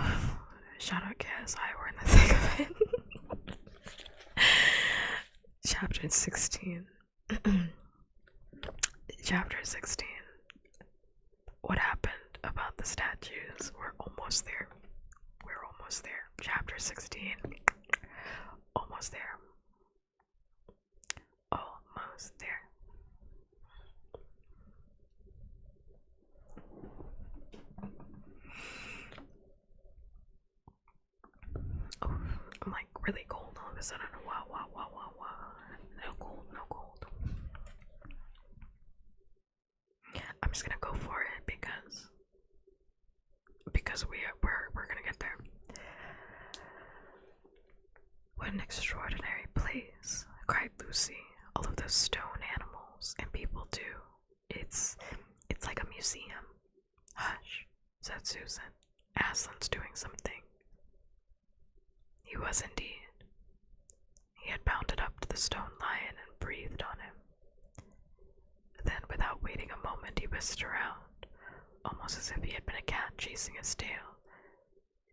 Shout out KSI, we're in the thick of it. Chapter 16. Chapter 16. What happened about the statues? We're almost there. We're almost there. Chapter 16. Almost there. Almost there. Oh, I'm like really cold all of a sudden. Wow. No cold, no cold. I'm just gonna go for it because we're gonna get there. "What an extraordinary place," cried Lucy. "All of those stone animals and people too. It's like a museum." "Hush," said Susan. "Aslan's doing something." He was indeed. He had bounded up to the stone lion and breathed on him. Then, without waiting a moment, he whisked around, almost as if he had been a cat chasing his tail,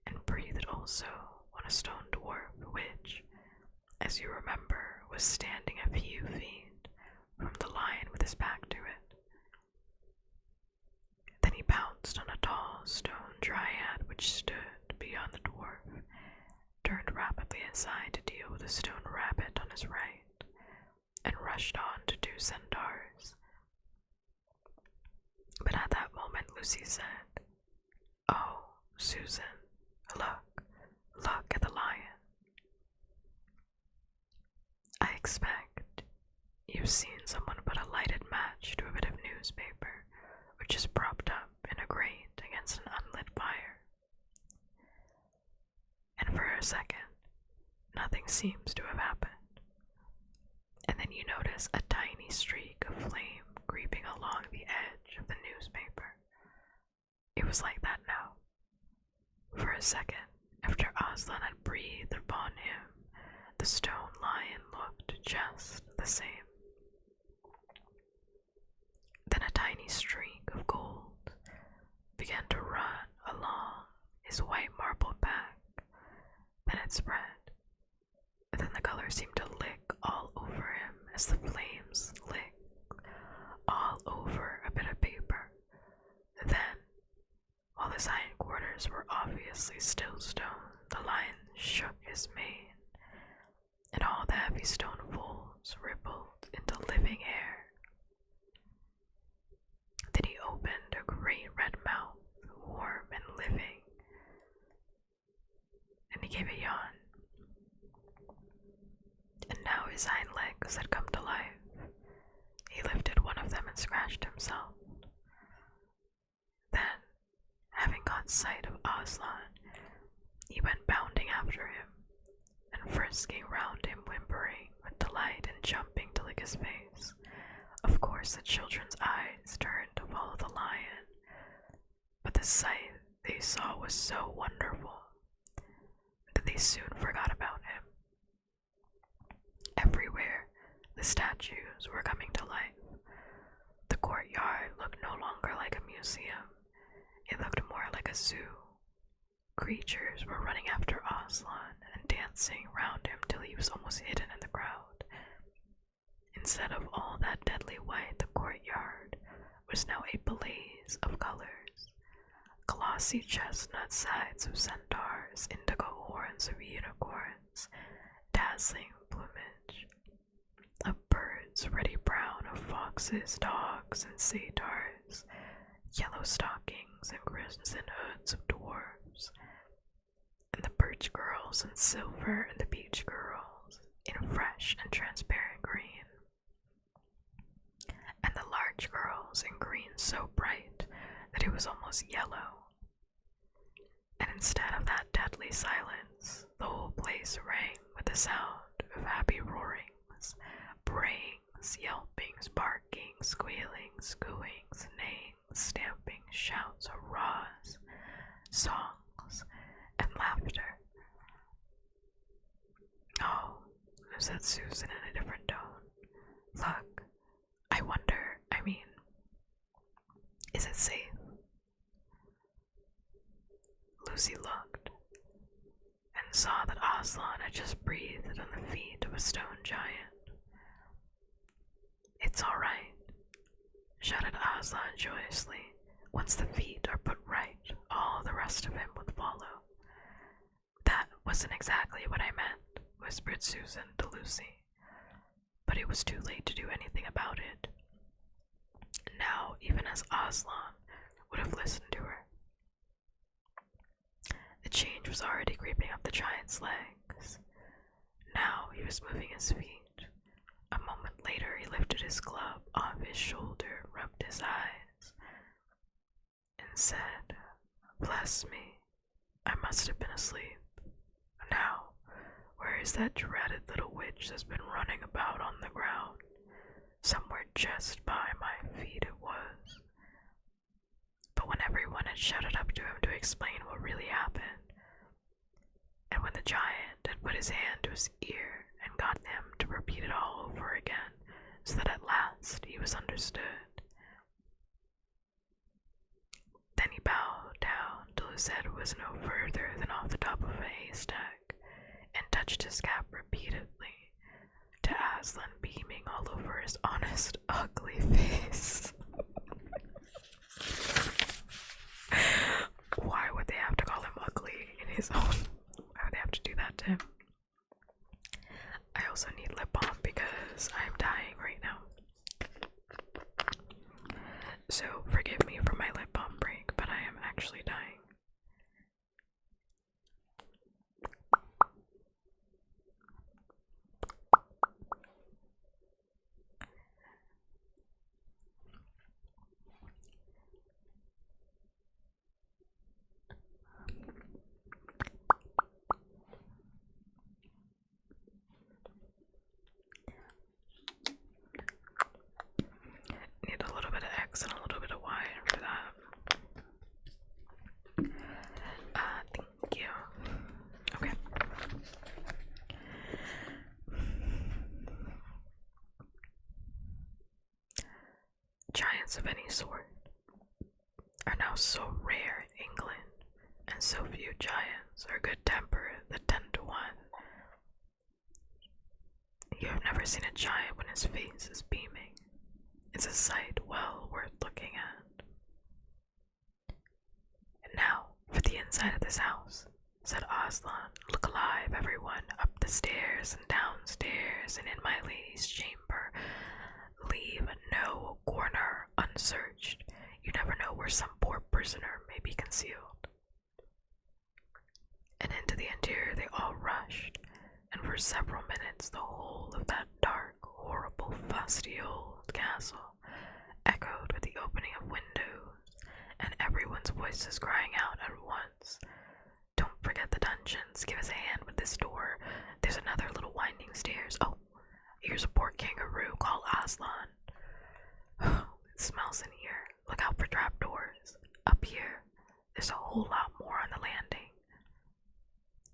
and breathed also on a stone dwarf which, as you remember, was standing a few feet from the lion with his back to it. Then he pounced on a tall stone dryad which stood beyond the dwarf, turned rapidly aside to deal with a stone rabbit on his right, and rushed on to 2 centaurs. But at that moment Lucy said, "Oh, Susan, look at the lion. I expect you've seen someone put a lighted match to a bit of newspaper which is propped up in a grate against an unlit fire. And for a second, nothing seems to have happened. And then you notice a tiny streak of flame creeping along the edge of the newspaper. It was like that now. For a second, after Aslan had breathed upon him, the stone lion looked just the same. Then a tiny streak of gold began to run along his white marble back. Then it spread. And then the color seemed to lick all over him as the flames lick all over a bit of paper. Then, while his hindquarters were obviously still stone, the lion shook his mane, and all the heavy stone folds rippled into living air. Then he opened a great red mouth, warm and living, and he gave a yawn. And now his hind legs had come to life. He lifted one of them and scratched himself. Then, having caught sight of Aslan, he went bounding after him, and frisking round him, whimpering with delight and jumping to lick his face. Of course the children's eyes turned to follow the lion, but the sight they saw was so wonderful that they soon forgot about him. Everywhere the statues were coming to life. The courtyard looked no longer like a museum. It looked more like a zoo. Creatures were running after Aslan and dancing round him till he was almost hidden in the crowd. Instead of all that deadly white, the courtyard was now a blaze of colors. Glossy chestnut sides of centaurs, indigo horns horns of unicorns, dazzling plumage of birds, ruddy brown of foxes, dogs, and satyrs, yellow stockings and crimson hoods of dwarves, and the birch girls in silver and the beech girls in fresh and transparent green, and the large girls in green so bright that it was almost yellow. And instead of that deadly silence, the whole place rang with the sound of happy roarings, brayings, yelpings, barkings, squealings, cooings, neighings, stamping, shouts, hurrahs, songs, and laughter. Oh, said Susan in a different tone. Look, I mean, is it safe? Lucy looked and saw that Aslan had just breathed on the feet of a stone giant. It's all right, shouted Aslan joyously. Once the feet are put right, all the rest of him would follow. That wasn't exactly what I meant, whispered Susan to Lucy, but it was too late to do anything about it. Now, even as Aslan would have listened to her, the change was already creeping up the giant's legs. Now he was moving his feet. A moment later he lifted his club off his shoulder, rubbed his eyes, and said, "Bless me, I must have been asleep. Now, where is that dreaded little witch that's been running about on the ground? Somewhere just by my feet it was." But when everyone had shouted up to him to explain what really happened, and when the giant had put his hand to his ear and got him to repeat it all over again, so that at last he was understood, then he bowed down till his head was no further than off the top of a haystack, and touched his cap repeatedly, to Aslan beaming all over his honest, ugly face. Why would they have to call him ugly in his own? Why would they have to do that to him? I also need lip balm because I'm dying right now. So forgive me for my lip balm break, but I am actually dying. Need a little bit of X and a little bit of Y after that. Thank you. Okay. Giants of any sort are now so rare in England, and so few giants are good-tempered that 10 to 1. You have never seen a giant when his face is beaming. It's a sight well worth looking at. And now, for the inside of this house, said Aslan. Look alive, everyone, up the stairs and downstairs and in my lady's chamber. Leave no corner unsearched. You never know where some poor prisoner may be concealed. And into the interior they all rushed, and for several minutes the whole of that dark, horrible, fusty old castle echoed with the opening of windows, and everyone's voices crying out at once, "Don't forget the dungeons, give us a hand with this door, there's another little winding stairs, oh, here's a poor kangaroo, call Aslan. It smells in here, look out for trapdoors, up here, there's a whole lot more on the landing."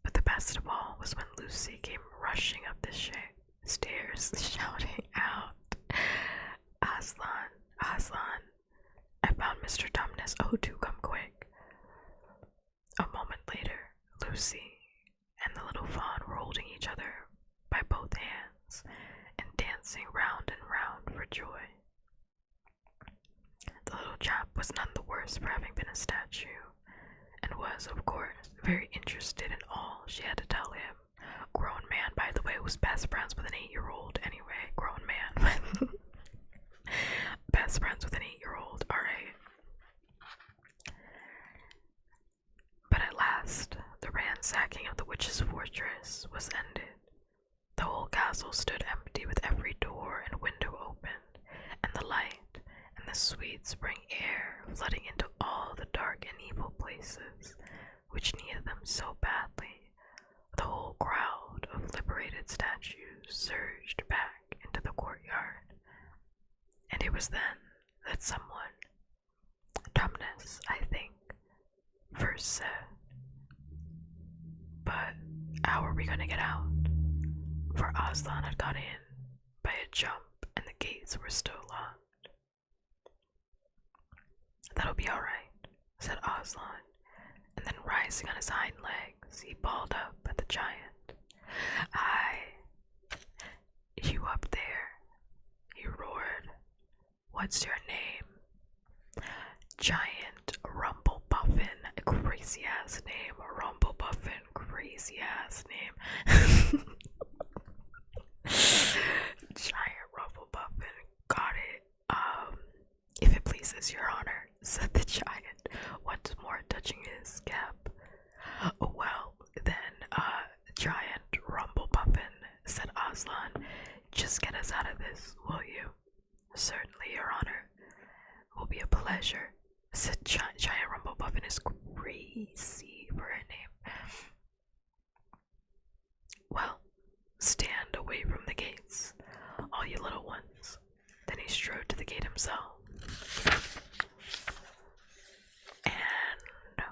But the best of all was when Lucy came rushing up the stairs, shouting out, "Aslan, Aslan, I found Mr. Dumbness, oh, do come quick." A moment later, Lucy and the little fawn were holding each other by both hands and dancing round and round for joy. The little chap was none the worse for having been a statue, and was, of course, very interested in all she had to tell him. Grown man, by the way, who's best friends with an 8-year-old anyway. Grown man. Best friends with an 8-year-old, alright. But at last, the ransacking of the witch's fortress was ended. The whole castle stood empty with every door and window opened, and the light and the sweet spring air flooding into all the dark and evil places which needed them so badly. The whole crowd of liberated statues surged back into the courtyard, and it was then that someone, Dumbness, I think, first said, "But how are we going to get out?" For Aslan had got in by a jump and the gates were still locked. "That'll be alright," said Aslan, and then rising on his hind legs, he bawled up at the giant. "Hi, you up there," he roared. "What's your name?" "Giant Rumblebuffin." Crazy ass name. Rumblebuffin. Crazy ass name. Giant Rumblebuffin. Got it. If it pleases your honor, said the giant, once more touching his cap. "Well, then, Giant Rumblebuffin," said Aslan, "just get us out of this, will you?" "Certainly, your honor. Will be a pleasure," said Giant Rumblebuffin. Is crazy for a name. "Well, stand away from the gates, all you little ones." Then he strode to the gate himself. And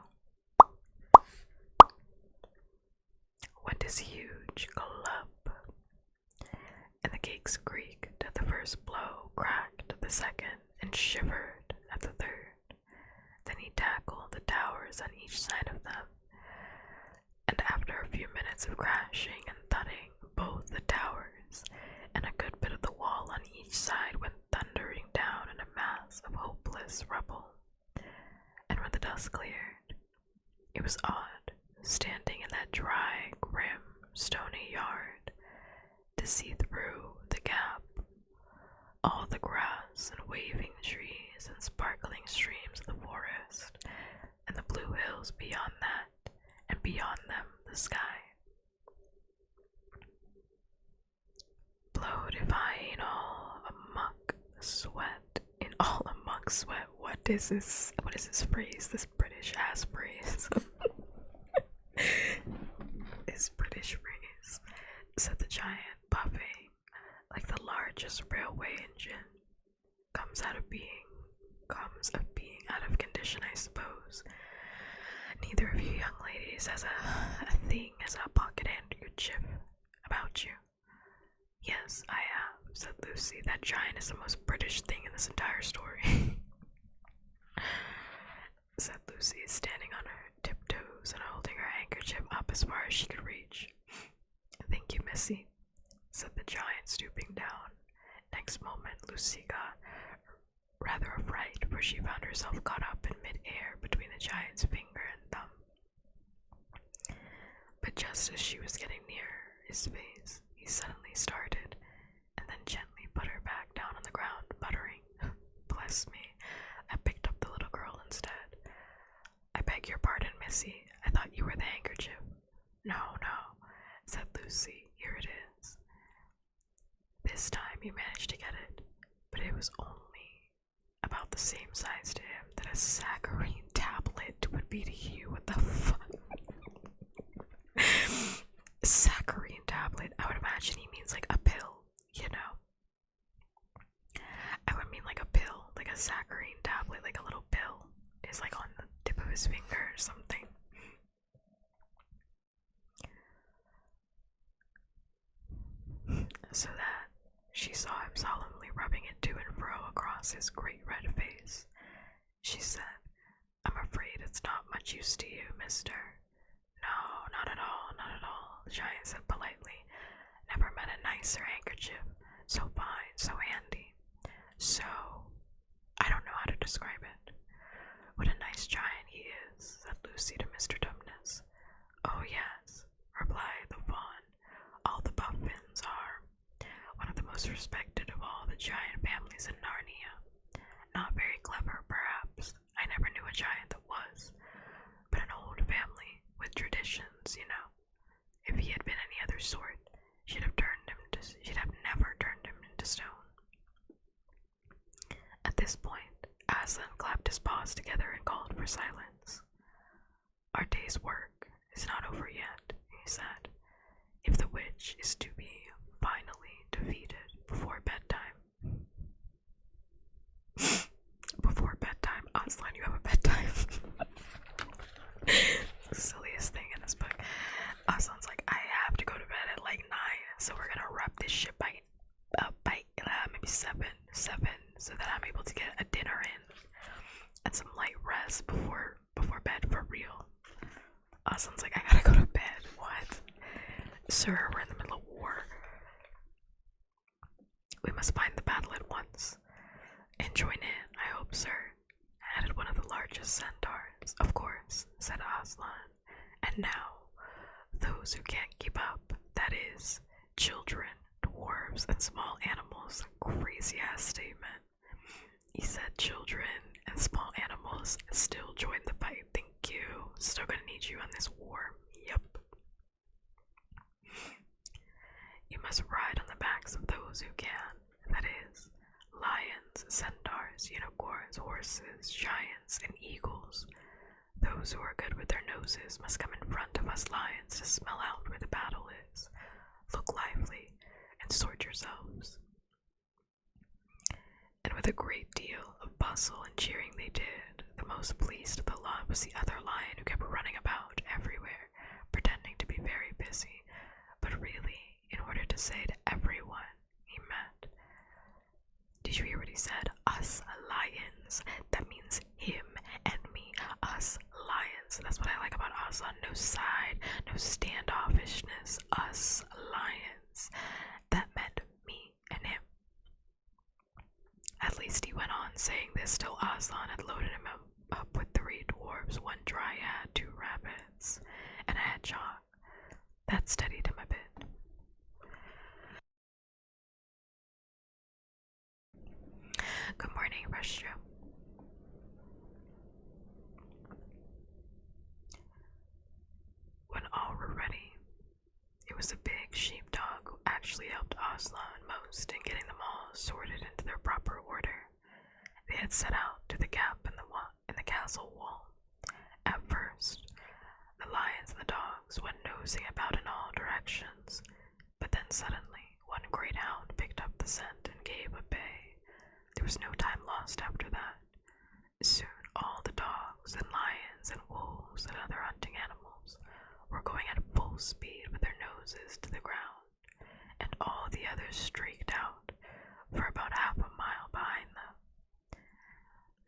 went his huge club, and the gates creaked at the first blow, cracked at the second, and shivered at the third. Then he tackled the towers on each side of them, and after a few minutes of crashing and thudding, both the towers and a good bit of the wall on each side went thundering down in a mass of hopeless rubble. And when the dust cleared, it was odd, standing in that dry, grim, stony yard, to see through the gap all the grass and waving trees and sparkling streams of the forest, and the blue hills beyond that, and beyond them the sky. "Blowed if I ain't all amok sweat, in all amok sweat." What is this phrase? This British ass phrase. This British phrase, said the giant, puffing like the largest railway engine. Comes of being out of condition, I suppose. Neither of you young ladies has a thing as a pocket handkerchief about you. "Yes, I have," said Lucy. "That giant is the most British thing in this entire story." Said Lucy, standing on her tiptoes and holding her handkerchief up as far as she could reach. "Thank you, Missy," said the giant, stooping down. Next moment, Lucy got rather a fright, for she found herself caught up in mid-air between the giant's finger and thumb. But just as she was getting near his face, he suddenly started, and then gently put her back down on the ground, muttering, "Bless me, I picked up the little girl instead." "I beg your pardon, Missy. I thought you were the handkerchief." No, said Lucy. "Here it is." This time he managed to get it, but it was only about the same size to him that a saccharine tablet would be to you. What the fuck? Saccharine tablet. I would imagine he means like a pill, you know? I would mean like a pill, like a saccharine tablet, like a little pill is like on the tip of his finger or something. So that she saw him solemnly rubbing it to and fro across his great red face, she said, "I'm afraid it's not much use to you, mister." "No, not at all, the giant said politely. "Never met a nicer handkerchief. So fine, so handy. So, I don't know how to describe it." "What a nice giant he is," said Lucy to Mr. Dumbness. "Oh, yes," replied the fawn. "All the puffins are. One of the most respected of all the giant families in Narnia. Not very clever, perhaps. I never knew a giant that was. But an old family, with traditions, you know. If he had been any other sort, she'd have never turned him into stone." At this point, Aslan clapped his paws together and called for silence. "Our day's work is not over yet," he said. "If the witch is to be finally defeated before bedtime." Before bedtime? Aslan, you have a bedtime. The silliest thing in this book. Aslan's like, "I have to go to bed at like 9, so we're gonna wrap this shit by maybe 7, so that I'm able to get a dinner in and some light rest before bed for real." Aslan's like, "I gotta go to bed." What? Sir, we're in the middle of war. "We must find the battle at once and join in, I hope, sir," added one of the largest centaurs. "Of course," said Aslan. "And now, those who can't keep up, that is, children, dwarves, and small animals." Crazy ass statement. He said children and small animals still join the fight. Thank you. Still gonna need you on this war. Yep. "You must ride on the backs of those who can, that is, lions, centaurs, unicorns, horses, giants, and eagles. Those who are good with their noses must come in front of us lions to smell out where the battle is. Look lively and sort yourselves." And with a great deal of bustle and cheering they did. The most pleased of the lot was the other lion, who kept running about everywhere, pretending to be very busy, but really, in order to say to everyone he met. Did you hear what he said? Us lions. That means him and me. Us lions. That's what I like about Aslan. No side, no standoffishness. Us lions. That meant me and him. At least he went on saying this till Aslan had loaded him up with 3 dwarves, 1 dryad, 2 rabbits, and a hedgehog. That steadied him a bit. Good morning, Restro. When all were ready, it was the big sheepdog who actually helped Aslan most in getting them all sorted into their proper order. They had set out to the gap in the castle wall. At first, the lions and the dogs went nosing about in all directions, but then suddenly one great hound picked up the scent and gave a bay. There was no time lost after that. Soon all the dogs and lions and wolves and other hunting animals were going at full speed with their noses to the ground, and all the others streaked out for about half a mile behind them.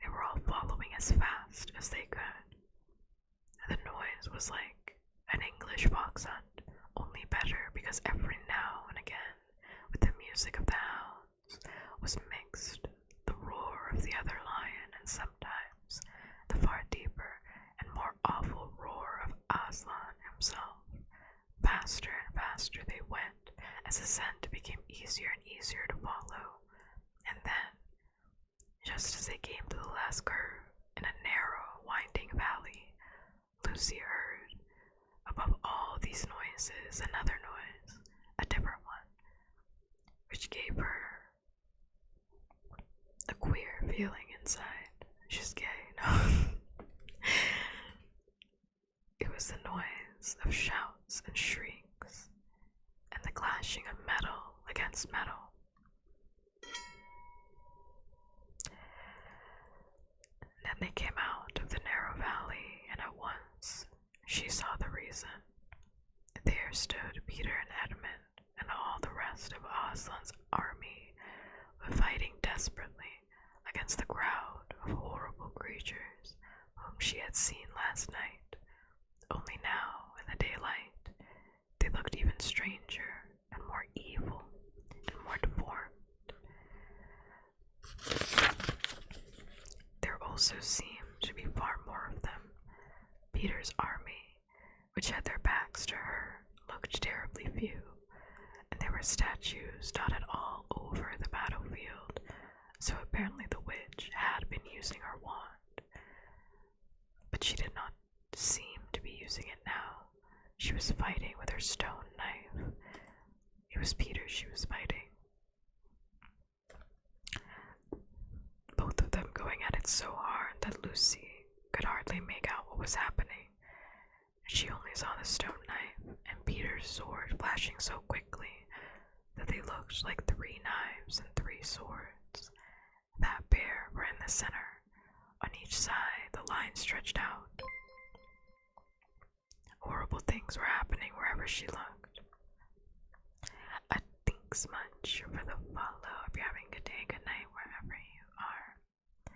They were all following as fast as they could. The noise was like an English fox hunt, only better, because every now and again, with the music of the hounds, was mixed the roar of the other lion, and sometimes the far deeper and more awful roar of Aslan himself. Faster and faster they went, as the scent became easier and easier to follow, and then, just as they came to the last curve in a narrow, winding valley, Lucy heard, above all these noises, another noise, a different one, which gave her a queer feeling inside. She's gay, no. It was the noise of shouts and shrieks, and the clashing of metal against metal. Then they came out of the narrow valley, and at once she saw the reason. There stood Peter and Edmund and all the rest of Aslan's army, fighting desperately against the crowd of horrible creatures whom she had seen last night. Only now, in the daylight, they looked even stranger and more evil and more deformed. There also seemed to be far more of them. Peter's army, which had their backs to her, looked terribly few, and there were statues dotted all over the battlefield, so apparently the witch had been using her wand. But she did not seem to be using it now. She was fighting with her stone knife. It was Peter she was fighting. Both of them going at it so hard that Lucy could hardly make out what was happening. She only saw the stone knife and Peter's sword flashing so quickly that they looked like 3 knives and 3 swords. That pair were in the center. On each side, the line stretched out. Horrible things were happening wherever she looked. A thanks much for the follow. If you're having a good day, good night, wherever you are.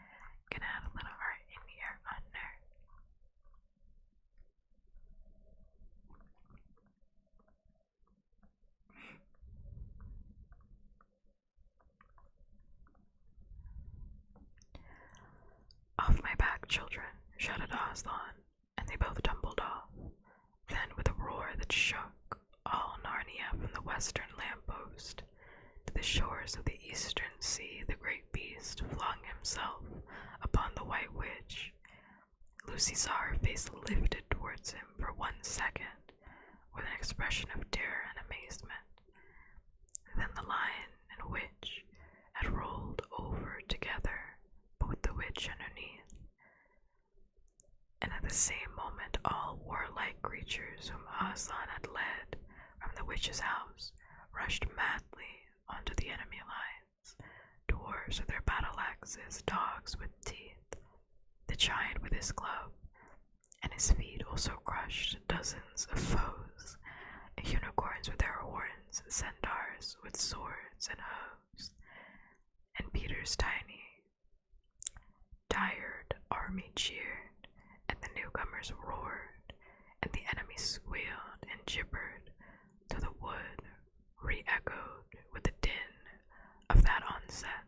Gonna add a little heart in here under. Off my back, children, shouted Aslan, and they both tumbled off. Then, with a roar that shook all Narnia from the western lamppost to the shores of the eastern sea, the great beast flung himself upon the White Witch. Lucy saw her face lifted towards him for 1 second, with an expression of terror and amazement. Then the lion and witch had rolled over together, but with the witch underneath. And at the same moment, all warlike creatures whom Aslan had led from the witch's house rushed madly onto the enemy lines, dwarves with their battle axes, dogs with teeth, the giant with his club, and his feet also crushed dozens of foes, unicorns with their horns, centaurs with swords and hooves, and Peter's tiny, tired army cheered, and the newcomers roared, and the enemy squealed and gibbered, till the wood re-echoed with the din of that onset.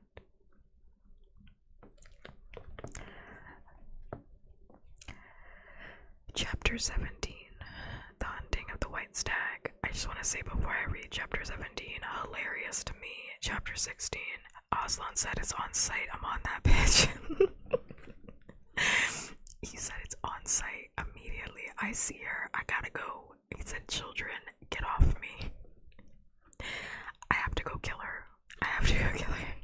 Chapter 17, The Hunting of the White Stag. I just want to say before I read Chapter 17, hilarious to me, Chapter 16, Aslan said it's on site, I'm on that bitch. He said it's on site immediately. I see her, I gotta go. He said, children, get off me. I have to go kill her. I have to go kill her.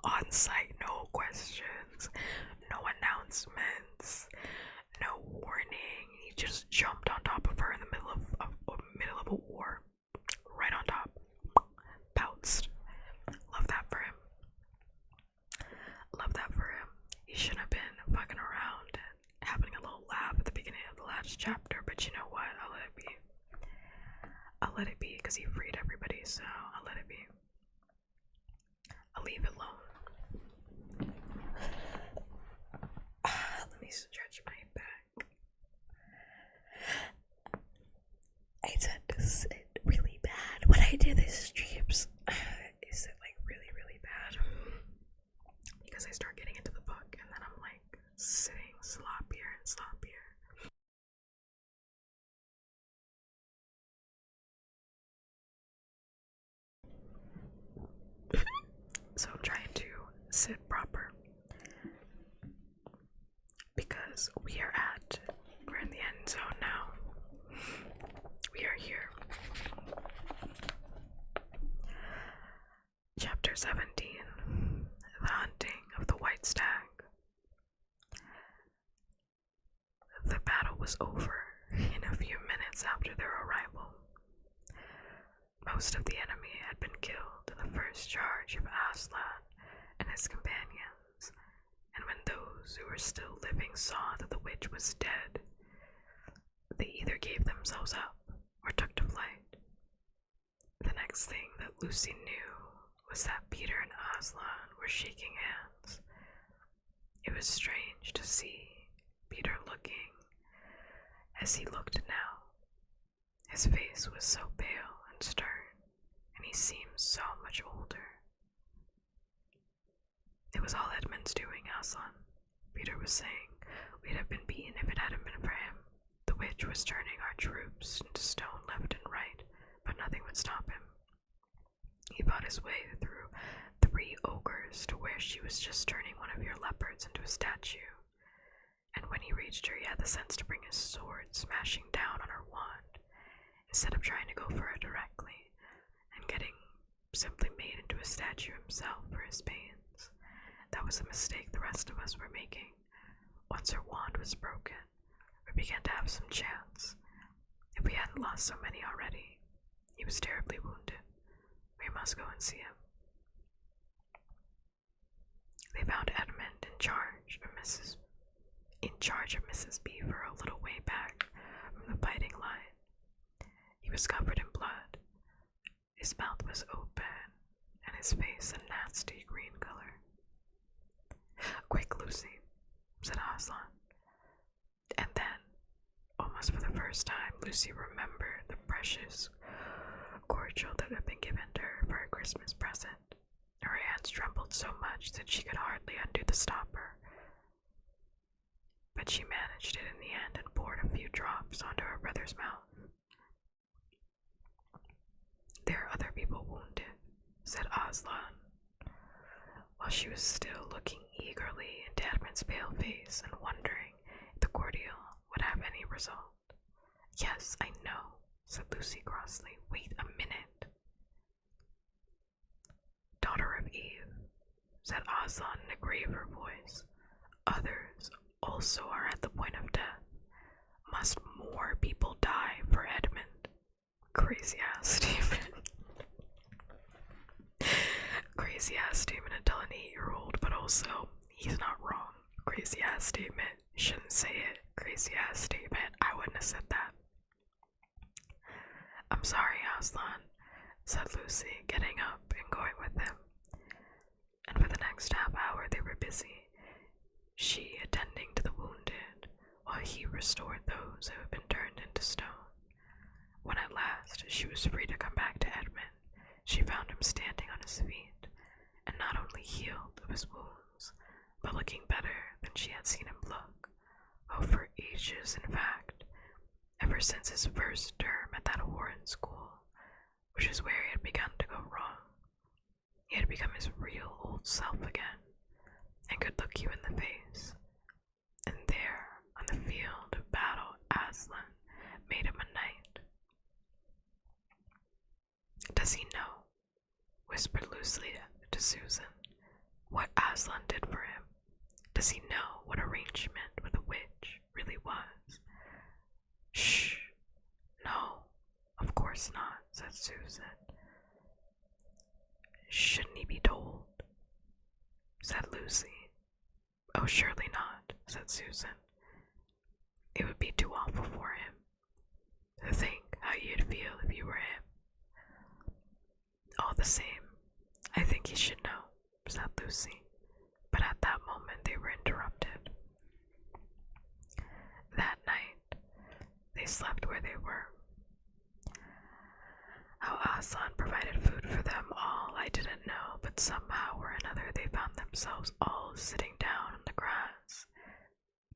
On site, no questions, no announcements, no warning. He just jumped on top of her in the middle of a war. Right on top. Pounced. Love that for him. Love that for him. He shouldn't have been fucking around and having a little laugh at the beginning of the last chapter, but you know what? I'll let it be. I'll let it be because he freed everybody, so I'll let it be. I'll leave it alone. Let me stretch my back. I tend to sit really bad when I do these streams. I sit like really, really bad because I start getting into the book and then I'm like sitting sloppier and sloppier. So I'm trying to sit proper because we're in the end zone now. We are here. Chapter 17, The Hunting of the White Stag. The battle was over in a few minutes after their arrival. Most of the enemy had been killed in the first charge of Aslan and his companions, and when those who were still living saw that the witch was dead, they either gave themselves up or took to flight. The next thing that Lucy knew was that Peter and Aslan were shaking hands. It was strange to see Peter looking as he looked now. His face was so pale and stern, and he seemed so much older. It was all Edmund's doing, Aslan, Peter was saying. We'd have been beaten if it hadn't been for him. which was turning our troops into stone left and right, but nothing would stop him. He fought his way through 3 ogres to where she was just turning one of your leopards into a statue. And when he reached her, he had the sense to bring his sword smashing down on her wand, instead of trying to go for her directly, and getting simply made into a statue himself for his pains. That was a mistake the rest of us were making. Once her wand was broken, we began to have some chance. If we hadn't lost so many already, he was terribly wounded. We must go and see him. They found Edmund in charge of Mrs. Beaver a little way back from the fighting line. He was covered in blood. His mouth was open, and his face a nasty green color. "Quick, Lucy," said Aslan. And then, almost for the first time, Lucy remembered the precious cordial that had been given to her for a Christmas present. Her hands trembled so much that she could hardly undo the stopper. But she managed it in the end and poured a few drops onto her brother's mouth. "There are other people wounded," said Aslan, while she was still looking eagerly into Edmund's pale face and wondering if the cordial would have any result. "Yes, I know," said Lucy crossly. "Wait a minute." "Daughter of Eve," said Aslan in a graver voice, "others also are at the point of death. Must more people die for Edmund?" Crazy ass statement. Crazy ass statement to tell an 8-year-old, but also, he's not wrong. Crazy ass statement. Shouldn't say it. Crazy ass statement. I wouldn't have said that. "I'm sorry, Aslan," said Lucy, getting up and going with him. And for the next half hour they were busy, she attending to the wounded, while he restored those who had been turned into stone. When at last she was free to come back to Edmund, she found him standing on his feet, and not only healed of his wounds, but looking better than she had seen him look, for ages in fact, ever since his first term at that horrid school, which is where he had begun to go wrong. He had become his real old self again, and could look you in the face. And there, on the field of battle, Aslan made him a knight. "Does he know," whispered Lucy to Susan, "what Aslan did for him? Does he know what arrangement with a witch really was?" "Shh! No, of course not," said Susan. "Shouldn't he be told?" said Lucy. "Oh, surely not," said Susan. "It would be too awful for him. To think how you'd feel if you were him." "All the same, I think he should know," said Lucy. But at that moment they were interrupted. That night, they slept where they were. How Aslan provided food for them all I didn't know, but somehow or another they found themselves all sitting down on the grass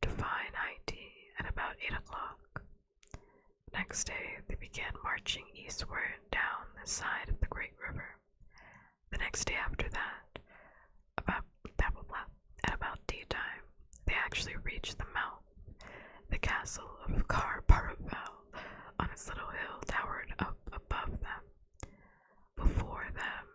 to fine high tea at about 8 o'clock. Next day they began marching eastward down the side of the great river. The next day after that, at about daytime, they actually reached the mouth. The castle of Car-Paravel on its little hill towered up above them. Before them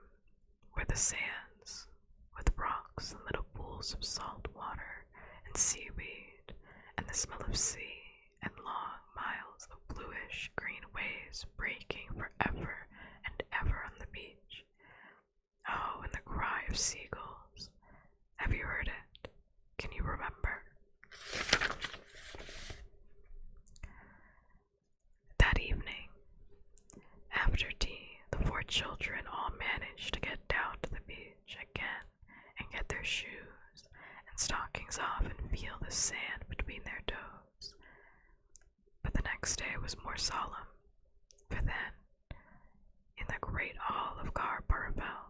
were the sands, with rocks and little pools of salt water and seaweed, and the smell of sea, and long miles of bluish green waves breaking forever and ever on the beach. Oh, and the cry of seagulls. Have you heard it? Can you remember? That evening, after tea, the 4 children all managed to get down to the beach again and get their shoes and stockings off and feel the sand between their toes. But the next day was more solemn, for then, in the great hall of Car-Paravel,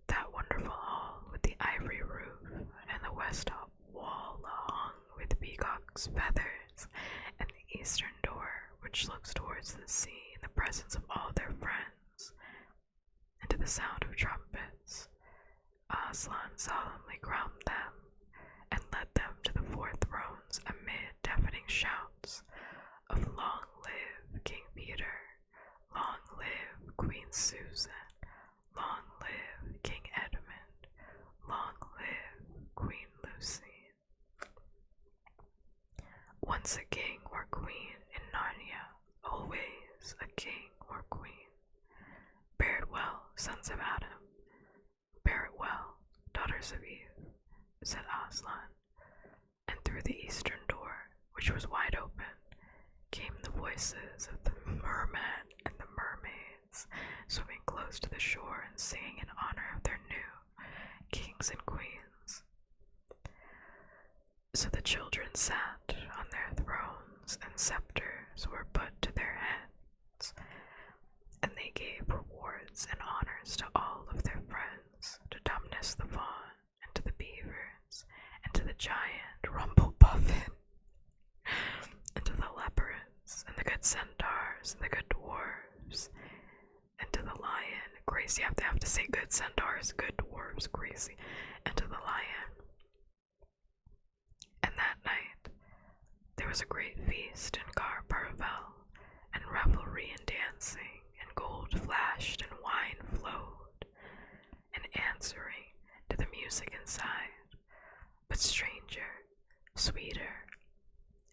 that wonderful hall with the ivory roof and the west wall hung with peacocks' feathers eastern door, which looks towards the sea in the presence of all their friends, and to the sound of trumpets, Aslan solemnly crowned them and led them to the four thrones amid deafening shouts of "Long live King Peter! Long live Queen Susan! Long live King Edmund! Long live Queen Lucy!" Once a king or queen in Narnia, always a king or queen. Bear it well, sons of Adam. Bear it well, daughters of Eve, said Aslan, and through the eastern door, which was wide open, came the voices of the merman and the mermaids, swimming close to the shore and singing in honor of their new kings and queens. So the children sat on their thrones, and scepters were put to their heads, and they gave rewards and honors to all of their friends, to Dumbness the fawn, and to the beavers, and to the giant Rumplepuffin, and to the leopards, and the good centaurs, and the good dwarves, and to the lion, Gracie, you have to say good centaurs, good dwarves, Gracie, and to the lion. And that night, there was a great feast in Car Parvel, and revelry and dancing, and gold flashed and wine flowed, and answering to the music inside, but stranger, sweeter,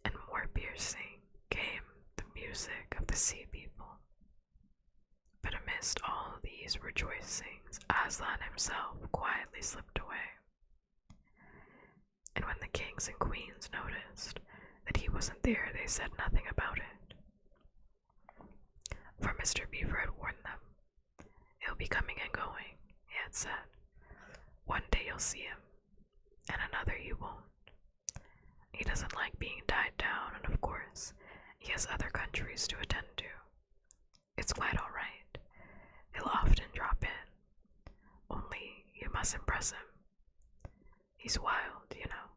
and more piercing came the music of the sea people. But amidst all these rejoicings, Aslan himself quietly slipped away. And when the kings and queens noticed that he wasn't there, they said nothing about it. For Mr. Beaver had warned them. He'll be coming and going, he had said. One day you'll see him, and another you won't. He doesn't like being tied down, and of course, he has other countries to attend to. It's quite all right. He'll often drop in. Only you must impress him. He's wild, you know,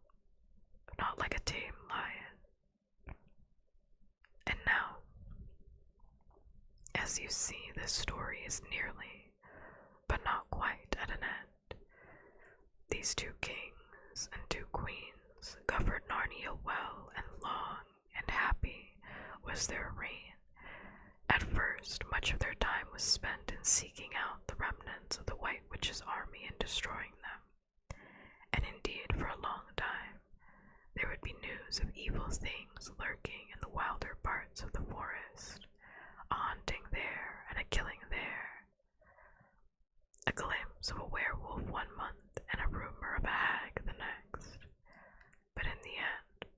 but not like a tame lion. And now, as you see, this story is nearly, but not quite at an end. These two kings and two queens governed Narnia well, and long and happy was their reign. At first, much of their time was spent in seeking out the remnants of the White Witch's army and destroying them. And indeed, for a long time, there would be news of evil things lurking in the wilder parts of the forest, a hunting there and a killing there, a glimpse of a werewolf one month and a rumor of a hag the next. But in the end,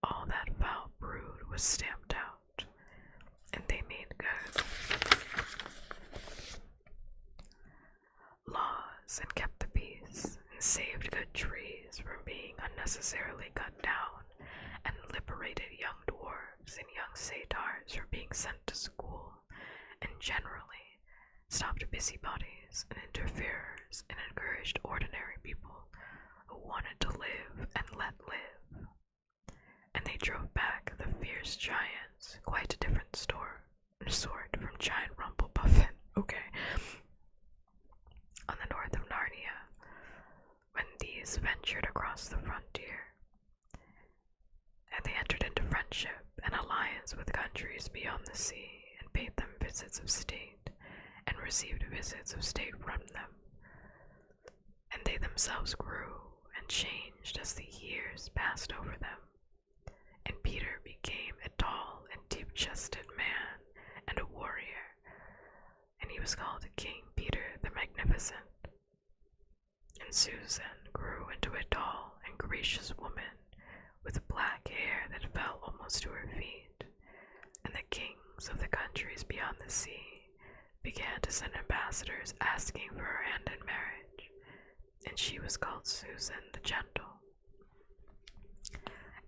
all that foul brood was stamped out, and they made good laws and kept the peace, and saved good trees from being unnecessarily cut down, and liberated young dwarves and young satyrs from being sent to school, and generally stopped busybodies and interferers, and encouraged ordinary people who wanted to live and let live. And they drove back the fierce giants, quite a different sort from giant Rumplepuffin, okay, on the north of Narnia, when these ventured across the frontier, and they entered into friendship and alliance with countries beyond the sea, and paid them visits of state, and received visits of state from them. And they themselves grew and changed as the years passed over them, and Peter became a tall and deep-chested man and a warrior, and he was called King Peter the Magnificent. And Susan grew into a tall and gracious woman with black hair that fell almost to her feet, and the kings of the countries beyond the sea began to send ambassadors asking for her hand in marriage, and she was called Susan the Gentle.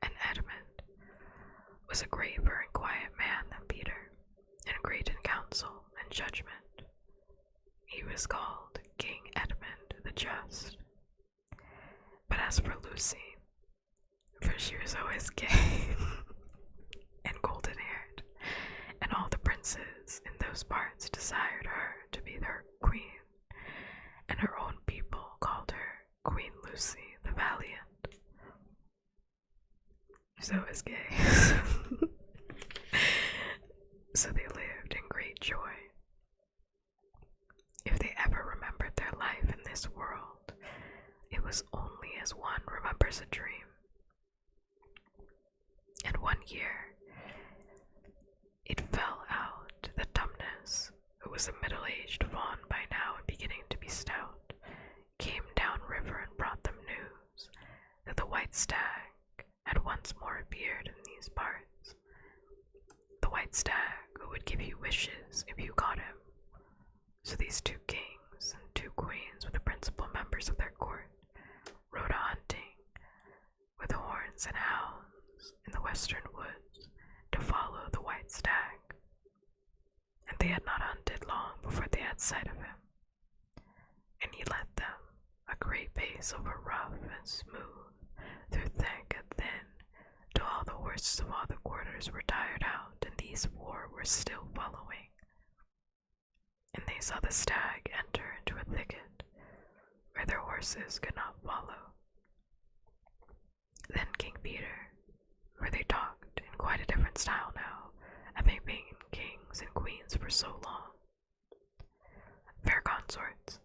And Edmund was a graver and quiet man than Peter, and great in counsel and judgment. He was called King Edmund the Just. But as for Lucy, for she was always gay and golden princes in those parts desired her to be their queen, and her own people called her Queen Lucy the Valiant. So it was gay. So they lived in great joy. If they ever remembered their life in this world, it was only as one remembers a dream. And one year, it fell out that Tumnus, who was a middle-aged faun by now and beginning to be stout, came down river and brought them news that the white stag had once more appeared in these parts. The white stag who would give you wishes if you caught him. So these 2 kings and 2 queens were the principal members of their court, rode a hunting with horns and hounds in the western woods to follow the white stag. And they had not hunted long before they had sight of him, and he led them a great pace over rough and smooth, through thick and thin, till all the horses of all the quarters were tired out, and these 4 were still following. And they saw the stag enter into a thicket where their horses could not follow. Then King Peter, for they talked in quite a different style now, having been kings and queens for so long. Fair consorts,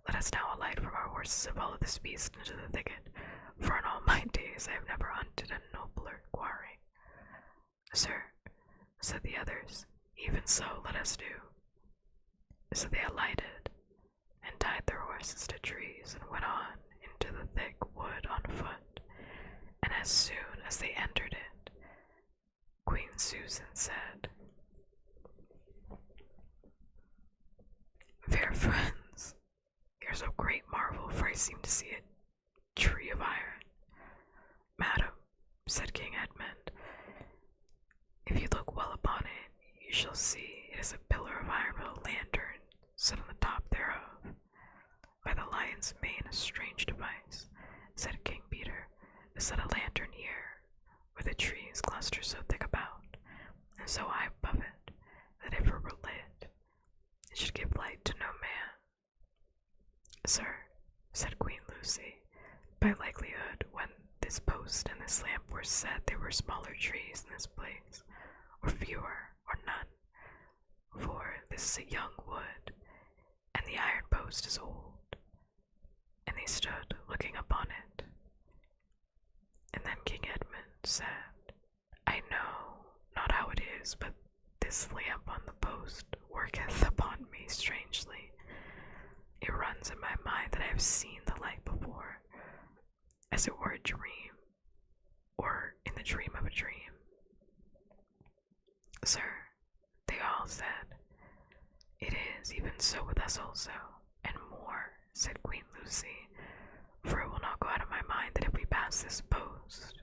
let us now alight from our horses and follow this beast into the thicket, for in all my days I have never hunted a nobler quarry. Sir, said the others, even so let us do. So they alighted, and tied their horses to trees, and went on into the thick wood on foot. And as soon as they entered it, Queen Susan said, Fair friends, here's a great marvel, for I seem to see a tree of iron. Madam, said King Edmund, if you look well upon it, you shall see it is a pillar of iron with a lantern set on the top thereof. By the lion's mane, a strange device, said King Peter, to set a lantern here, where the trees cluster so thick about, and so high above it, that if it were lit, it should give light to no man. Sir, said Queen Lucy, by likelihood, when this post and this lamp were set, there were smaller trees in this place, or fewer, or none, for this is a young wood, and the iron post is old. And they stood looking upon it. And then King Edmund said, I know not how it is, but this lamp on the post worketh upon me strangely. It runs in my mind that I have seen the like before, as it were a dream, or in the dream of a dream. Sir, they all said, it is even so with us also, and more, said Queen Lucy, for it will not go out of my mind that if we pass this post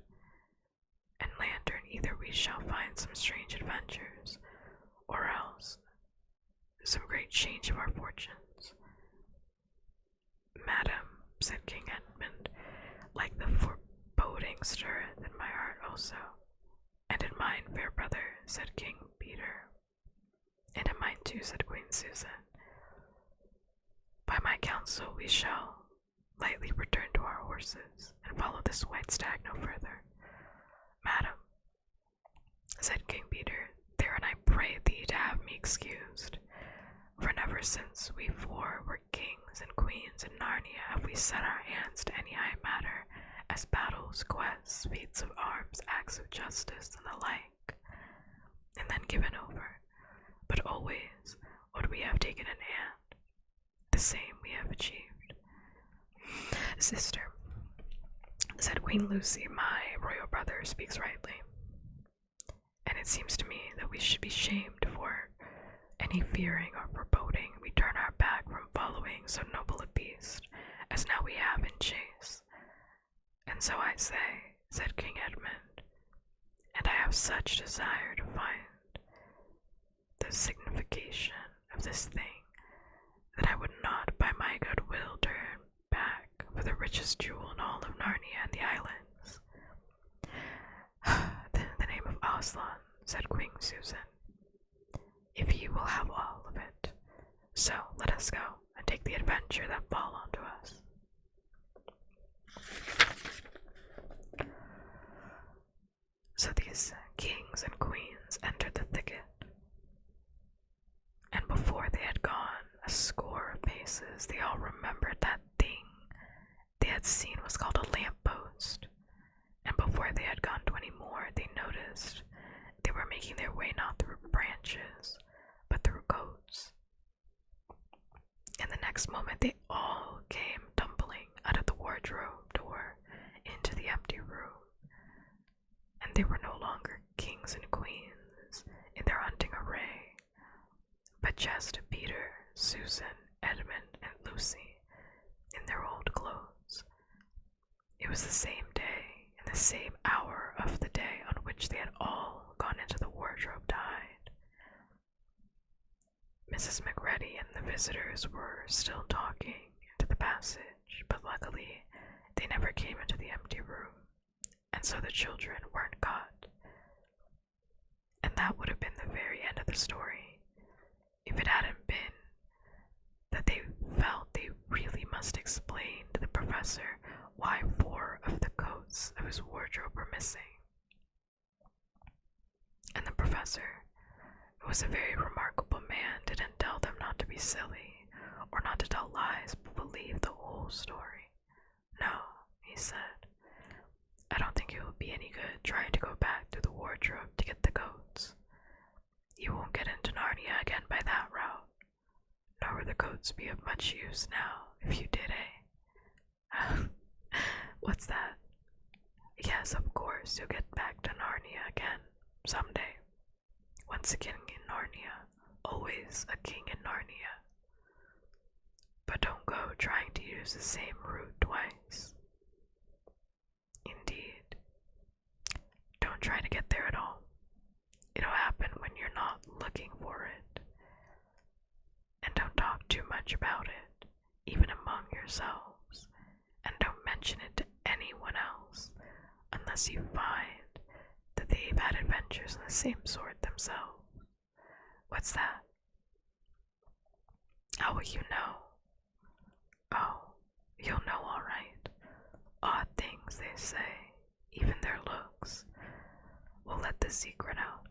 and lantern, either we shall find some strange adventures, or else some great change of our fortunes. Madam, said King Edmund, like the foreboding stirreth in my heart also. And in mine, fair brother, said King Peter. And in mine too, said Queen Susan. By my counsel we shall lightly return to our horses, and follow this white stag no further. Madam, said King Peter, therein I pray thee to have me excused, for never since we 4 were kings and queens in Narnia have we set our hands to any high matter, as battles, quests, feats of arms, acts of justice, and the like, and then given over. But always what we have taken in hand, the same we have achieved. Sister, said Queen Lucy, my royal brother speaks rightly, and it seems to me that we should be shamed for any fearing or foreboding we turn our back from following so noble a beast as now we have in chase. And so I say, said King Edmund, and I have such desire to find the signification of this thing, that I would not by my good will turn back for the richest jewel in all of Narnia and the islands. The name of Aslan, said Queen Susan. if you will have all of it. So let us go and take the adventure that fall onto us. So these kings and queens entered the thicket, and before they had gone a score of paces, they all remembered that thing they had seen was called a lamppost. And before they had gone 20 more, they noticed they were making their way not through branches, but through coats. And the next moment, they all came tumbling out of the wardrobe door into the empty room. And they were no longer kings and queens in their hunting array, but just Peter, Susan, Edmund, and Lucy in their old clothes. It was the same day and the same hour of the day on which they had all gone into the wardrobe to hide. Mrs. McReady and the visitors were still talking into the passage, but luckily they never came into the empty room, and so the children weren't caught. And that would have been the very end of the story if it hadn't been that they felt they really must explain to the professor why 4 of the coats of his wardrobe were missing. And the professor, who was a very remarkable man, didn't tell them not to be silly or not to tell lies, but believe the whole story. No, he said, I don't think it will be any good trying to go back through the wardrobe to get the coats. You won't get into Narnia again by that route, nor will the coats be of much use now if you did, eh? What's that? Yes, of course, you'll get back to Narnia again, someday. Once a king in Narnia, always a king in Narnia. But don't go trying to use the same route twice. Indeed. Don't try to get there at all. It'll happen when you're not looking for it. And don't talk too much about it, even among yourselves, and don't mention it to anyone else unless you find that they've had adventures of the same sort themselves. What's that? How will you know? Oh, you'll know all right. Odd things, they say, even their looks, will let the secret out.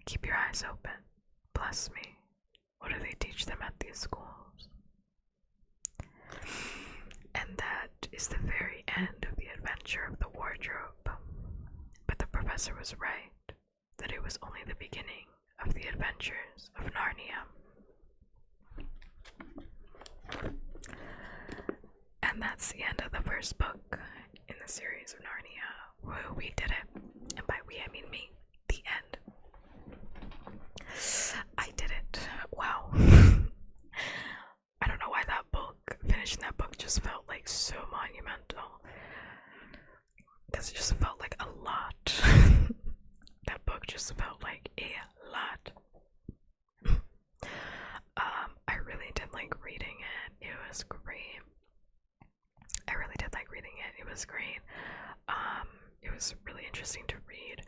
Keep your eyes open. Bless me. What do they teach them at these schools? And that is the very end of the adventure of the wardrobe. But the professor was right, that it was only the beginning of the adventures of Narnia. And that's the end of the first book in the series of Narnia. Woo, we did it. And by we, I mean me. The end. I did it. Wow. I don't know why that book, finishing that book just felt like so monumental. Because it just felt like a lot. That book just felt like a lot. I really did like reading it. It was great. I really did like reading it. It was great. It was really interesting to read.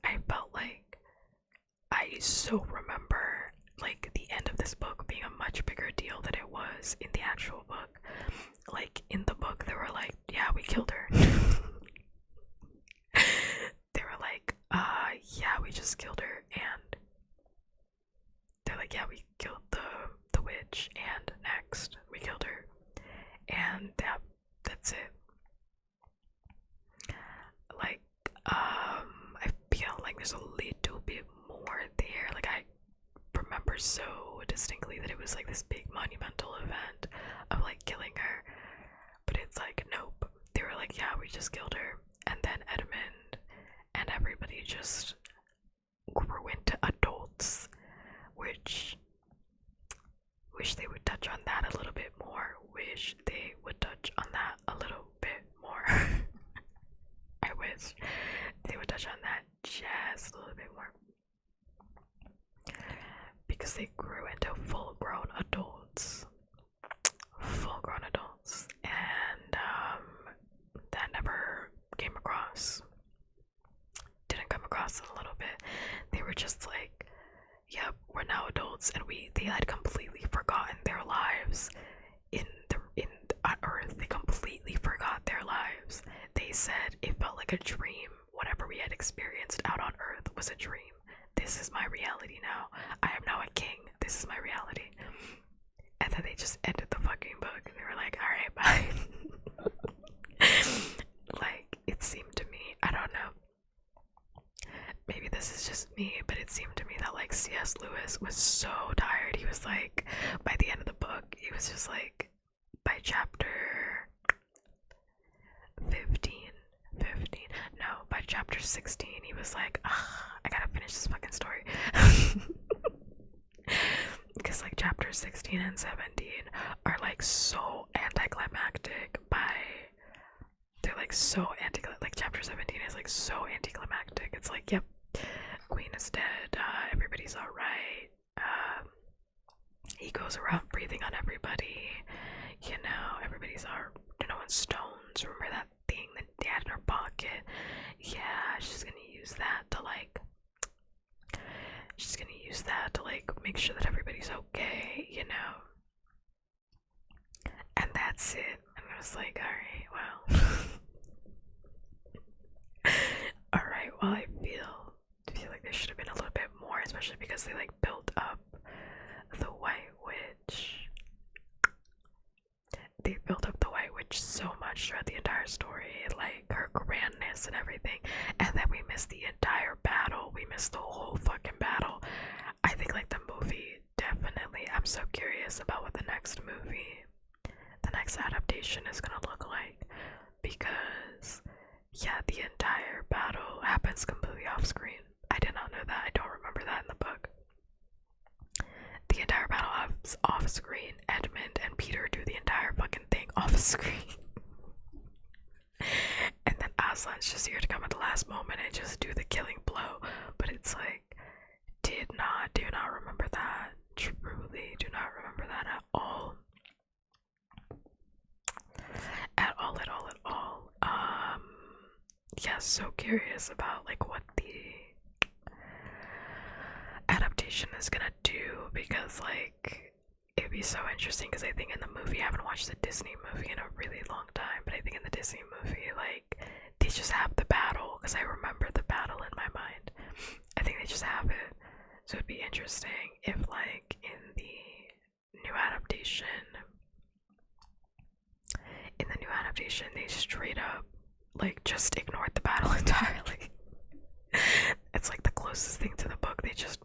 I felt like I so remember like the end of this book being a much bigger deal than it was in the actual book. Like in the book they were like, yeah, we killed her. They were like, yeah, we just killed her, and they're like, yeah, we killed the witch, and next we killed her, and that's it. Like, I feel like there's a little bit more there. Like, I remember so distinctly that it was like this big monumental event of like killing her, but it's like, nope. They were like, yeah, we just killed her, and then Edmund and everybody just grew into adults, which wish they would touch on that a little bit more. Wish they would touch on that a little bit more. I wish they would touch on that just a little bit more. Because they grew into full-grown adults. Full-grown adults. And that never came across. Didn't come across a little bit. They were just like, Yep, we're now adults, and they had completely forgotten their lives at Earth. They completely forgot their lives. They said it felt like a dream. Whatever we had experienced out on Earth was a dream. This is my reality now. I am now a king. This is my reality. And then they just ended the fucking book, and they were like, "All right, bye." Like, it seemed to me, I don't know. Maybe this is just me, but it seemed to me that like C.S. Lewis was so tired. He was like, by the end of the book, he was just like, by chapter 15, by chapter 16, he was like, I gotta finish this fucking story. Because like chapters 16 and 17 are like so anticlimactic they're like so like chapter 17 is like so anticlimactic. It's like, yep, Queen is dead, everybody's alright, he goes around breathing on everybody, everybody's in stones. Remember that thing that they had in her pocket? Yeah, she's gonna use that to make sure that everybody's okay, and that's it. And I was like, alright, well. Alright, well, I feel like there should have been a little bit more, especially because they like built up the White Witch. They built up the White Witch so much throughout the entire story, like her grandness and everything, and then we missed the entire battle. We missed the whole fucking battle. I think like the movie, definitely, I'm so curious about what the next adaptation is gonna look like, because yeah, the entire battle happens completely off screen. I did not know that. I don't remember that in the book. The entire battle happens off screen. Edmund and Peter do the entire fucking thing off screen. And then Aslan's just here to come at the last moment and just do the killing blow. But it's like, do not remember that. Truly do not remember that at all. At all. Yeah, so curious about like what the adaptation is gonna do, because like it'd be so interesting, because I think in the movie, I haven't watched the Disney movie in a really long time, but I think in the Disney movie, like, they just have the battle, because I remember the battle in my mind. I think they just have it. So it'd be interesting if like in the new adaptation they straight up like just ignored the battle entirely. It's like the closest thing to the book. They just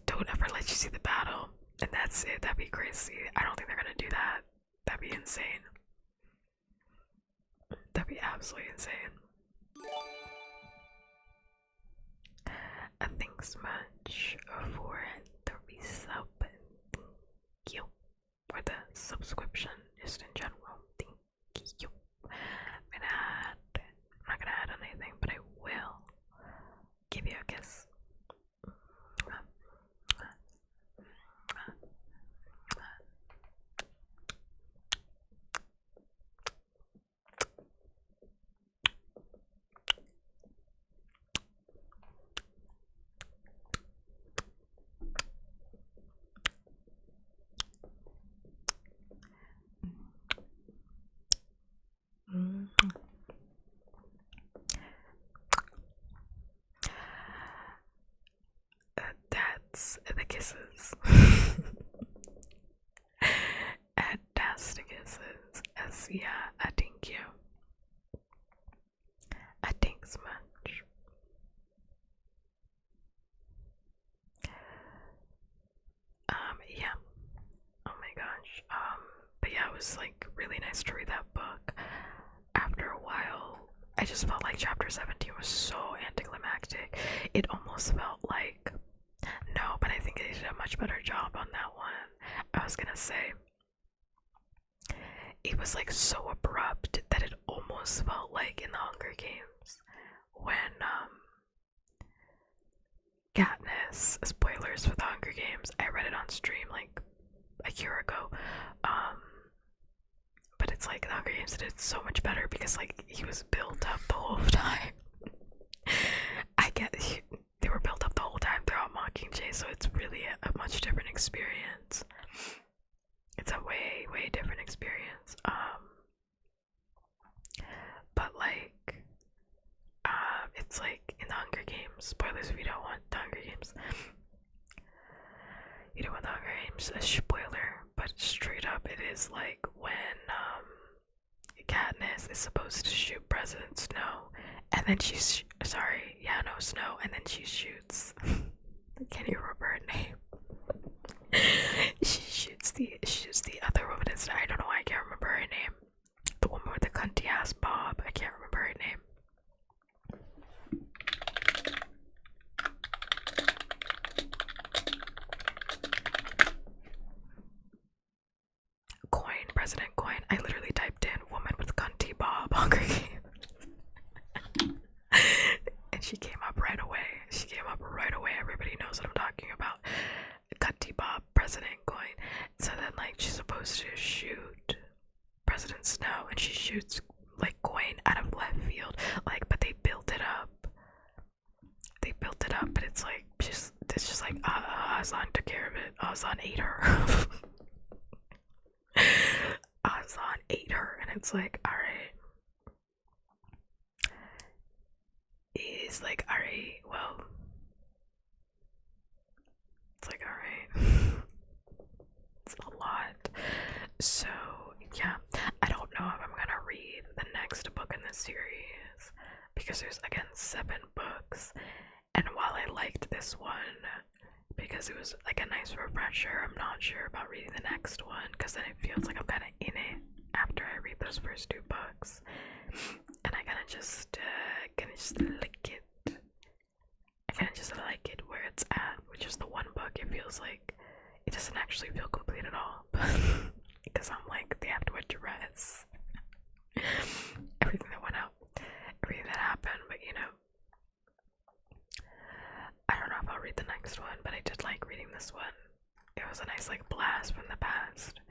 don't ever let you see the battle, and that's it. That'd be crazy. I don't think they're gonna do that. That'd be insane. That'd be absolutely insane. Thanks much for the resub. Thank you for the subscription, just in general. Thank you. I'm not gonna add on anything, but I will give you a kiss. That's the kisses. That's the kisses. As yeah, I thank you. I thanks much. Yeah. Oh my gosh. But yeah, it was like really nice to read that book. After a while, I just felt like chapter 17 was so anticlimactic. It almost felt like, no, but I think they did a much better job on that one. I was gonna say, it was like so abrupt that it almost felt like in the Hunger Games when Katniss, spoilers for the Hunger Games, I read it on stream like a year ago, but it's like the Hunger Games did so much better because like he was built up the whole time. I get they were built up the whole time throughout Mockingjay. it's like in the Hunger Games. Spoilers if you don't want the Hunger Games. You don't want the Hunger Games, a spoiler, but straight up it is like when Katniss is supposed to shoot President Snow, and then she's Snow, and then she shoots. Can you remember her name? she shoots the other woman instead. I don't know why I can't remember her name. The woman with the cunty ass bob. I can't remember her name. President Coin. I literally typed in woman with cunty bob Hunger Games. And she came up right away. Everybody knows what I'm talking about. Cunty bob, President Coin. So then like she's supposed to shoot President Snow, and she shoots like Coin out of left field. Like, but they built it up. But it's like it's just like Azan took care of it. Azan ate her. Azan ate her, and it's like, alright. He's like, alright, well. It's like, alright. It's a lot. So, yeah. I don't know if I'm gonna read the next book in this series, because there's, again, 7 books. And while I liked this one, because it was like a nice refresher, I'm not sure about reading the next one, because then it feels like I'm kind of in it after I read those first 2 books, and I kind of just like it. I kind of just like it where it's at, which is the one book. It feels like it doesn't actually feel complete at all, because I'm like, they have to address everything that went out, everything that happened, but you know. I don't know if I'll read the next one, but I did like reading this one. It was a nice like blast from the past.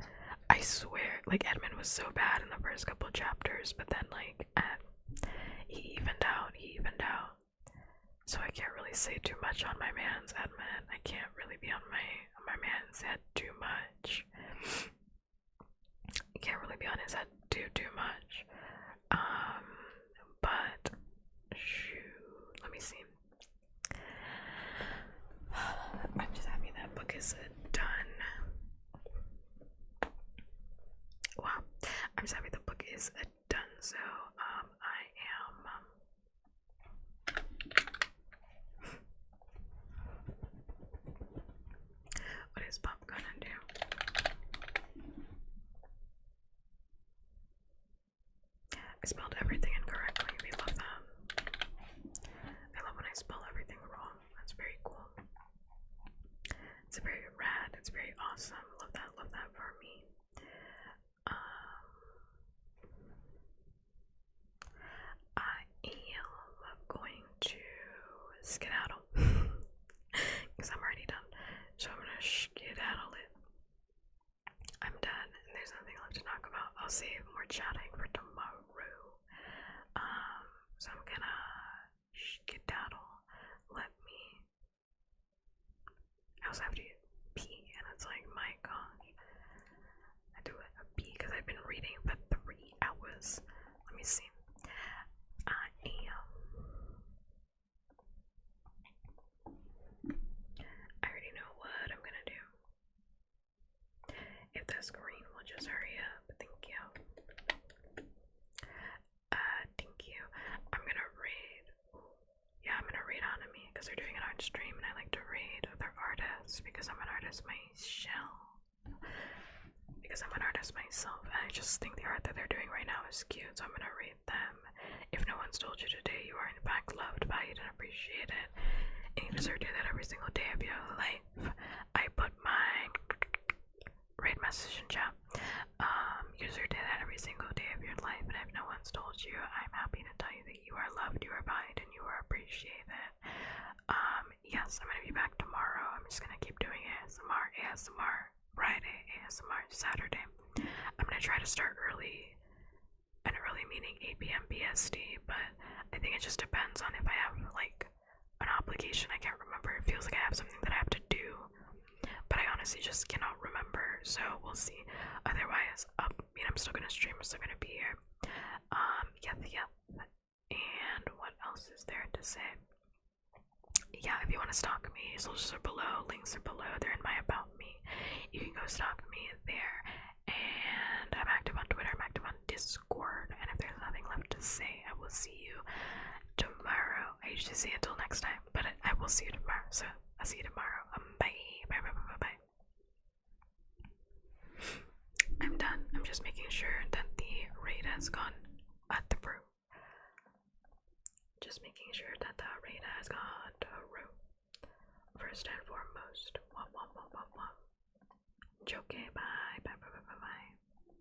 I swear, like Edmund was so bad in the first couple chapters, but then like he evened out. So I can't really say too much on my man's Edmund. I can't really be on my man's head too much. I can't really be on his head too much. But shoot, let me see. I'm just happy that book is done. Wow, I'm just happy the book is done. So I am what is Pop gonna do? I spelled everything incorrectly. We love that. I love when I spell everything wrong. That's very cool. It's very rad. It's very awesome. Love that for me. I am going to skedaddle because I'm already done. So I'm gonna skedaddle it. I'm done, and there's nothing left to talk about. I'll save more chatting for tomorrow. So I'm gonna skedaddle. Let me. I also have to pee, and it's like, my gosh. I do a pee because I've been reading for 3 hours. Let me see. I already know what I'm gonna do. If the screen will just hurry up, thank you. Thank you. I'm gonna read. Yeah, I'm gonna read Anime because they're doing an art stream, and I like to read other artists because I'm an artist myself. And I just think the art that they're doing right now is cute, so I'm gonna read them. If no one's told you today, you are in fact loved, valued, and appreciated, and you deserve to do that every single day of your life. I put my raid message in chat. You deserve to do that every single day of your life, and if no one's told you, I'm happy to tell you that you are loved, you are valued, and you are appreciated. Yes, I'm gonna be back tomorrow. I'm just gonna keep doing ASMR Friday, ASMR Saturday. I'm gonna try to start early, and early meaning 8 p.m. PST, but I think it just depends on if I have like an obligation. I can't remember. It feels like I have something that I have to do, but I honestly just cannot remember, so we'll see. Otherwise, I'm still gonna stream, I'm still gonna be here. Yeah. And what else is there to to say. Yeah, if you want to stalk me, socials are below, links are below, they're in my About Me. You can go stalk me there. And I'm active on Twitter, I'm active on Discord. And if there's nothing left to say, I will see you tomorrow. I usually say until next time, but I will see you tomorrow. So I'll see you tomorrow. Bye. Bye, bye, bye, bye, bye. I'm done. I'm just making sure that the raid has gone through. Just making sure that the raid has gone through. First and foremost. Joke. Bye. Bye, bye, bye, bye, bye.